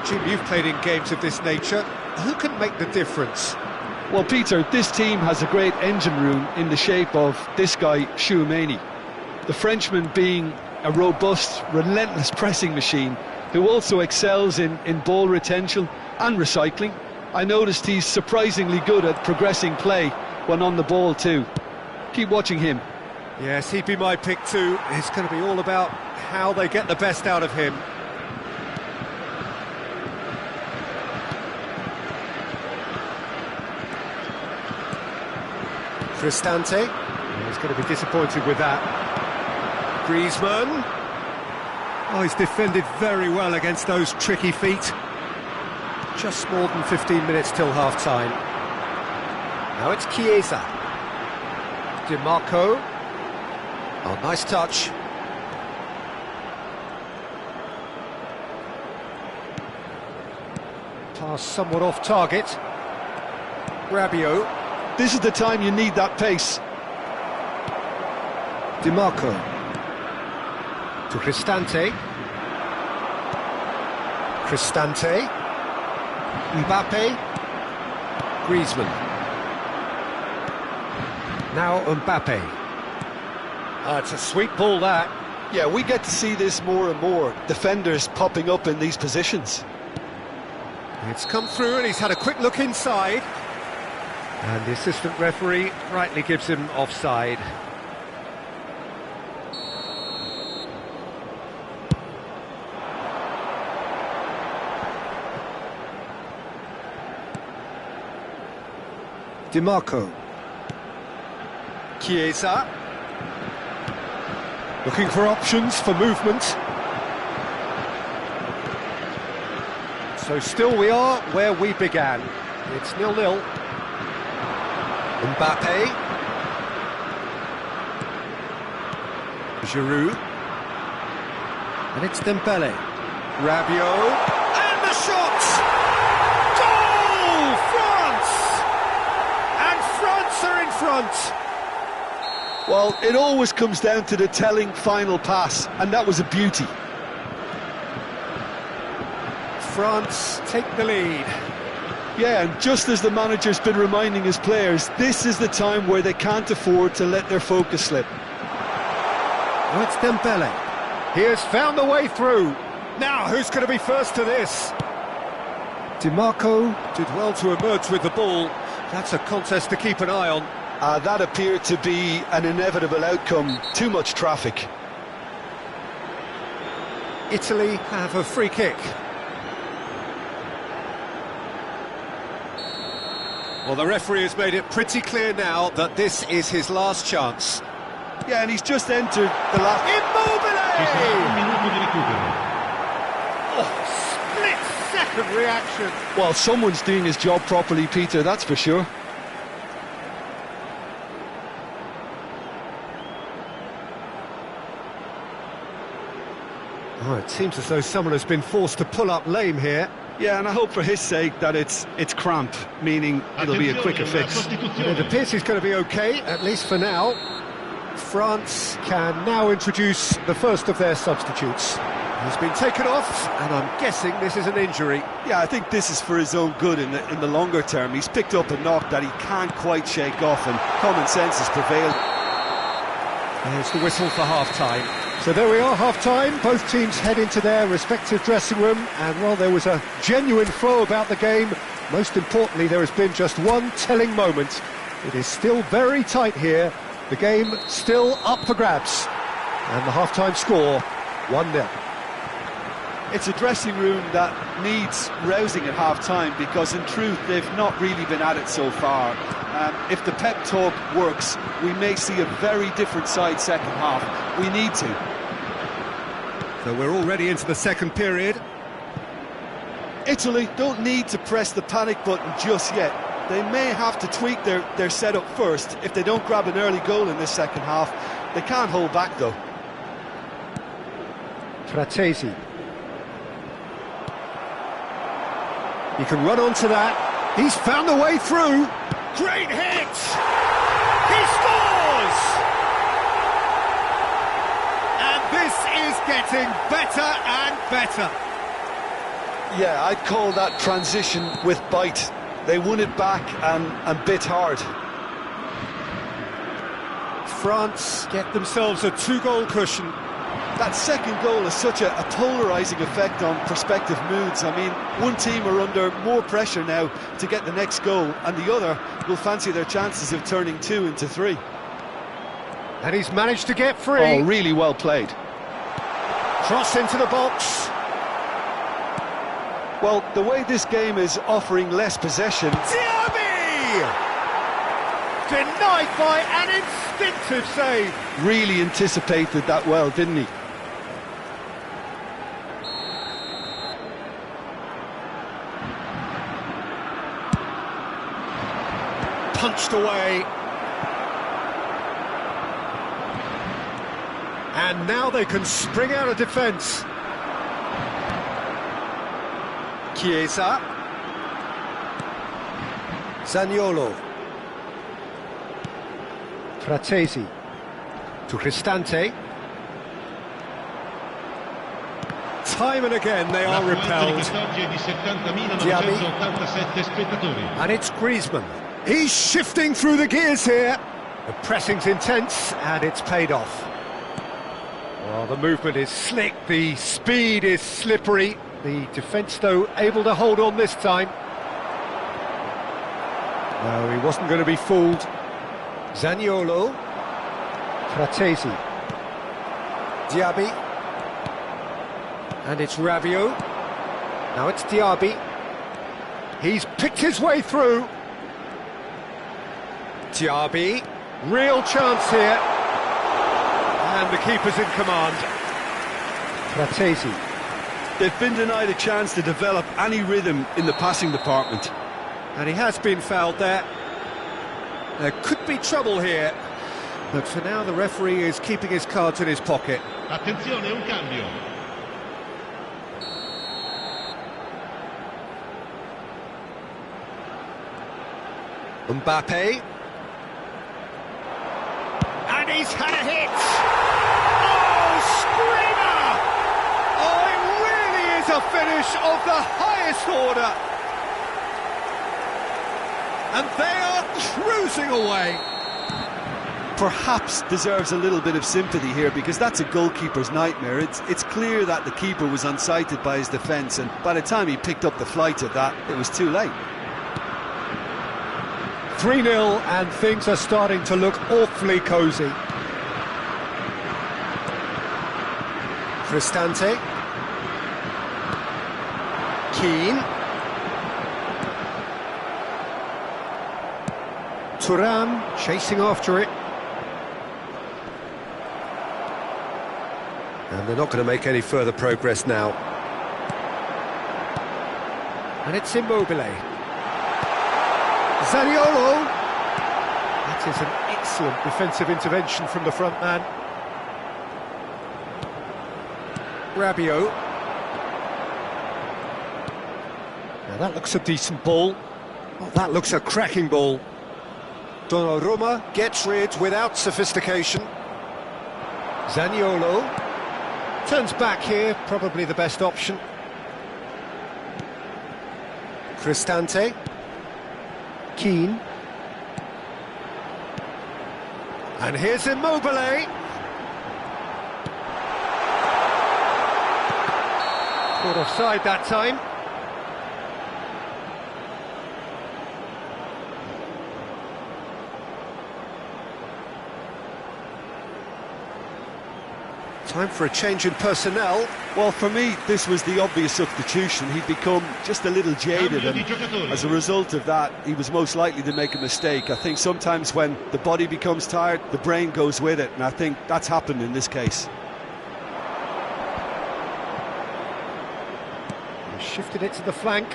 Jim, you've played in games of this nature. Who can make the difference? Well, Peter, this team has a great engine room in the shape of this guy, Tchouaméni. The Frenchman being a robust, relentless pressing machine who also excels in ball retention and recycling. I noticed he's surprisingly good at progressing play when on the ball too. Keep watching him. Yes, he'd be my pick too. It's going to be all about how they get the best out of him. Cristante. He's going to be disappointed with that. Griezmann. Oh, he's defended very well against those tricky feet. Just more than 15 minutes till half-time. Now it's Chiesa. DiMarco. Oh, nice touch. Pass somewhat off target. Rabiot. This is the time you need that pace. Di Marco. To Cristante. Cristante. Mbappe. Griezmann. Now Mbappe. It's a sweet ball, that. Yeah, we get to see this more and more. Defenders popping up in these positions. It's come through and he's had a quick look inside. And the assistant referee rightly gives him offside. Di Marco. Chiesa. Looking for options for movement. So still we are where we began. It's 0-0. Mbappe. Giroud. And it's Dembele. Rabiot. And the shot! Goal! France! And France are in front! Well, it always comes down to the telling final pass, and that was a beauty. France take the lead. Yeah, and just as the manager's been reminding his players, this is the time where they can't afford to let their focus slip. Oh, it's Dembele. He has found the way through. Now, who's going to be first to this? Di Marco did well to emerge with the ball. That's a contest to keep an eye on. That appeared to be an inevitable outcome. Too much traffic. Italy have a free kick. Well, the referee has made it pretty clear now that this is his last chance. Yeah, and he's just entered the last... Un minuto di recupero. Oh, split-second reaction. Well, someone's doing his job properly, Peter, that's for sure. Oh, it seems as though someone has been forced to pull up lame here. Yeah, and I hope for his sake that it's cramp, meaning it'll be a quicker fix. It appears he's going to be okay, at least for now. France can now introduce the first of their substitutes. He's been taken off, and I'm guessing this is an injury. Yeah, I think this is for his own good in the longer term. He's picked up a knock that he can't quite shake off, and common sense has prevailed. There's the whistle for half-time. So there we are, half-time. Both teams head into their respective dressing room, and while there was a genuine flow about the game, most importantly, there has been just one telling moment. It is still very tight here. The game still up for grabs. And the half-time score, 1-0. It's a dressing room that needs rousing at half-time because, in truth, they've not really been at it so far. If the pep talk works, we may see a very different side second half. We need to. So we're already into the second period. Italy don't need to press the panic button just yet. They may have to tweak their setup first if they don't grab an early goal in this second half. They can't hold back, though. Fratesi. He can run onto that. He's found the way through. Great hit! He scores! And this is getting better and better. Yeah, I'd call that transition with bite. They won it back and bit hard. France get themselves a 2-goal cushion. That second goal has such a polarising effect on prospective moods. I mean, one team are under more pressure now to get the next goal, and the other will fancy their chances of turning 2 into 3. And he's managed to get free. Oh, really well played. Cross into the box. Well, the way this game is offering less possession... Diaby! Denied by an instinctive save. Really anticipated that well, didn't he? Punched away. And now they can spring out of defence. Chiesa. Zaniolo. Fratesi. To Cristante. Time and again they are repelled. Diaby. And it's Griezmann. He's shifting through the gears here. The pressing's intense and it's paid off. Well, the movement is slick, the speed is slippery. The defence, though, able to hold on this time. No, he wasn't going to be fooled. Zaniolo. Fratesi. Diaby. And it's Rabiot. Now it's Diaby. He's picked his way through. Diaby. Real chance here. And the keeper's in command. Fratesi. They've been denied a chance to develop any rhythm in the passing department. And he has been fouled there. There could be trouble here. But for now, the referee is keeping his cards in his pocket. Attenzione, un cambio. Mbappe. And he's had a hit! Oh, screamer! Oh, it really is a finish of the highest order! And they are cruising away! Perhaps deserves a little bit of sympathy here, because that's a goalkeeper's nightmare. It's clear that the keeper was unsighted by his defence, and by the time he picked up the flight of that, it was too late. 3-0 and things are starting to look awfully cosy. Cristante. Keane. Thuram chasing after it. And they're not going to make any further progress now. And it's Immobile. Zaniolo! That is an excellent defensive intervention from the front man. Rabiot. Now that looks a decent ball. Oh, that looks a cracking ball. Donnarumma gets rid without sophistication. Zaniolo turns back here, probably the best option. Cristante. Keane. And here's Immobile. Caught offside that time. Time for a change in personnel. Well, for me, this was the obvious substitution. He'd become just a little jaded, and as a result of that, he was most likely to make a mistake. I think sometimes when the body becomes tired, the brain goes with it, and I think that's happened in this case. He shifted it to the flank.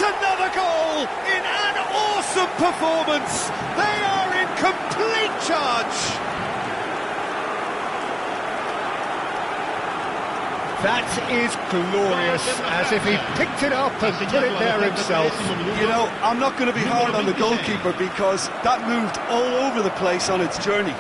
Another goal in an awesome performance. They are in complete charge. That is glorious, as if he picked it up and put it there himself. You know, I'm not going to be hard on the goalkeeper, because that moved all over the place on its journey.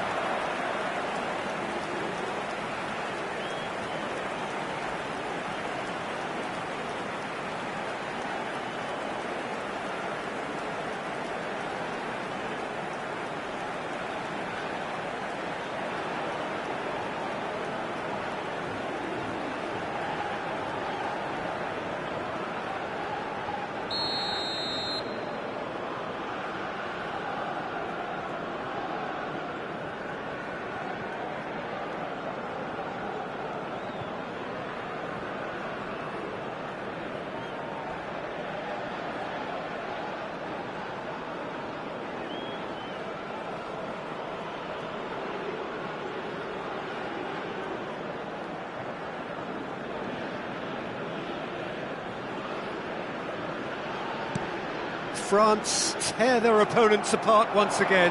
France tear their opponents apart once again.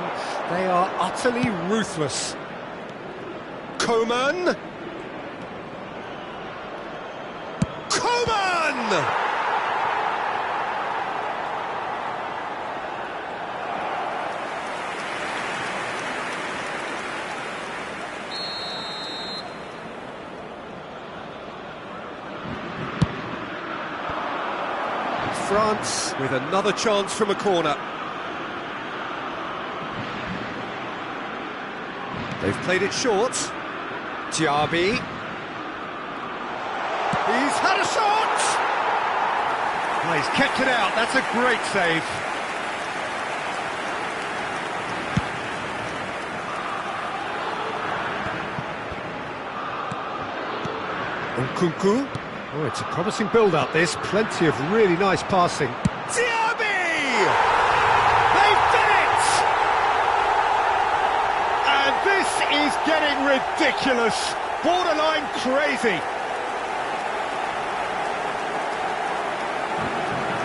They are utterly ruthless. Coman! Coman! France with another chance from a corner. They've played it short. Diaby. He's had a shot! Oh, he's kept it out, that's a great save. Nkunku. Oh, it's a promising build-up, this. Plenty of really nice passing. Diaby! They've done it! And this is getting ridiculous. Borderline crazy.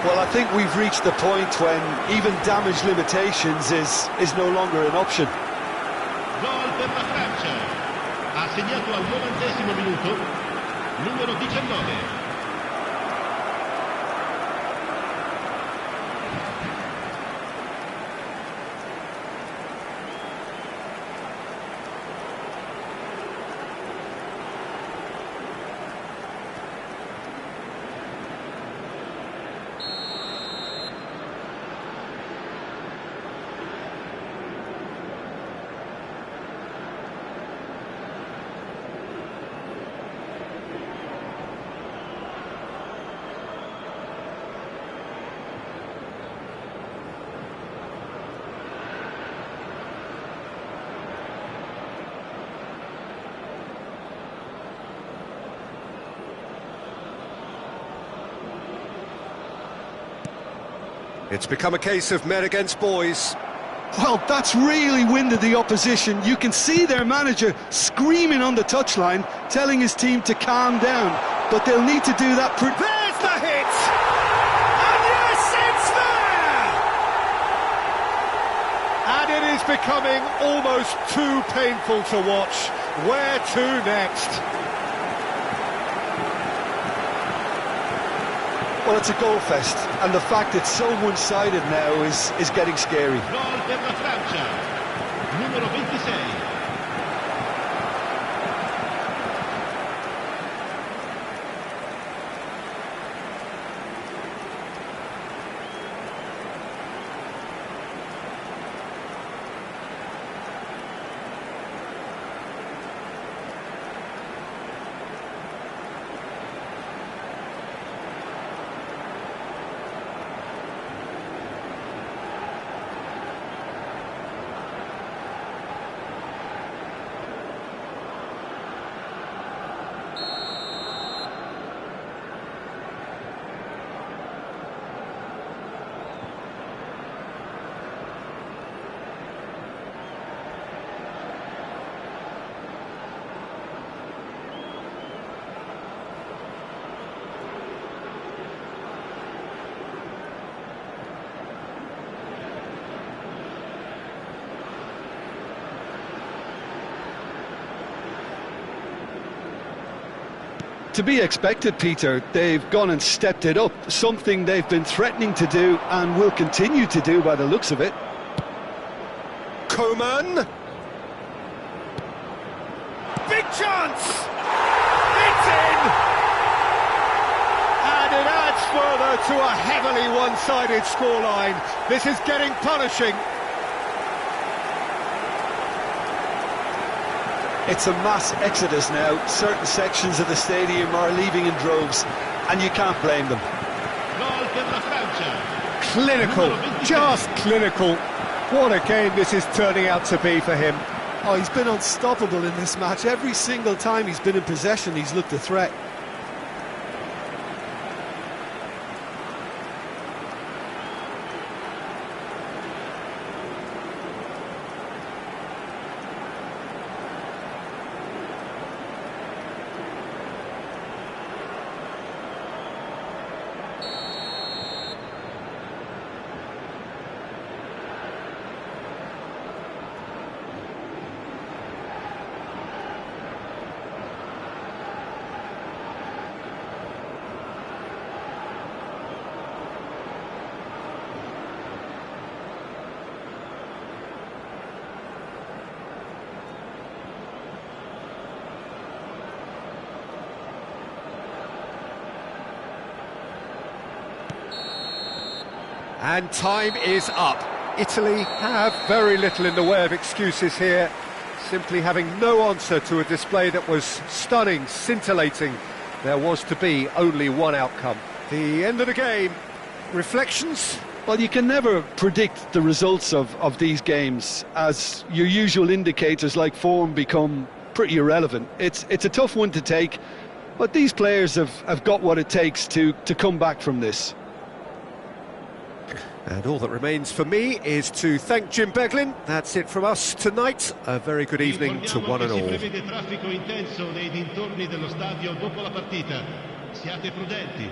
Well, I think we've reached the point when even damage limitations is no longer an option. Gol per la Francia. Ha segnato al 90° minuto, numero 19. It's become a case of men against boys. Well, that's really winded the opposition. You can see their manager screaming on the touchline, telling his team to calm down. But they'll need to do that. There's the hit! And yes, it's there! And it is becoming almost too painful to watch. Where to next? Well, it's a goal fest, and the fact it's so one-sided now is getting scary. Gol per la Francia, numero 26. To be expected, Peter. They've gone and stepped it up, something they've been threatening to do and will continue to do by the looks of it. Coman. Big chance! It's in! And it adds further to a heavily one-sided scoreline. This is getting punishing. It's a mass exodus now. Certain sections of the stadium are leaving in droves, and you can't blame them. Gol per la Francia. Clinical, just clinical. What a game this is turning out to be for him. Oh, he's been unstoppable in this match. Every single time he's been in possession, he's looked a threat. And time is up. Italy have very little in the way of excuses here, simply having no answer to a display that was stunning, scintillating. There was to be only one outcome. The end of the game. Reflections? Well, you can never predict the results of these games, as your usual indicators like form become pretty irrelevant. It's a tough one to take, but these players have got what it takes to come back from this. And all that remains for me is to thank Jim Beglin. That's it from us tonight. A very good evening to one and all. Si prevede traffico intenso nei dintorni dello stadio dopo la partita. Siate prudenti.